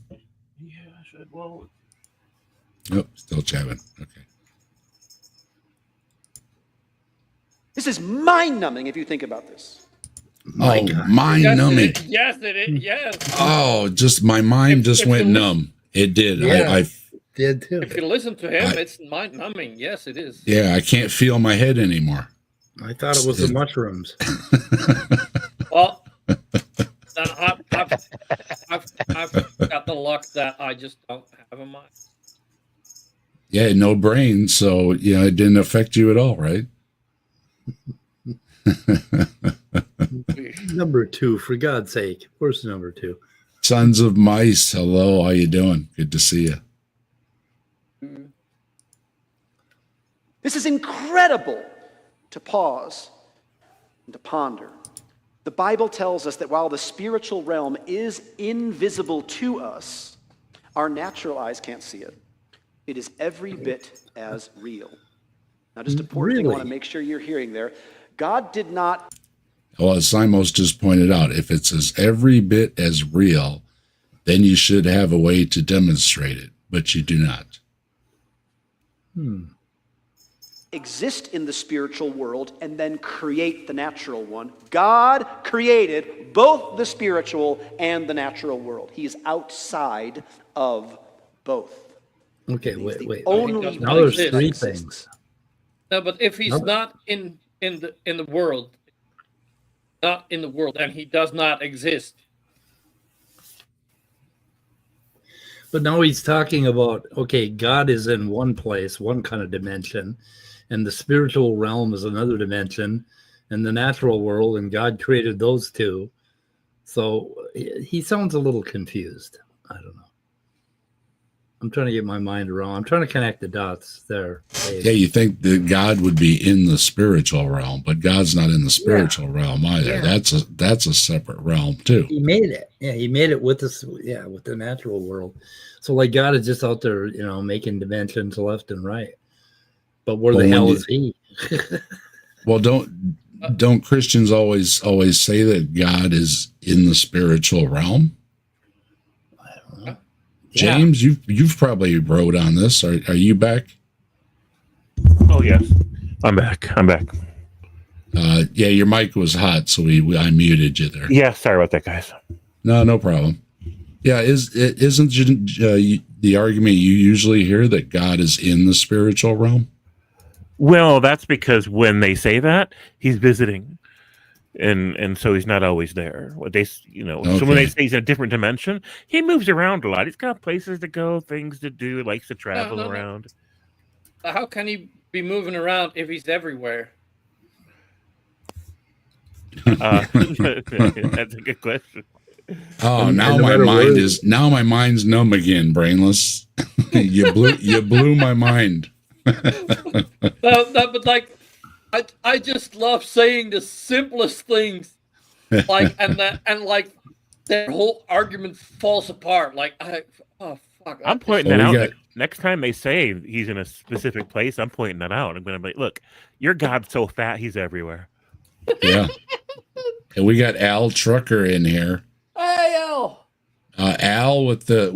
Yeah, I should. Well, Oh, still chatting. Okay. This is mind-numbing if you think about this. Oh, mind numbing. Yes, it is. Yes. Oh, just my mind just If went you numb. It did. Yeah. I Did too. If you listen to him, I- it's mind-numbing. Yes, it is. yeah, I can't feel my head anymore. I thought it was the mushrooms. Well, I've got the luck that I just don't have a mind. Yeah, no brain, so it didn't affect you at all, right? Number 2, for God's sake. Where's number 2? Sons of Mice, hello, how you doing? Good to see you. This is incredible to pause and to ponder. The Bible tells us that while the spiritual realm is invisible to us, our natural eyes can't see it. It is every bit as real. Now, just an important thing I want to make sure you're hearing there. God did not... Well, as Simos just pointed out, if it's as every bit as real, then you should have a way to demonstrate it, but you do not. Exist in the spiritual world and then create the natural one. God created both the spiritual and the natural world. He is outside of both. Okay, wait. Only Now there's exists. 3 things. No, but if he's not in the world, and he does not exist. But now he's talking about, okay, God is in one place, one kind of dimension, and the spiritual realm is another dimension, and the natural world, and God created those 2. So he sounds a little confused. I don't know. I'm trying to get my mind around. I'm trying to connect the dots there. Yeah, you think that God would be in the spiritual realm, but God's not in the spiritual realm either. Yeah. That's a separate realm too. He made it. Yeah, he made it with this. Yeah, with the natural world. So like God is just out there, making dimensions left and right. But where the hell is he? Well, don't Christians always say that God is in the spiritual realm? James, you've probably wrote on this. Are you back? Oh yes, I'm back. Yeah, your mic was hot, so I muted you there. Yeah, sorry about that, guys. No problem. Yeah, isn't the argument you usually hear that God is in the spiritual realm? Well, that's because when they say that, he's visiting. And so he's not always there. So when they say he's in a different dimension, he moves around a lot. He's got places to go, things to do, likes to travel around. How can he be moving around if he's everywhere? That's a good question. Oh, now my mind's numb again, brainless. you blew my mind. But like, I just love saying the simplest things, like and their whole argument falls apart. Like I'm pointing that out. Next time they say he's in a specific place, I'm pointing that out. I'm going to be like, look, your God's so fat, he's everywhere. Yeah. And we got Al Trucker in here. Hey, Al. Al with the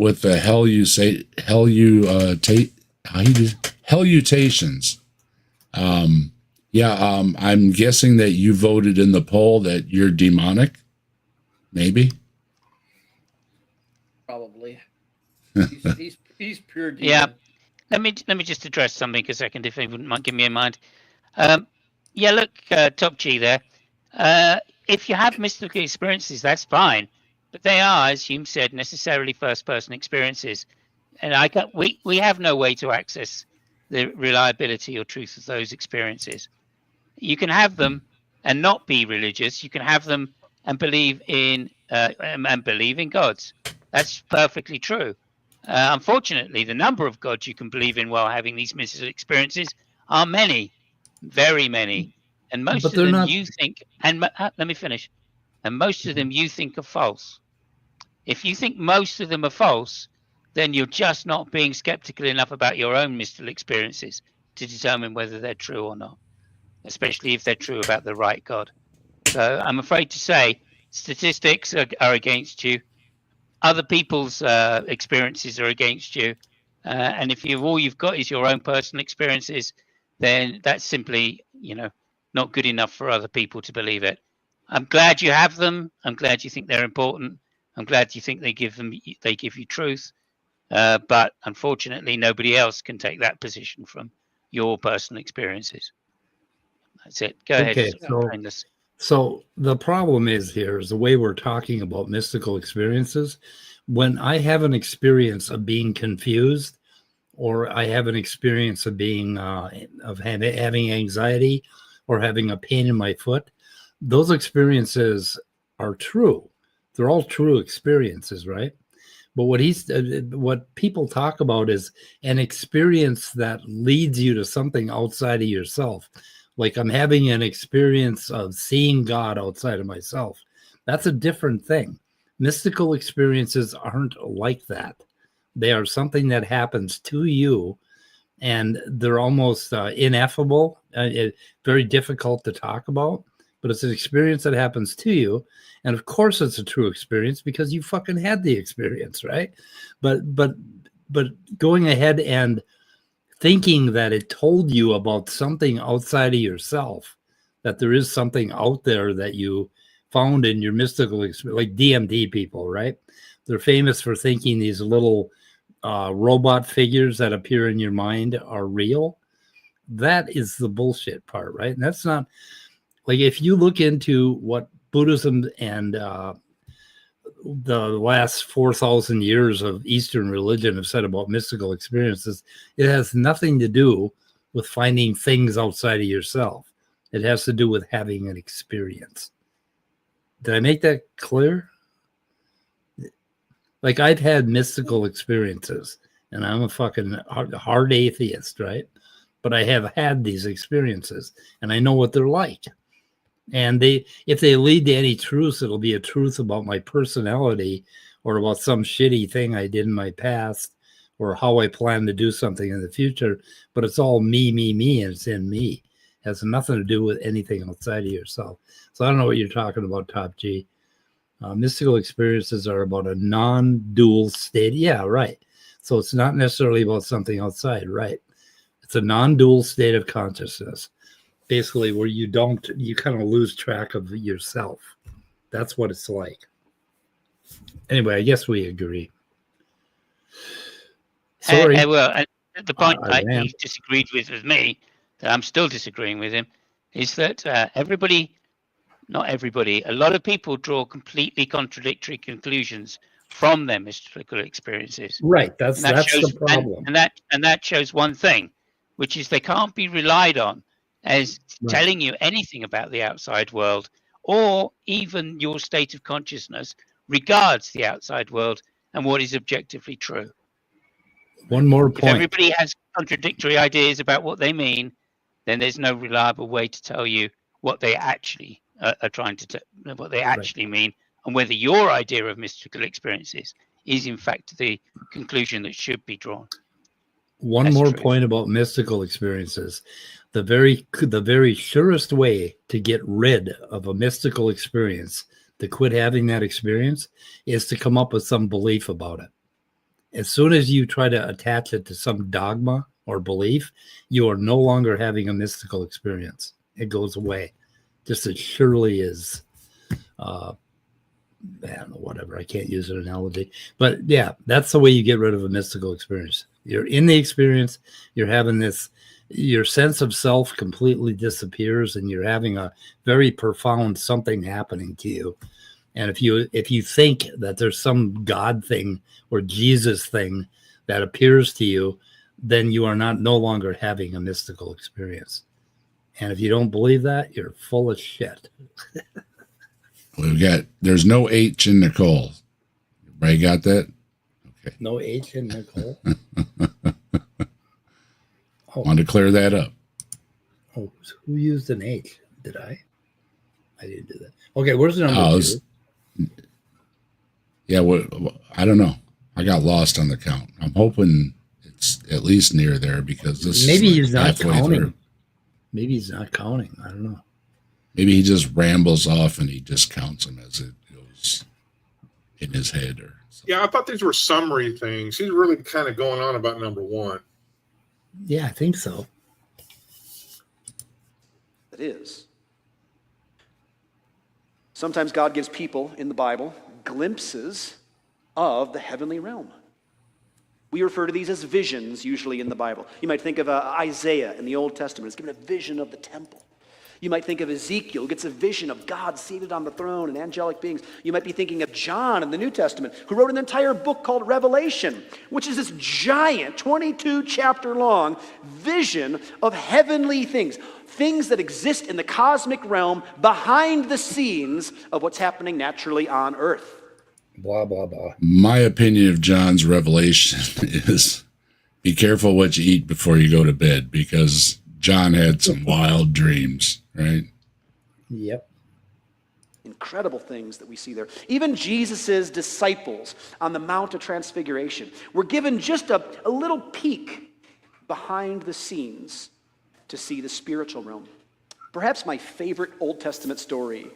hellutations. I'm guessing that you voted in the poll that you're demonic. Maybe. Probably. He's pure demon. Yeah. Let me just address something a second, if you wouldn't mind giving me a mind. Look, Top G there. If you have mystical experiences, that's fine, but they are, as Hume said, necessarily first-person experiences, and we have no way to access the reliability or truth of those experiences. You can have them and not be religious. You can have them and believe in gods. That's perfectly true. Unfortunately, the number of gods you can believe in while having these mystical experiences are many, very many, and most of them you think. And let me finish. And most of them you think are false. If you think most of them are false, then you're just not being skeptical enough about your own mystical experiences to determine whether they're true or not, especially if they're true about the right God. So I'm afraid to say statistics are against you. Other people's experiences are against you. And if all you've got is your own personal experiences, then that's simply, not good enough for other people to believe it. I'm glad you have them. I'm glad you think they're important. I'm glad you think they give you truth. But unfortunately, nobody else can take that position from your personal experiences. That's it. Go ahead. So the problem is the way we're talking about mystical experiences. When I have an experience of being confused, or I have an experience of being having anxiety, or having a pain in my foot. Those experiences are true. They're all true experiences, right? But what people talk about is an experience that leads you to something outside of yourself. Like I'm having an experience of seeing God outside of myself. That's a different thing. Mystical experiences aren't like that. They are something that happens to you, and they're almost ineffable, very difficult to talk about, but it's an experience that happens to you. And of course it's a true experience because you fucking had the experience, right? But going ahead and thinking that it told you about something outside of yourself, that there is something out there that you found in your mystical experience, like DMT people, right? They're famous for thinking these little robot figures that appear in your mind are real. That is the bullshit part, right? And that's not, like, if you look into what Buddhism and the last 4,000 years of Eastern religion have said about mystical experiences, it has nothing to do with finding things outside of yourself. It has to do with having an experience. Did I make that clear? Like, I've had mystical experiences, and I'm a fucking hard atheist, right? But I have had these experiences, and I know what they're like. And if they lead to any truths, it'll be a truth about my personality or about some shitty thing I did in my past or how I plan to do something in the future. But it's all me, and it's in me. It has nothing to do with anything outside of yourself. So I don't know what you're talking about, Top G. Mystical experiences are about a non-dual state. Yeah, right. So it's not necessarily about something outside, right? It's a non-dual state of consciousness. Basically, where you kind of lose track of yourself. That's what it's like. Anyway, I guess we agree. Sorry. Well, the point he disagreed with me, that I'm still disagreeing with him, is that not everybody, a lot of people draw completely contradictory conclusions from their mystical experiences. Right, that's the problem. And that shows one thing, which is they can't be relied on as telling you anything about the outside world, or even your state of consciousness regards the outside world and what is objectively true. One more point. If everybody has contradictory ideas about what they mean, then there's no reliable way to tell you what they actually are trying to what they actually mean, and whether your idea of mystical experiences is in fact the conclusion that should be drawn. One more point about mystical experiences. The very surest way to get rid of a mystical experience, to quit having that experience, is to come up with some belief about it. As soon as you try to attach it to some dogma or belief, you are no longer having a mystical experience. It goes away. Just as surely as, I don't know, whatever. I can't use an analogy. But yeah, that's the way you get rid of a mystical experience. You're in the experience, you're having this, your sense of self completely disappears, and you're having a very profound something happening to you. And if you think that there's some God thing or Jesus thing that appears to you, then you are no longer having a mystical experience. And if you don't believe that, you're full of shit. There's no H in Nicole. Everybody got that? Okay. No H in Nicole? Wanted to clear that up. Oh, who used an H? Did I? I didn't do that. Okay, where's the number 2? Yeah, I don't know. I got lost on the count. I'm hoping it's at least near there, because this maybe is he's not counting. Through. Maybe he's not counting. I don't know. Maybe he just rambles off and he just counts them as it goes in his head or something. Yeah, I thought these were summary things. He's really kind of going on about number 1. Yeah, I think so. It is. Sometimes God gives people in the Bible glimpses of the heavenly realm. We refer to these as visions usually in the Bible. You might think of Isaiah in the Old Testament. It's given a vision of the temple. You might think of Ezekiel, who gets a vision of God seated on the throne and angelic beings. You might be thinking of John in the New Testament, who wrote an entire book called Revelation, which is this giant, 22-chapter long vision of heavenly things, things that exist in the cosmic realm behind the scenes of what's happening naturally on earth. Blah, blah, blah. My opinion of John's revelation is be careful what you eat before you go to bed, because John had some wild dreams, right? Yep. Incredible things that we see there. Even Jesus' disciples on the Mount of Transfiguration were given just a little peek behind the scenes to see the spiritual realm. Perhaps my favorite Old Testament story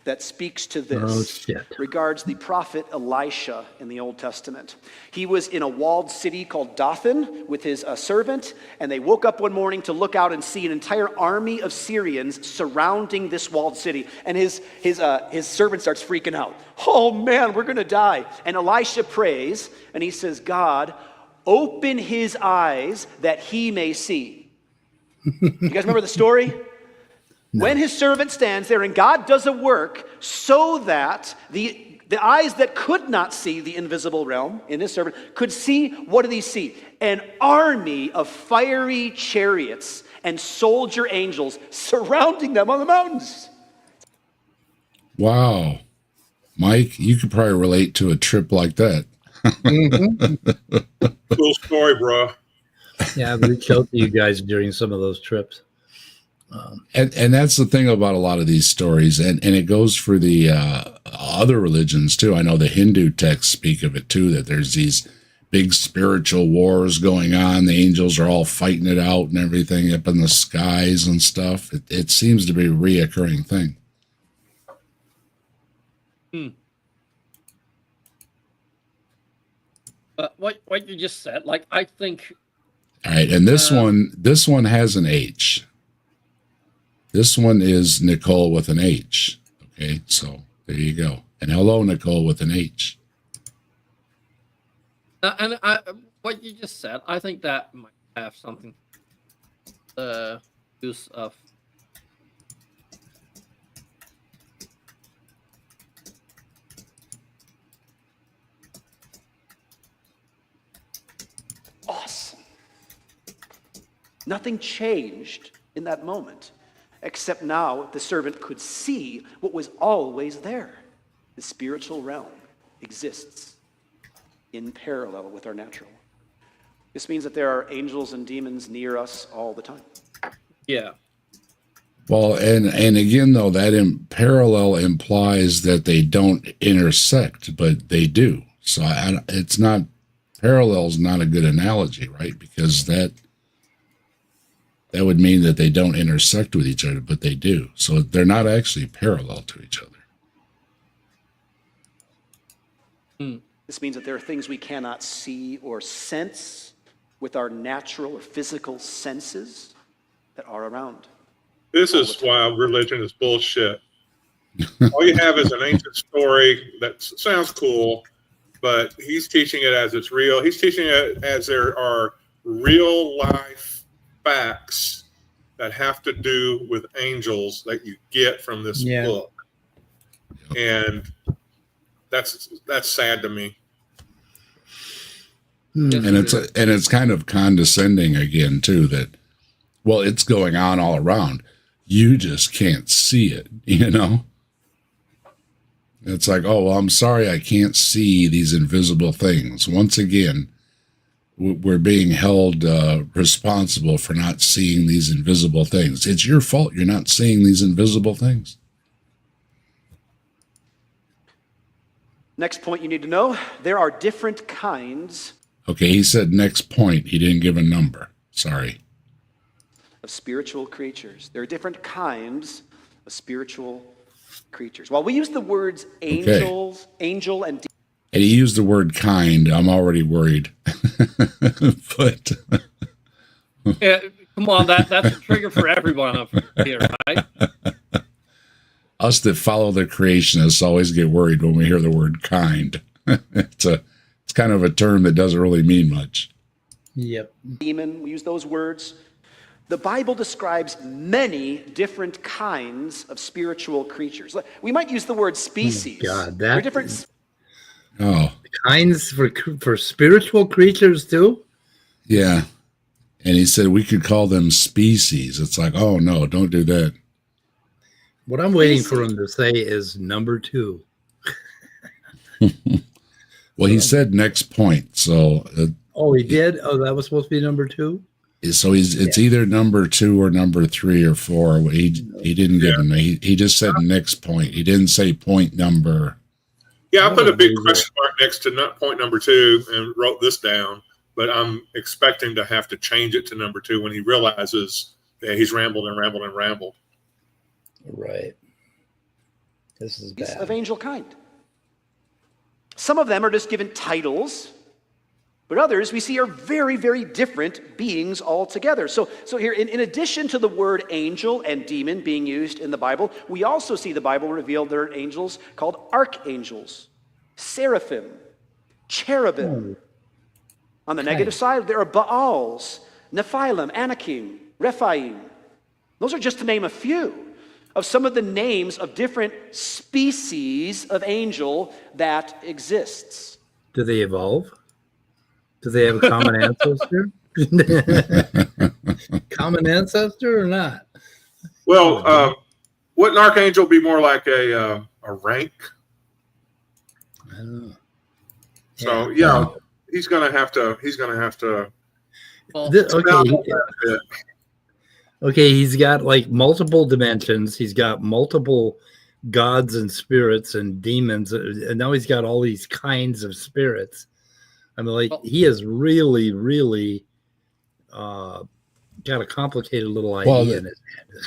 that speaks to this regards the prophet Elisha in the Old Testament. He was in a walled city called Dothan with his servant, and they woke up one morning to look out and see an entire army of Syrians surrounding this walled city. And his servant starts freaking out. Oh man, we're going to die. And Elisha prays, and he says, God, open his eyes that he may see. You guys remember the story? No. When his servant stands there and God does a work so that the eyes that could not see the invisible realm in his servant could see, what do they see? An army of fiery chariots and soldier angels surrounding them on the mountains. Wow. Mike, you could probably relate to a trip like that. Cool story, bro. Yeah, I've reached out to you guys during some of those trips. And that's the thing about a lot of these stories, and it goes for the other religions too. I know the Hindu texts speak of it too, that there's these big spiritual wars going on. The angels are all fighting it out and everything up in the skies and stuff. It seems to be a reoccurring thing. What you just said, like, I think. All right, and this one has an H. This one is Nicole with an H. Okay, so there you go. And hello, Nicole with an H. And what you just said, I think that might have something. The use of. Awesome. Nothing changed in that moment. Except now the servant could see what was always there. The spiritual realm exists in parallel with our natural. This means that there are angels and demons near us all the time. Yeah. Well, and again, though, that in parallel implies that they don't intersect, but they do. So it's not, parallel is not a good analogy, right? Because that would mean that they don't intersect with each other, but they do. So they're not actually parallel to each other. This means that there are things we cannot see or sense with our natural or physical senses that are around. This is why religion is bullshit. All you have is an ancient story that sounds cool, but he's teaching it as it's real. He's teaching it as there are real life facts that have to do with angels that you get from this book. And that's sad to me. And it's kind of condescending again too, that, well, it's going on all around. You just can't see it, you know? It's like, oh, well, I'm sorry I can't see these invisible things. Once again, we're being held responsible for not seeing these invisible things. It's your fault you're not seeing these invisible things. Next point you need to know, there are different kinds. Okay, he said next point. He didn't give a number. Sorry. Of spiritual creatures. There are different kinds of spiritual creatures. While we use the words angels, angel, and and he used the word kind, I'm already worried. But yeah, come on, that's a trigger for everyone up here, right? Us that follow the creationists always get worried when we hear the word kind. It's kind of a term that doesn't really mean much. Yep. Demon, we use those words The Bible describes many different kinds of spiritual creatures. We might use the word species. God, They're that different. Oh, kinds for spiritual creatures too. yeah. And he said we could call them species. It's like, oh no, don't do that. What I'm waiting for him to say is number 2. Well, he said next point. So, Oh, he did? Oh, that was supposed to be number 2? so it's either number 2 or number 3 or 4. He didn't give him. He just said next point. He didn't say point number. Yeah, I put a big question mark next to point number 2 and wrote this down, but I'm expecting to have to change it to number 2 when he realizes that he's rambled and rambled and rambled. Right. This is bad. Of angel kind. Some of them are just given titles, but others we see are very, very different beings altogether. So here, in addition to the word angel and demon being used in the Bible, we also see the Bible reveal there are angels called archangels, seraphim, cherubim. On the negative side, there are Baals, Nephilim, Anakim, Rephaim. Those are just to name a few of some of the names of different species of angel that exists. Do they evolve? Do they have a common ancestor? Common ancestor or not? Well, wouldn't archangel be more like a rank? I don't know. So yeah, he's gonna have to. Well, Okay, he's got like multiple dimensions. He's got multiple gods and spirits and demons, and now he's got all these kinds of spirits. I mean, like he has really, really got a complicated little idea in his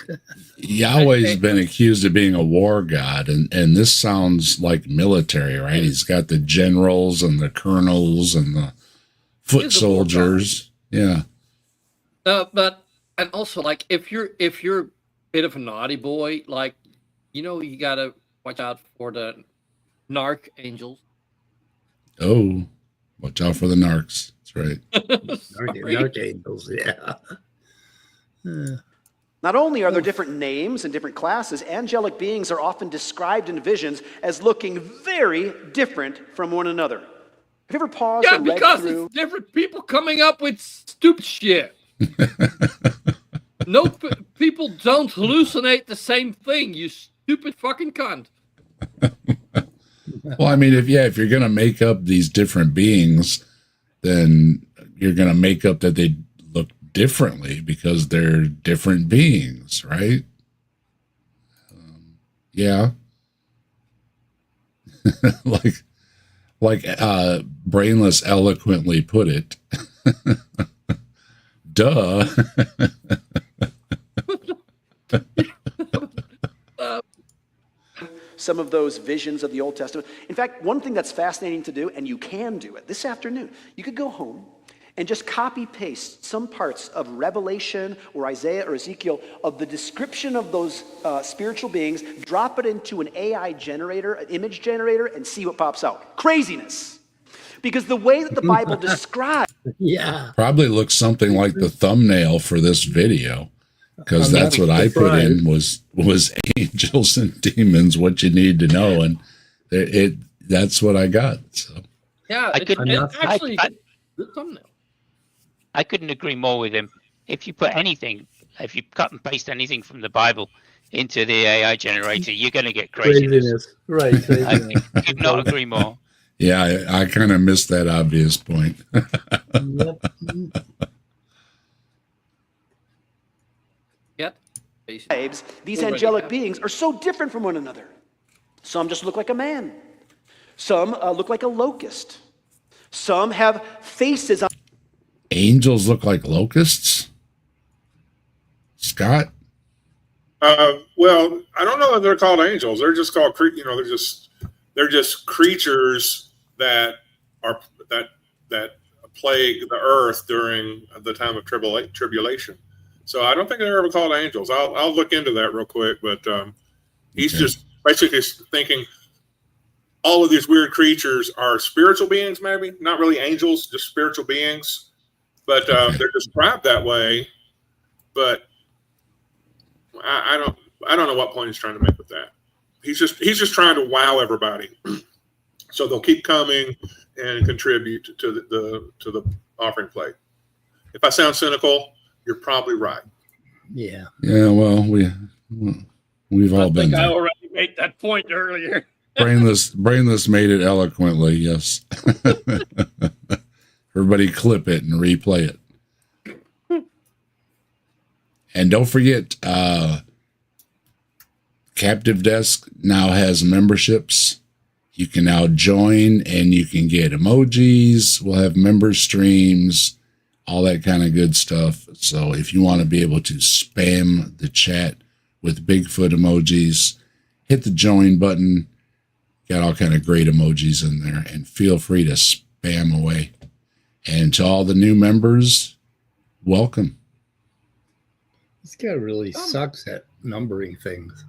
head. Yahweh's been accused of being a war god, and this sounds like military, right? He's got the generals and the colonels and the foot soldiers. Yeah. But and also, like, if you're a bit of a naughty boy, like, you gotta watch out for the narc angels. Oh, watch out for the narcs. That's right. Narc angels, yeah. Not only are there different names and different classes, angelic beings are often described in visions as looking very different from one another. Have you ever paused and read because through? it's different people coming up with stupid shit. No, people don't hallucinate the same thing, you stupid fucking cunt. Well, I mean, if you're going to make up these different beings, then you're going to make up that they look differently because they're different beings, right? Yeah. like Brainless eloquently put it. Duh. Some of those visions of the Old Testament. In fact, one thing that's fascinating to do, and you can do it this afternoon, you could go home and just copy paste some parts of Revelation or Isaiah or Ezekiel of the description of those spiritual beings, drop it into an AI generator, an image generator, and see what pops out. Craziness. Because the way that the Bible describes. Yeah. Probably looks something like the thumbnail for this video. Because that's what I put in was angels and demons, what you need to know, and that's what I got. So Yeah, I couldn't actually the thumbnail. I couldn't agree more with him. If you cut and paste anything from the Bible into the AI generator, you're going to get craziness. Right. I could not agree more. yeah, I kind of missed that obvious point. These angelic beings are so different from one another. Some just look like a man. Some look like a locust. Some have faces on. Angels look like locusts? Scott? Well, I don't know if they're called angels. They're just called, they're just creatures that plague the earth during the time of tribulation. So I don't think they're ever called angels. I'll look into that real quick, but he's just basically thinking all of these weird creatures are spiritual beings, maybe not really angels, just spiritual beings, but they're described that way but I don't know what point he's trying to make with that. He's just trying to wow everybody, so they'll keep coming and contribute to the offering plate. If I sound cynical, you're probably right. Yeah. Yeah. Well, we've all been I there. already made that point earlier. Brainless made it eloquently. Yes. Everybody clip it and replay it. And don't forget, Captive Desk now has memberships. You can now join and you can get emojis. We'll have member streams, all that kind of good stuff. So if you want to be able to spam the chat with Bigfoot emojis, hit the join button. Got all kind of great emojis in there, and feel free to spam away. And to all the new members, welcome. This guy really sucks at numbering things.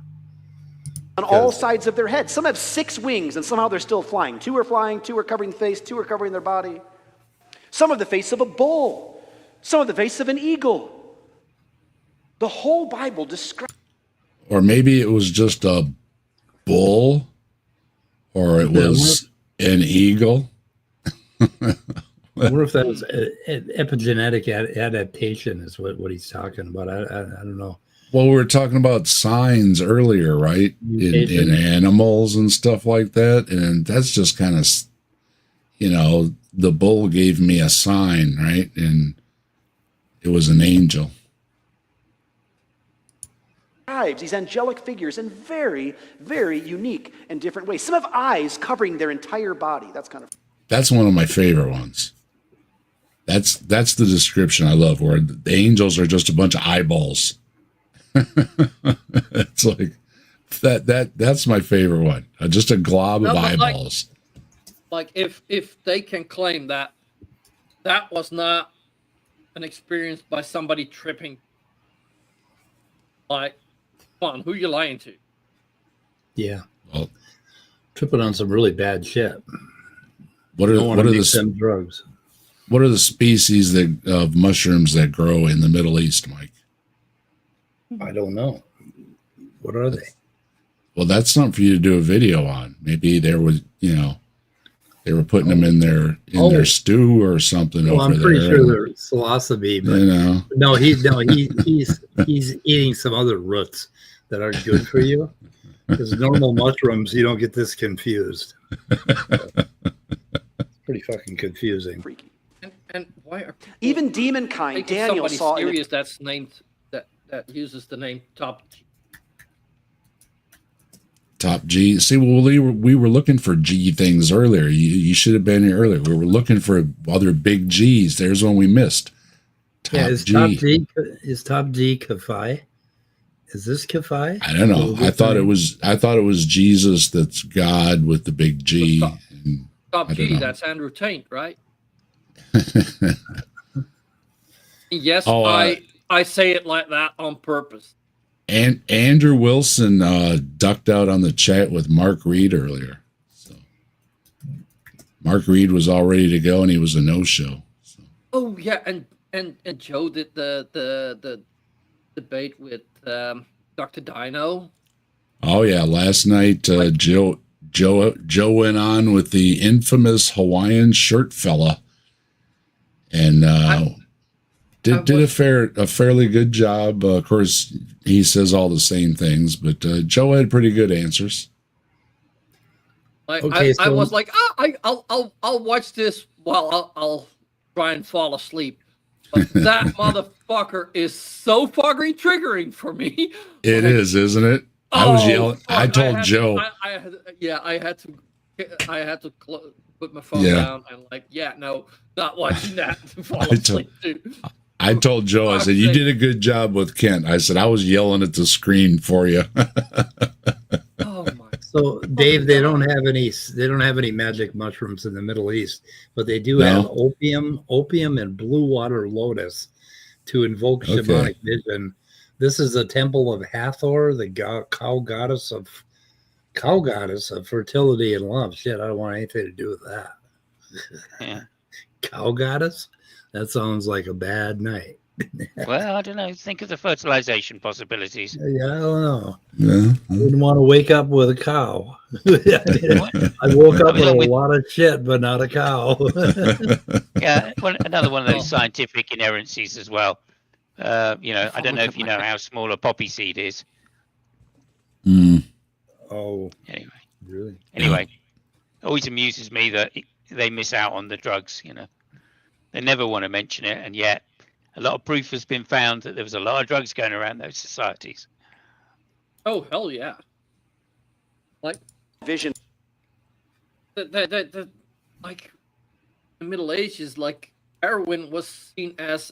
On all sides of their head. Some have 6 wings, and somehow they're still flying. 2 are flying, 2 are covering the face, 2 are covering their body. Some have the face of a bull. Some have the face of an eagle. The whole Bible describes. Or maybe it was just a bull, or it was an eagle. I wonder if that was epigenetic adaptation is what he's talking about. I don't know. Well, we were talking about signs earlier, right? In animals and stuff like that. And that's just kind of, the bull gave me a sign, right? And it was an angel. These angelic figures in very, very unique and different ways. Some have eyes covering their entire body. That's one of my favorite ones. That's the description I love, where the angels are just a bunch of eyeballs. It's like that's my favorite one. Just a glob of eyeballs. Like if they can claim that was not an experience by somebody tripping, like, come on, who you lying to? Yeah. Well, tripping on some really bad shit. What are the drugs? What are the species of mushrooms that grow in the Middle East, Mike? I don't know. What are they? Well, that's something for you to do a video on. Maybe there was, they were putting them in their stew or something. Well, over I'm pretty there. sure they're psilocybe, but no, he's eating some other roots that aren't good for you. Because normal mushrooms, you don't get this confused. It's pretty fucking confusing. Freaky. And why are even demon kind? Daniel saw serious that's named that uses the name Top G. See, well, we were looking for G things earlier. You should have been here earlier. We were looking for other big G's. There's one we missed. Is Top G Kafai? Is this Kafai? I don't know. I thought it was Jesus. That's God with the big G. Top G. That's Andrew Tate, right? Yes, I say it like that on purpose. And Andrew Wilson ducked out on the chat with Mark Reed earlier. So Mark Reed was all ready to go, and he was a no-show. So. Oh yeah, and Joe did the debate with Dr. Dino. Oh yeah, last night Joe went on with the infamous Hawaiian shirt fella, and did a fairly good job. Of course, he says all the same things, but Joe had pretty good answers. I was like, I'll watch this while I'll try and fall asleep. But that motherfucker is so fucking triggering for me. It is, isn't it? I was yelling. I told Joe. I had to put my phone down and no, not watching that to fall asleep, dude. I told Joe, I said, you did a good job with Kent. I said, I was yelling at the screen for you. Oh my. So Dave, they don't have any magic mushrooms in the Middle East, but they do have opium and blue water lotus to invoke shamanic vision. This is the temple of Hathor, the cow goddess of fertility and love. Shit, I don't want anything to do with that. Yeah. Cow goddess? That sounds like a bad night. Well, I don't know. Think of the fertilization possibilities. Yeah, I don't know. Yeah. I wouldn't want to wake up with a cow. I woke up with a lot of shit, but not a cow. Yeah, well, another one of those scientific inerrancies as well. I don't know if you know how small a poppy seed is. Oh, Anyway, really? it always amuses me that they miss out on the drugs. They never want to mention it, and yet a lot of proof has been found that there was a lot of drugs going around those societies. Oh, hell yeah. Like, Vision. Like, the Middle Ages, like, heroin was seen as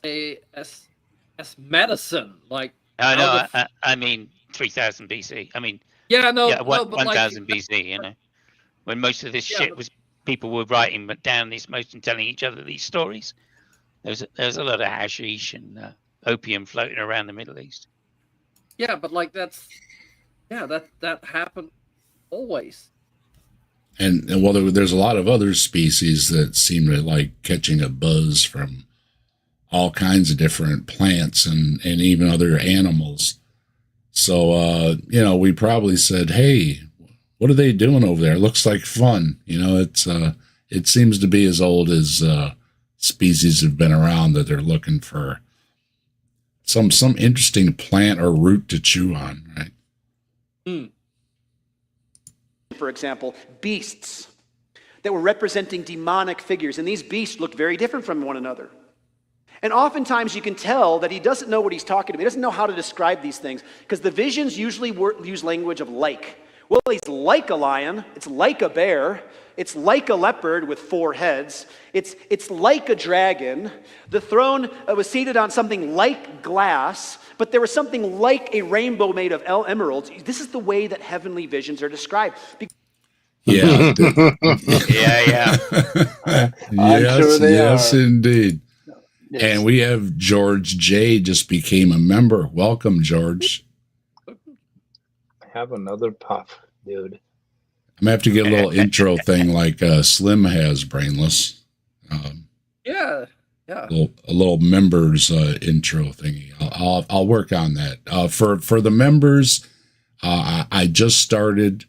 medicine. Like, I mean 3000 BC. I mean, yeah, no, yeah, no, but 1000 like, BC. When most of this shit was people were writing down these most and telling each other these stories. There's a lot of hashish and opium floating around the Middle East. Yeah, but like that happened always. And well, there's a lot of other species that seem to like catching a buzz from all kinds of different plants and even other animals. So, we probably said, hey, what are they doing over there? It looks like fun. It seems to be as old as species have been around that they're looking for some interesting plant or root to chew on, right? For example, beasts that were representing demonic figures, and these beasts looked very different from one another. And oftentimes you can tell that he doesn't know what he's talking about. He doesn't know how to describe these things, because the visions usually use language of like. Well, he's like a lion, it's like a bear, it's like a leopard with 4 heads, it's like a dragon. The throne was seated on something like glass, but there was something like a rainbow made of emeralds. This is the way that heavenly visions are described. Yeah. Yeah. Yes, indeed. Yes. And we have George J. just became a member. Welcome, George. Have another puff, dude. I'm gonna have to get a little intro thing like Slim has, Brainless. Yeah. A little members intro thingy. I'll work on that. For the members, I just started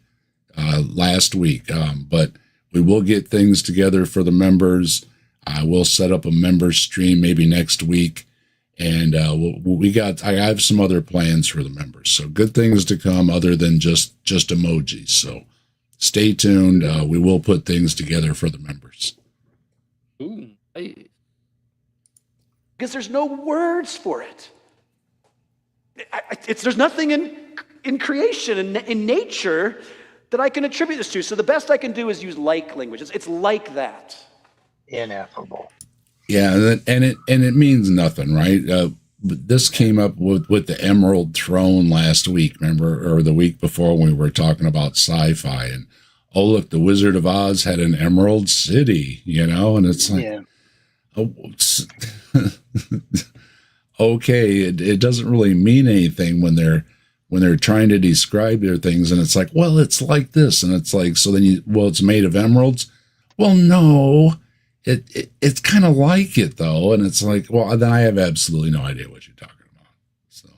last week, but we will get things together for the members. I will set up a member stream maybe next week. And I have some other plans for the members. So good things to come other than just emojis. So stay tuned. We will put things together for the members. Ooh, hey. Because there's no words for it. There's nothing in creation and in nature that I can attribute this to. So the best I can do is use like language. It's like that. Ineffable. Yeah, and it means nothing, right? This came up with the Emerald Throne last week, remember, or the week before when we were talking about sci-fi. And oh, look, the Wizard of Oz had an Emerald City, and it's like, okay, it doesn't really mean anything when they're trying to describe their things, and it's like, well, it's like this, and it's like, so then it's made of emeralds. Well, no. It's kind of like it though, and it's like, well, then I have absolutely no idea what you're talking about. So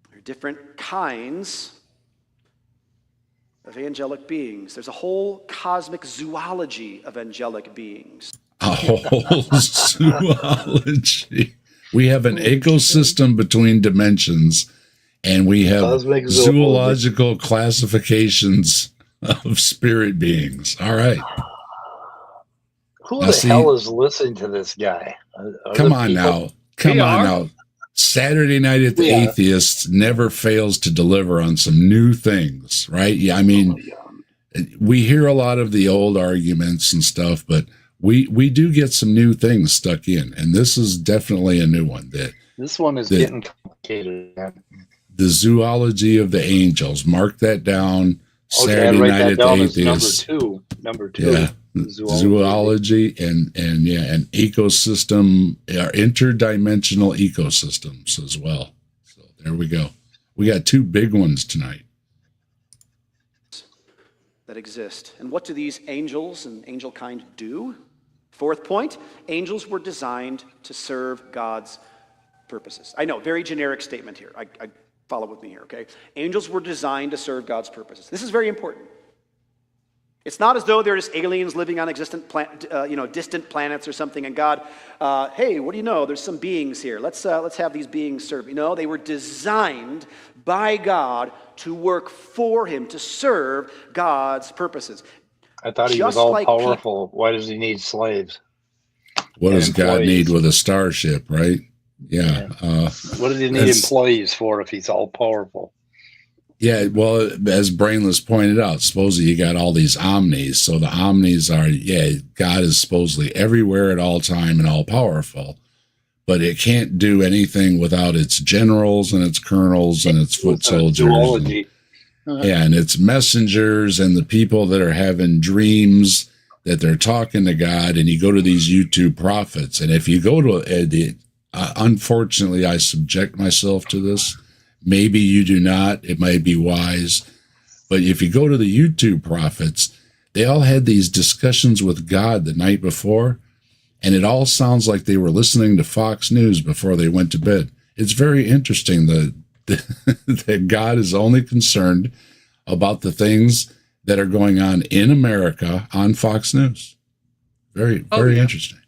there are different kinds of angelic beings. There's a whole cosmic zoology of angelic beings. A whole zoology. We have an ecosystem between dimensions, and we have zoological classifications of spirit beings. All right. Who the hell is listening to this guy? Come on now. Saturday Night at the Atheist never fails to deliver on some new things, right? Yeah, I mean, we hear a lot of the old arguments and stuff, but we do get some new things stuck in, and this is definitely a new one. This one is getting complicated. The zoology of the angels. Mark that down. Saturday Night at the Atheist. Number two. Yeah. Zoology and ecosystem, interdimensional ecosystems as well. So there we go. We got 2 big ones tonight that exist. And what do these angels and angel kind do? Fourth point, angels were designed to serve God's purposes. I know, very generic statement here. I follow with me here, okay? Angels were designed to serve God's purposes. This is very important. It's not as though they're just aliens living on distant planets or something, and God, hey, what do you know? There's some beings here. Let's have these beings serve. They were designed by God to work for Him, to serve God's purposes. I thought He was all powerful. Why does He need slaves? What does God need with a starship, right? Yeah. What does He need employees for if He's all powerful? Yeah, well, as Brainless pointed out, supposedly you got all these omnis. So the omnis are, God is supposedly everywhere at all time and all powerful, but it can't do anything without its generals and its colonels and its foot soldiers. And its messengers and the people that are having dreams that they're talking to God. And you go to these YouTube prophets, and if you go to, unfortunately, I subject myself to this. Maybe you do not. It might be wise. But if you go to the YouTube prophets, they all had these discussions with God the night before, and it all sounds like they were listening to Fox News before they went to bed. It's very interesting that God is only concerned about the things that are going on in America on Fox News. Very interesting.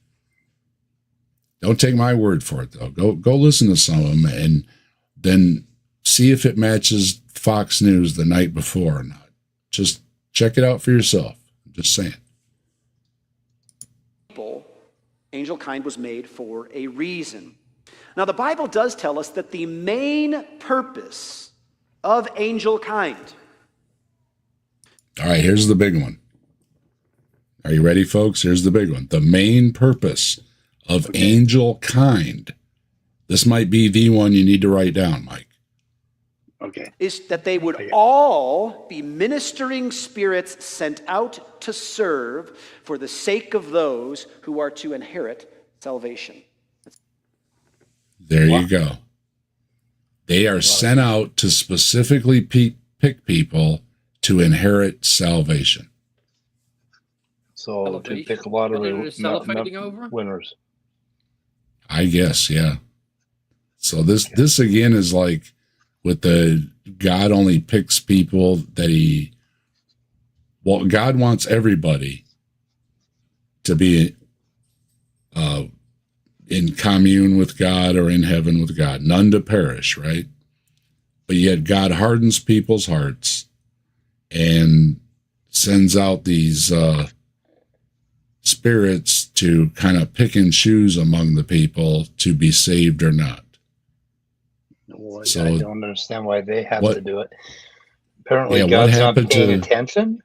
Don't take my word for it, though. Go listen to some of them, and then see if it matches Fox News the night before or not. Just check it out for yourself. I'm just saying. Angel kind was made for a reason. Now, the Bible does tell us that the main purpose of angel kind. All right, here's the big one. Are you ready, folks? Here's the big one. The main purpose of angel kind. This might be the one you need to write down, Mike. Okay. Is that they would all be ministering spirits sent out to serve for the sake of those who are to inherit salvation. There you go. They are sent out to specifically pick people to inherit salvation. So to pick a lot of winners. I guess, yeah. So this again is like with the God only picks people that God wants everybody to be in commune with God or in heaven with God, none to perish, right? But yet God hardens people's hearts and sends out these spirits to kind of pick and choose among the people to be saved or not. Well, so I don't understand why they have to do it. Apparently, God's not paying attention.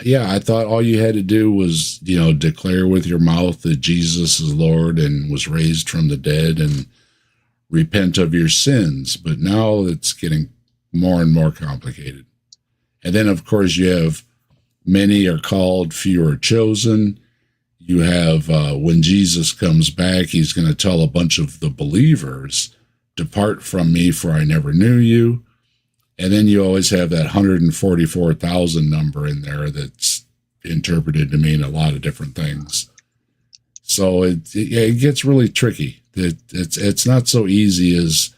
Yeah, I thought all you had to do was, declare with your mouth that Jesus is Lord and was raised from the dead and repent of your sins. But now it's getting more and more complicated. And then, of course, you have many are called, few are chosen. You have when Jesus comes back, he's going to tell a bunch of the believers, depart from me, for I never knew you. And then you always have that 144,000 number in there that's interpreted to mean a lot of different things. So it gets really tricky. It's not so easy as,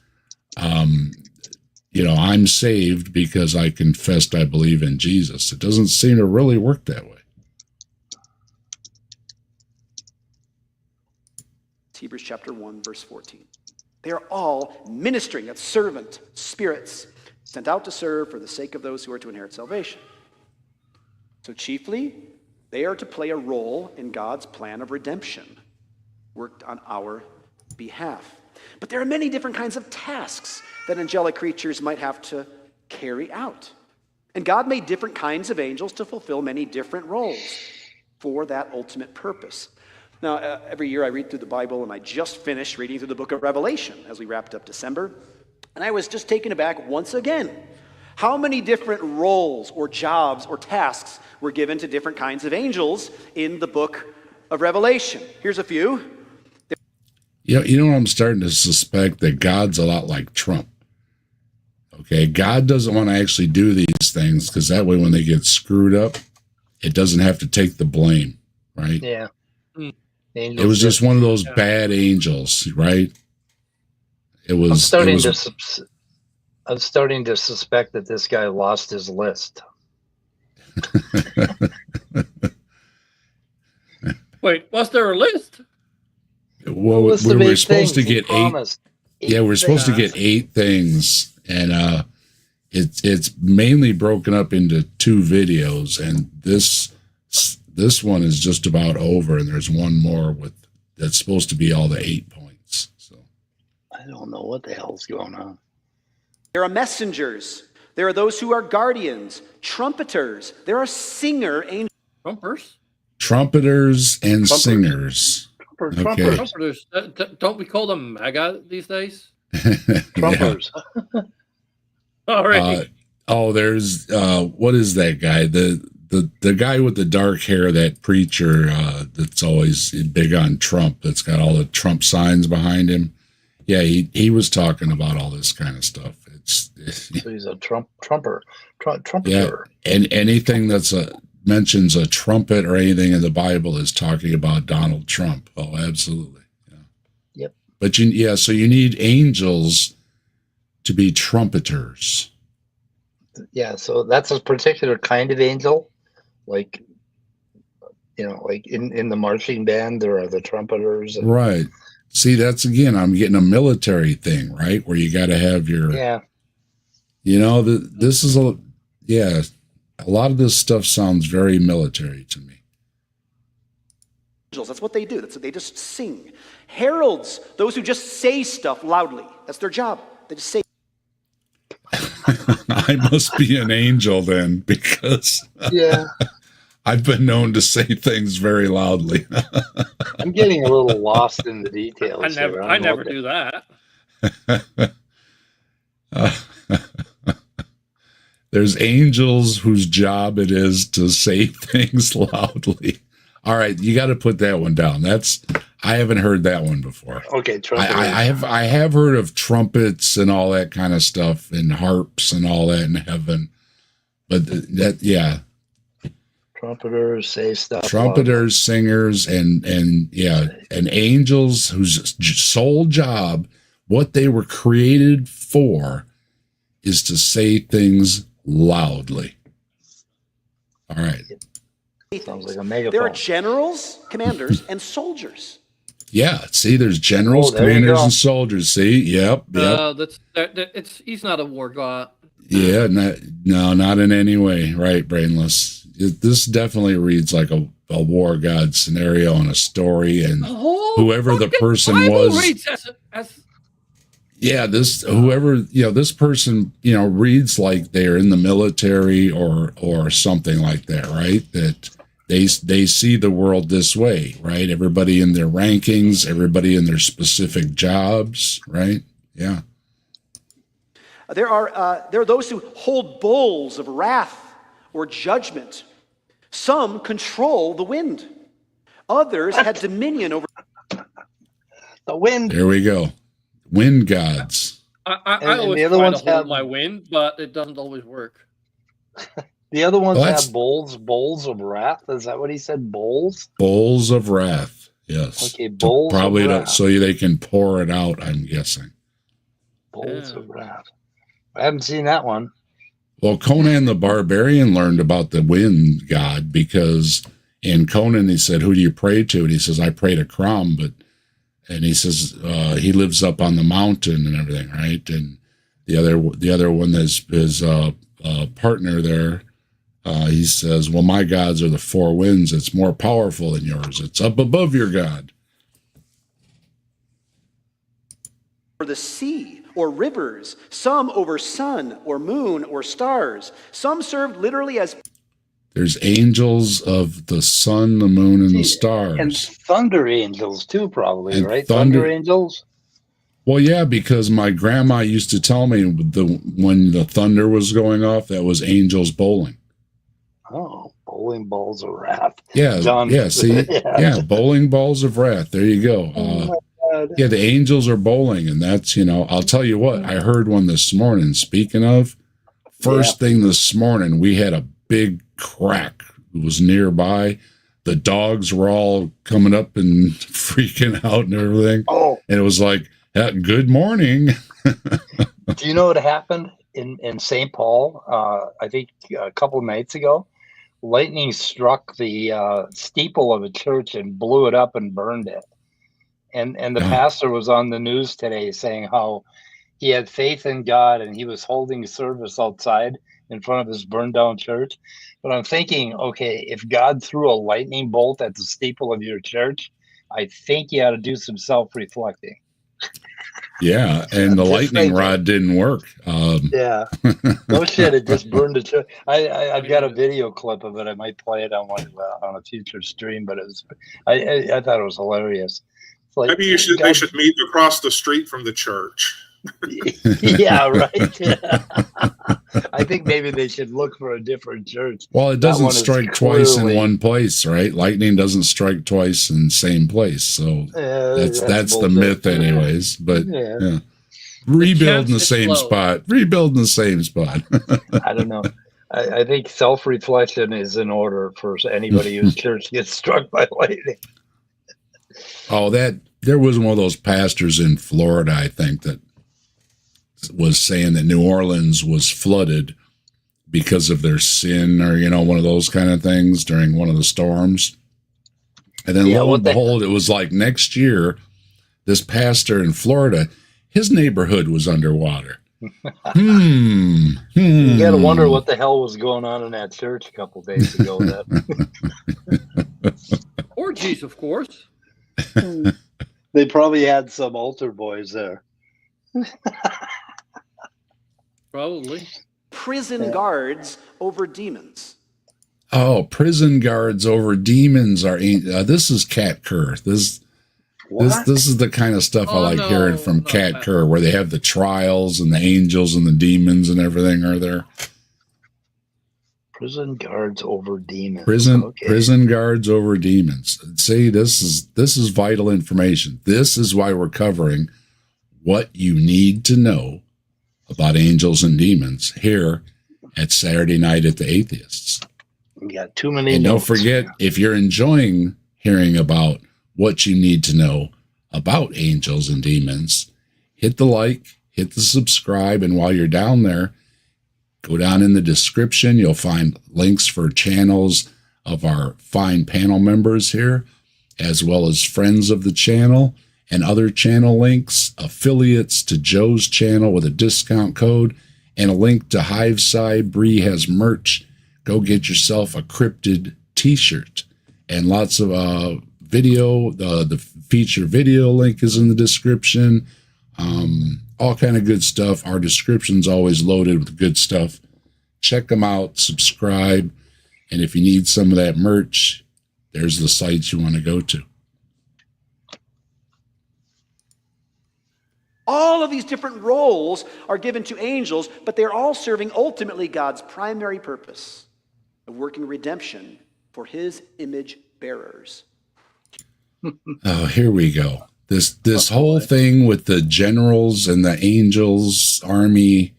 I'm saved because I confessed I believe in Jesus. It doesn't seem to really work that way. Hebrews chapter 1, verse 14. They are all ministering, that's servant spirits, sent out to serve for the sake of those who are to inherit salvation. So chiefly, they are to play a role in God's plan of redemption, worked on our behalf. But there are many different kinds of tasks that angelic creatures might have to carry out. And God made different kinds of angels to fulfill many different roles for that ultimate purpose. Now, every year I read through the Bible, and I just finished reading through the book of Revelation as we wrapped up December. And I was just taken aback once again. How many different roles or jobs or tasks were given to different kinds of angels in the book of Revelation? Here's a few. You know what I'm starting to suspect? That God's a lot like Trump. Okay, God doesn't want to actually do these things because that way when they get screwed up, it doesn't have to take the blame, right? Yeah. It was just one of those bad angels, right? It was. I'm starting to suspect that this guy lost his list. Wait, was there a list? Well, we were supposed to get 8. Yeah, we're supposed to get 8 things, and it's mainly broken up into 2 videos, and this one is just about over, and there's one more that's supposed to be all the 8 points. So I don't know what the hell's going on. There are messengers. There are those who are guardians, trumpeters. There are singer angels. Trumpeters and singers. Okay. Trumpeters. Don't we call them MAGA these days? Trumpers. All right. There's what is that guy? The guy with the dark hair, that preacher that's always big on Trump, that's got all the Trump signs behind him. Yeah, he was talking about all this kind of stuff. So he's a trumpeter. Yeah, and anything that's mentions a trumpet or anything in the Bible is talking about Donald Trump. Oh, absolutely. Yeah. Yep. But so you need angels to be trumpeters. Yeah, so that's a particular kind of angel. Like, like in the marching band, there are the trumpeters. Right. See, that's again, I'm getting a military thing, right? Where you got to have your, this is a lot of this stuff sounds very military to me. That's what they do. That's what they just sing. Heralds, those who just say stuff loudly. That's their job. They just say. I must be an angel then, because I've been known to say things very loudly. I'm getting a little lost in the details. I never do that. There's angels whose job it is to say things loudly. All right, you got to put that one down. I haven't heard that one before. Okay, I have heard of trumpets and all that kind of stuff, and harps and all that in heaven, but trumpeters say stuff. Trumpeters, singers, and angels whose sole job, what they were created for, is to say things loudly. All right. Sounds like a megaphone. There are generals, commanders, and soldiers. See, there's generals, commanders, and soldiers. See, yep. He's not a war god. Yeah, not in any way, right, Brainless? This definitely reads like a war god scenario and a story, and whoever the person was. This person, reads like they're in the military or something like that, right? That they see the world this way, right? Everybody in their rankings, everybody in their specific jobs, right? Yeah. There are those who hold bowls of wrath or judgment. Some control the wind. Others had dominion over the wind. There we go. Wind gods. I always try to hold my wind, but it doesn't always work. The other ones have bowls of wrath. Is that what he said? Bowls? Bowls of wrath. Yes. Okay, bowls probably of wrath. So they can pour it out, I'm guessing. Bowls of wrath. I haven't seen that one. Well, Conan the Barbarian learned about the wind god because in Conan he said, "Who do you pray to?" And he says, "I pray to Crom," and he says he lives up on the mountain and everything, right? And the other one is his partner there. He says, "Well, my gods are the four winds. It's more powerful than yours. It's up above your god." For the sea or rivers, some over sun or moon or stars. Some served literally as... There's angels of the sun, the moon, and the stars. And thunder angels too, probably, and right? Thunder angels? Well, yeah, because my grandma used to tell me when the thunder was going off, that was angels bowling. Oh, bowling balls of wrath. Yeah, Done. Yeah, see? Yeah, bowling balls of wrath. There you go. Yeah, the angels are bowling, and that's, I'll tell you what, I heard one this morning. Speaking of, first thing this morning, we had a big crack. It was nearby. the dogs were all coming up and freaking out and everything. Oh, And it was like, good morning. do you know what happened in St. Paul? I think a couple of nights ago, lightning struck the steeple of a church and blew it up and burned it. And the pastor was on the news today saying how he had faith in God and he was holding service outside in front of his burned down church. But I'm thinking, okay, if God threw a lightning bolt at the steeple of your church, I think you ought to do some self-reflecting. Yeah, and the lightning rod didn't work. Yeah, no shit, it just burned the church. I've got a video clip of it. I might play it on on a future stream, but I thought it was hilarious. It's like, Maybe they should meet across the street from the church. Yeah, right. Yeah. I think maybe they should look for a different church. Well, it doesn't strike twice in one place, right? Lightning doesn't strike twice in the same place. So that's the myth anyways. But yeah. Rebuild in the same spot. Rebuild in the same spot. I don't know. I think self-reflection is in order for anybody whose church gets struck by lightning. Oh, there was one of those pastors in Florida, I think, that was saying that New Orleans was flooded because of their sin, or one of those kind of things during one of the storms. And then lo and behold, it was like next year, this pastor in Florida, his neighborhood was underwater. You gotta wonder what the hell was going on in that church a couple days ago. Orgies, of course. They probably had some altar boys there. Probably. Prison guards over demons. Oh, prison guards over demons are. This is Kat Kerr. This is the kind of stuff I like hearing from Kat Kerr, where they have the trials and the angels and the demons and everything are there. Prison guards over demons. Prison guards over demons. See, this is vital information. This is why we're covering what you need to know about angels and demons here at Saturday Night at the Atheists. We got too many. And don't forget, if you're enjoying hearing about what you need to know about angels and demons, hit the like, hit the subscribe, and while you're down there, go down in the description. You'll find links for channels of our fine panel members here, as well as friends of the channel and other channel links, affiliates to Joe's channel with a discount code, and a link to HiveSci. Bree has merch. Go get yourself a cryptid t-shirt and lots of video. The feature video link is in the description. All kind of good stuff. Our description's always loaded with good stuff. Check them out, subscribe, and if you need some of that merch, there's the sites you want to go to. All of these different roles are given to angels, but they're all serving ultimately God's primary purpose of working redemption for his image bearers. Oh, here we go. This whole thing with the generals and the angels army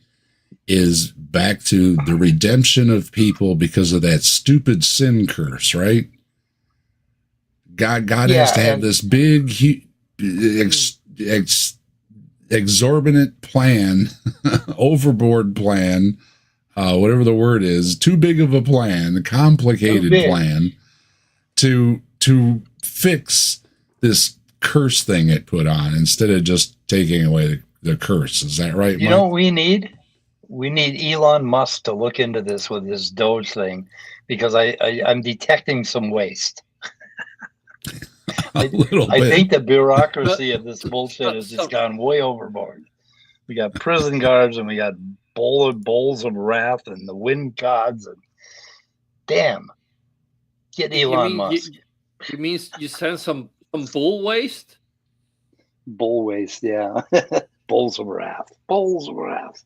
is back to the redemption of people because of that stupid sin curse, right? God has to have this big, exorbitant plan, overboard plan, whatever the word is, too big of a plan, a complicated plan to fix this curse thing it put on instead of just taking away the curse. Is that right, Mike? You know what we need? We need Elon Musk to look into this with his Doge thing, because I'm detecting some waste. I think the bureaucracy of this bullshit has just gone way overboard. We got prison guards and we got bowls of wrath and the wind gods, and damn, get Elon Musk. You mean you send some bull waste? Bull waste, yeah. Bowls of wrath. Bowls of wrath.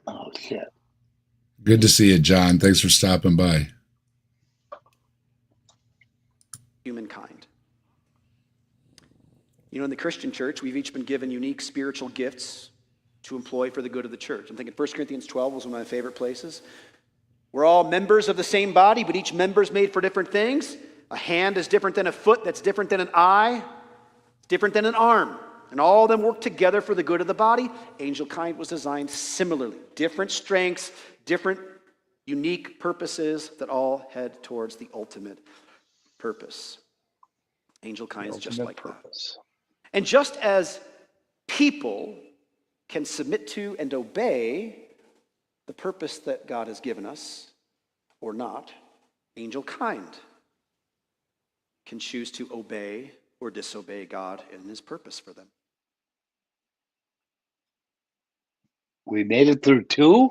Oh shit. Good to see you, John. Thanks for stopping by. Humankind. In the Christian church, we've each been given unique spiritual gifts to employ for the good of the church. I'm thinking 1 Corinthians 12 was one of my favorite places. We're all members of the same body, but each member is made for different things. A hand is different than a foot, that's different than an eye, different than an arm. And all of them work together for the good of the body. Angel kind was designed similarly. Different strengths, different unique purposes that all head towards the ultimate purpose. Angel kind is just like that. And just as people can submit to and obey the purpose that God has given us, or not, angel kind can choose to obey or disobey God and his purpose for them. We made it through 2?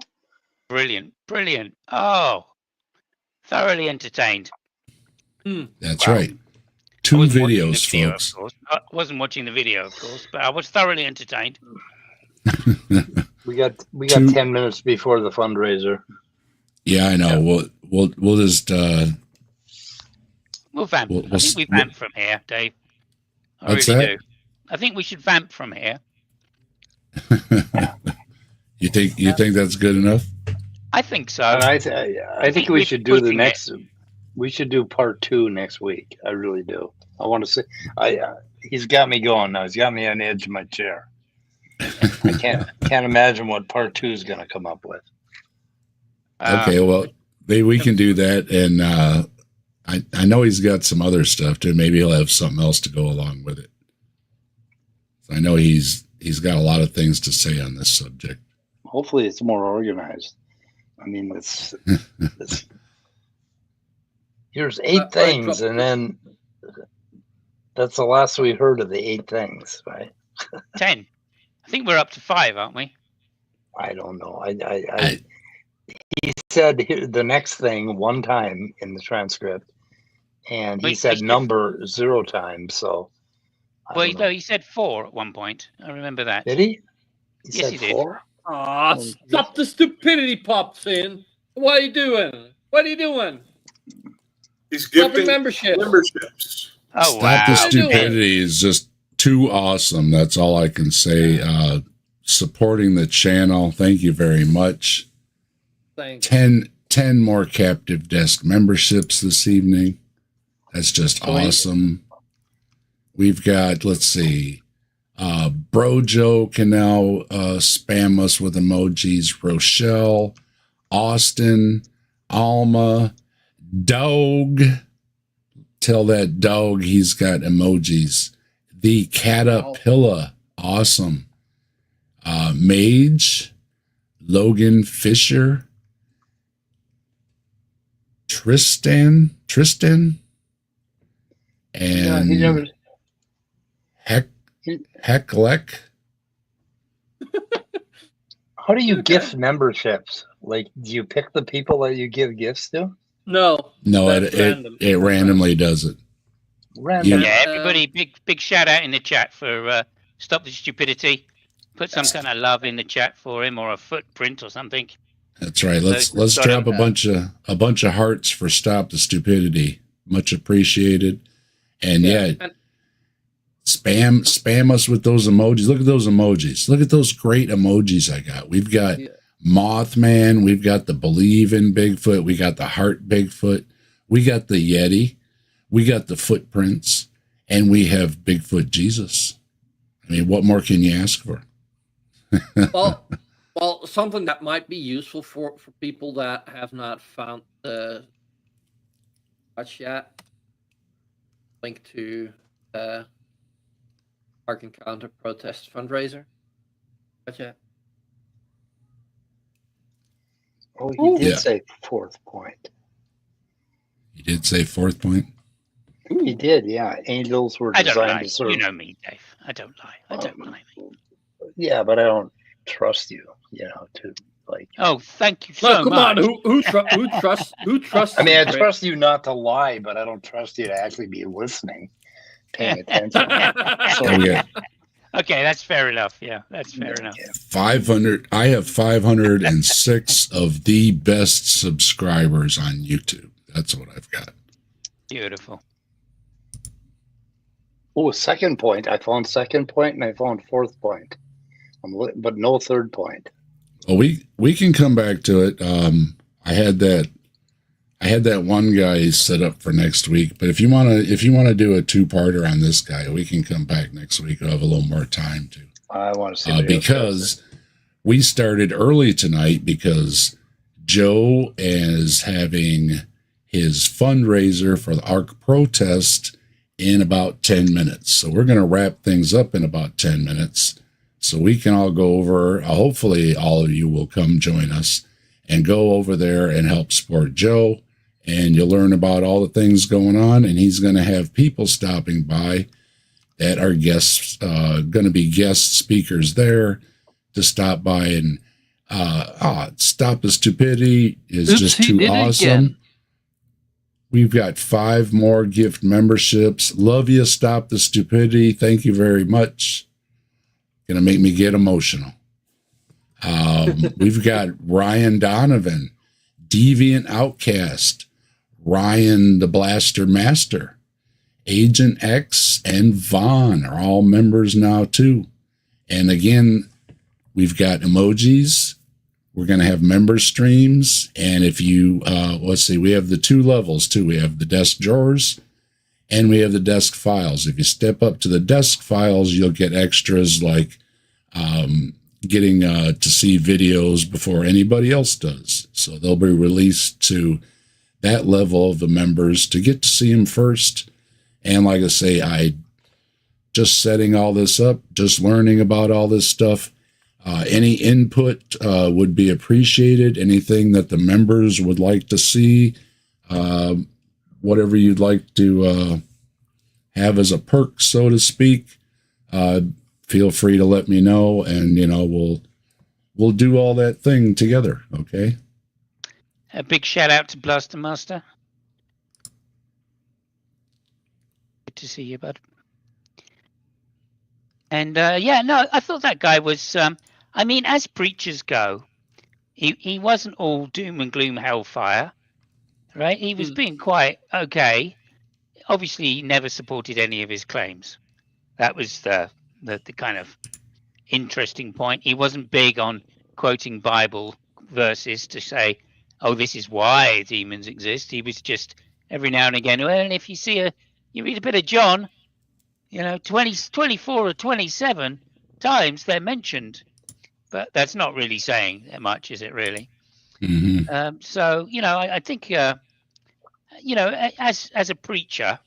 Brilliant. Brilliant. Oh, thoroughly entertained. That's right. 2 videos, video, folks. Of course. I wasn't watching the video, of course, but I was thoroughly entertained. We got 10 minutes before the fundraiser. Yeah, I know. We'll just We'll vamp. I think we vamp from here, Dave. I What's really that? do. I think we should vamp from here. You think that's good enough? I think so. And I think we should do the next. We should do part 2 next week. I really do. I want to see. He's got me going now. He's got me on the edge of my chair. I can't imagine what part 2 is going to come up with. Okay, well, maybe we can do that, and I know he's got some other stuff too. Maybe he'll have something else to go along with it. I know he's got a lot of things to say on this subject. Hopefully, it's more organized. I mean, it's here's 8 things, and then that's the last we heard of the 8 things, right? 10. I think we're up to 5, aren't we? I don't know. He said the next thing 1 time in the transcript, and he said number 0 times. So, well, no, he said 4 at one point. I remember that. Did he? Yes, he did. 4? Ah, stop the stupidity, Pops in. What are you doing? What are you doing? He's gifting memberships. Oh, Stop the stupidity is just too awesome. That's all I can say. Supporting the channel. Thank you very much. Thanks. 10 more captive desk memberships this evening. That's just awesome. We've got, let's see, Brojo can now spam us with emojis. Rochelle, Austin, Alma, Dog. Tell that dog he's got emojis. The Caterpillar, awesome. Mage, Logan Fisher, Tristan, and Hecklek. How do you gift memberships? Like, do you pick the people that you give gifts to? No, it randomly does it. Random. Yeah, everybody, big shout out in the chat for Stop the Stupidity. Put some kind of love in the chat for him, or a footprint or something. That's right. Let's drop a bunch of hearts for Stop the Stupidity. Much appreciated. And spam us with those emojis. Look at those emojis. Look at those great emojis I got. We've got Mothman. We've got the Believe in Bigfoot. We got the Heart Bigfoot. We got the Yeti. We got the footprints. And we have Bigfoot Jesus. I mean, what more can you ask for? Well, something that might be useful for people that have not found the yet. Link to Ark Encounter Protest Fundraiser. Yet. Oh, he did say 4th point. He did say 4th point? He did, yeah. Angels were designed to serve. You know me, Dave. I don't lie. I don't lie. Yeah, but I don't trust you, to like. Oh, thank you so much. Come on, who trusts? I mean, I trust you not to lie, but I don't trust you to actually be listening, paying attention. Okay, that's fair enough. Yeah, that's fair enough. 500. I have 506 of the best subscribers on YouTube. That's what I've got. Beautiful. Oh, 2nd point. I found 2nd point and I found 4th point. But no 3rd point. Well, we can come back to it. I had that one guy set up for next week, but if you want to do a 2-parter on this guy, we can come back next week. We'll have a little more time to. I want to see because we started early tonight because Joe is having his fundraiser for the Ark Protest in about 10 minutes. So we're going to wrap things up in about 10 minutes so we can all go over. Hopefully all of you will come join us and go over there and help support Joe. And you'll learn about all the things going on. And he's going to have people stopping by that are guests, going to be guest speakers there to stop by and Stop the Stupidity is just too awesome. We've got 5 more gift memberships. Love you, Stop the Stupidity. Thank you very much. Gonna make me get emotional. We've got Ryan Donovan, Deviant Outcast, Ryan the Blaster Master, Agent X, and Vaughn are all members now too. And again, we've got emojis. We're going to have member streams. And if you, let's see, we have the 2 levels too. We have the desk drawers and we have the desk files. If you step up to the desk files, you'll get extras like getting to see videos before anybody else does. So they'll be released to that level of the members to get to see them first. And like I say, I just setting all this up, just learning about all this stuff. Any input would be appreciated. Anything that the members would like to see, whatever you'd like to have as a perk, so to speak, feel free to let me know, and we'll do all that thing together. Okay. A big shout out to Blaster Master. Good to see you, bud. And I thought that guy was. I mean, as preachers go, he wasn't all doom and gloom hellfire, right? He was being quite okay. Obviously, he never supported any of his claims. That was the kind of interesting point. He wasn't big on quoting Bible verses to say, "Oh, this is why demons exist." He was just every now and again. Well, and if you read a bit of John, 24 or 27 times they're mentioned, but that's not really saying that much, is it really? Mm-hmm. So I think as a preacher,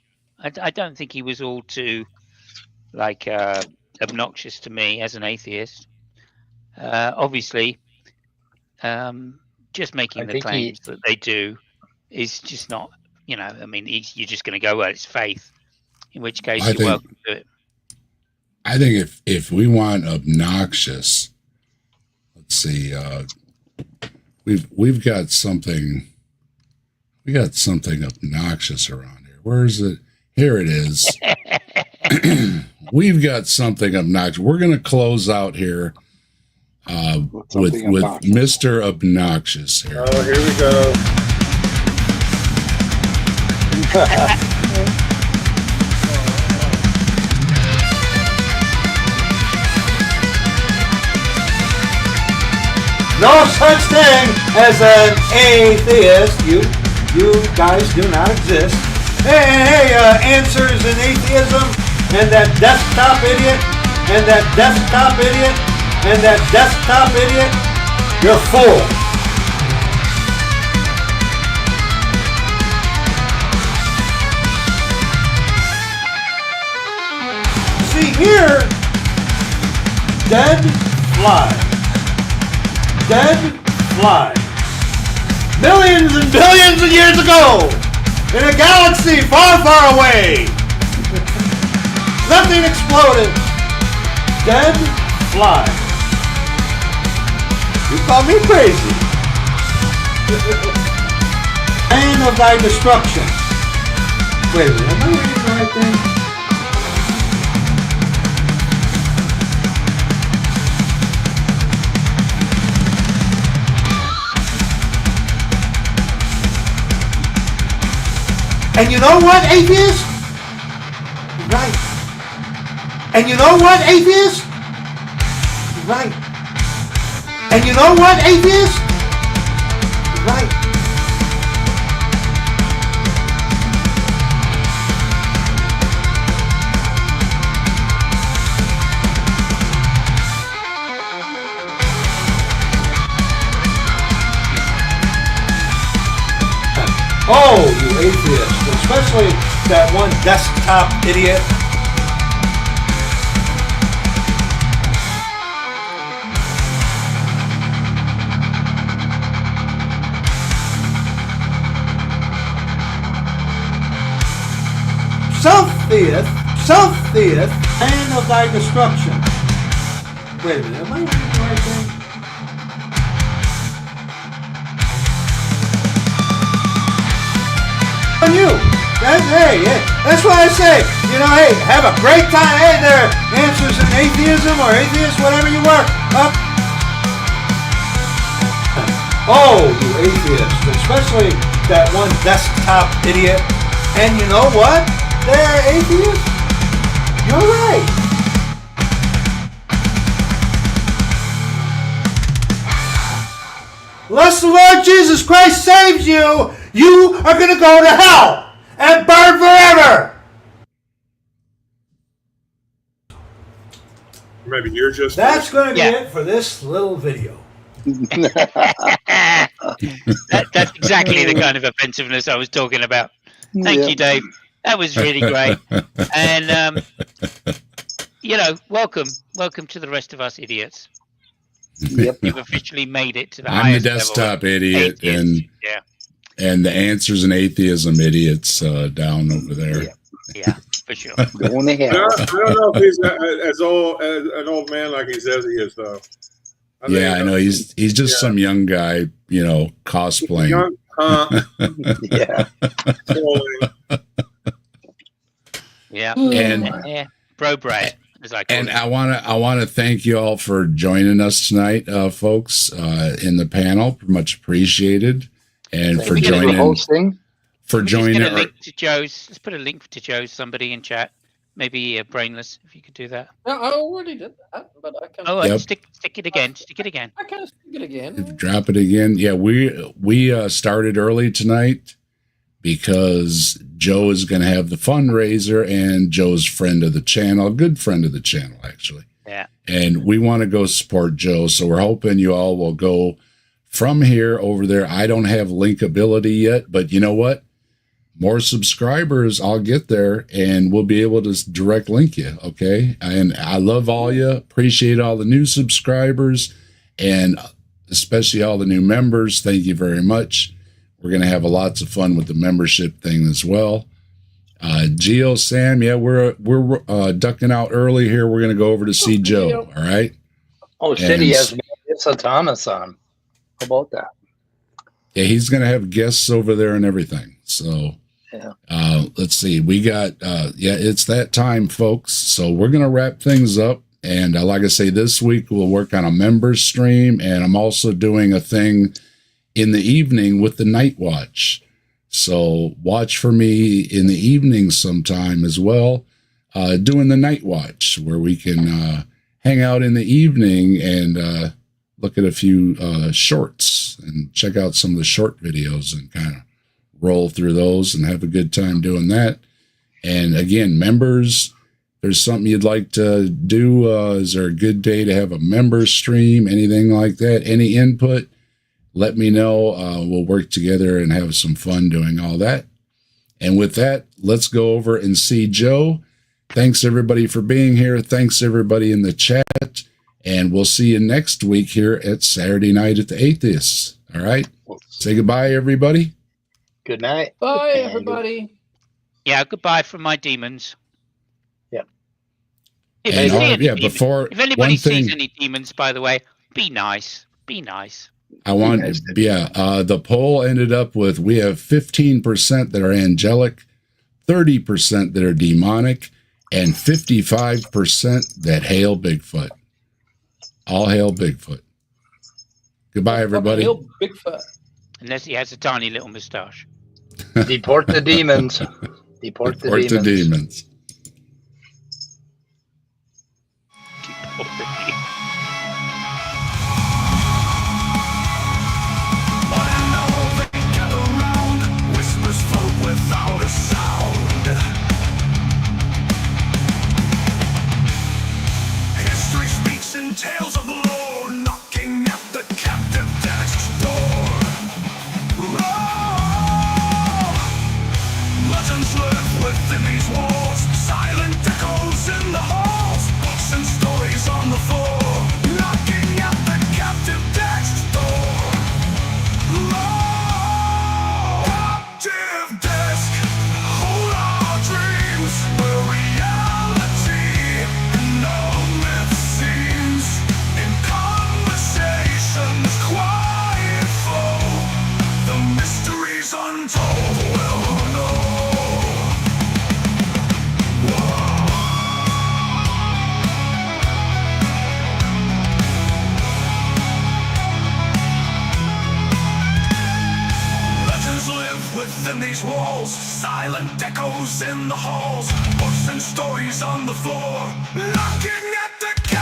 I don't think he was all too obnoxious to me as an atheist. Obviously, just making the claims that they do is just not. I mean, you're just going to go, well, it's faith. In which case, you're welcome to it. I think if we want obnoxious, let's see, we've got something. We got something obnoxious around here. Where is it? Here it is. We've got something obnoxious. We're going to close out here with Mr. Obnoxious here. Oh, here we go. No such thing as an atheist. You guys do not exist. Hey, answers in atheism, and that desktop idiot, and that desktop idiot, and that desktop idiot. You're a fool. See here, dead flies. Dead flies. Millions and billions of years ago, in a galaxy far, far away, nothing exploded. Dead flies. You call me crazy. Plan of thy destruction. Wait a minute, am I reading the right thing? And you know what, atheist? You're right. And you know what, atheist? You're right. And you know what, atheist? You're right. Oh, you atheists, especially that one desktop idiot. Self-theist, plan of thy destruction. Wait a minute, am I reading the right thing? On you. That's why I say, hey, have a great time. Hey, there, Answers in Atheism or Atheist, whatever you are. Oh, you atheists, especially that one desktop idiot. And you know what? They're atheists. You're right. Unless the Lord Jesus Christ saves you, you are going to go to hell and burn forever. Maybe you're just. That's going to be it for this little video. That's exactly the kind of offensiveness I was talking about. Thank you, Dave. That was really great. And, welcome to the rest of us idiots. Yep. You've officially made it to the I'm the highest desktop level. idiot, and the Answers in Atheism idiots down over there. Yeah, for sure. Going to I hell. don't know if he's as old as an old man like he says he is, though. I know he's just some young guy, cosplaying. Young, Yeah. Yeah. And Bro Brad, as I call and it. I want to thank you all for joining us tonight, folks, in the panel. Much appreciated, and for joining. Hosting. For joining. Let's put a link to Joe's somebody in chat. Maybe Brainless, if you could do that. No, I already did that, but I can. Oh, stick it again. Stick it again. I can stick it again. Drop it again. Yeah, we started early tonight because Joe is going to have the fundraiser, and Joe's friend of the channel, a good friend of the channel, actually. Yeah. And we want to go support Joe, so we're hoping you all will go from here over there. I don't have linkability yet, but you know what? More subscribers, I'll get there, and we'll be able to direct link you, okay? And I love all you. Appreciate all the new subscribers, and especially all the new members. Thank you very much. We're going to have lots of fun with the membership thing as well. Gio, Sam, we're ducking out early here. We're going to go over to see Joe, all right? Oh, shit, he has Melissa Thomas on. How about that? Yeah, he's going to have guests over there and everything. So let's see. We got, it's that time, folks. So we're going to wrap things up. And like I say, this week we'll work on a members stream. And I'm also doing a thing in the evening with the Night Watch. So watch for me in the evening sometime as well, doing the Night Watch, where we can hang out in the evening and look at a few shorts and check out some of the short videos and kind of roll through those and have a good time doing that. And again, members, there's something you'd like to do. Is there a good day to have a member stream, anything like that? Any input? Let me know. We'll work together and have some fun doing all that. And with that, let's go over and see Joe. Thanks, everybody, for being here. Thanks, everybody in the chat. And we'll see you next week here at Saturday Night at the Atheists. All right? Say goodbye, everybody. Good night. Bye, everybody. Yeah, goodbye from my demons. Yep. If anybody sees any demons, by the way, be nice. Be nice. The poll ended up with, we have 15% that are angelic, 30% that are demonic, and 55% that hail Bigfoot. All hail Bigfoot. Goodbye, everybody. Hail Bigfoot. Unless he has a tiny little moustache. Deport the demons. Deport the demons. The demons. Tales of the Lord knocking at the captive desk's door. Roar! within these walls, silent echoes in the halls, books and stories on the floor, knocking at the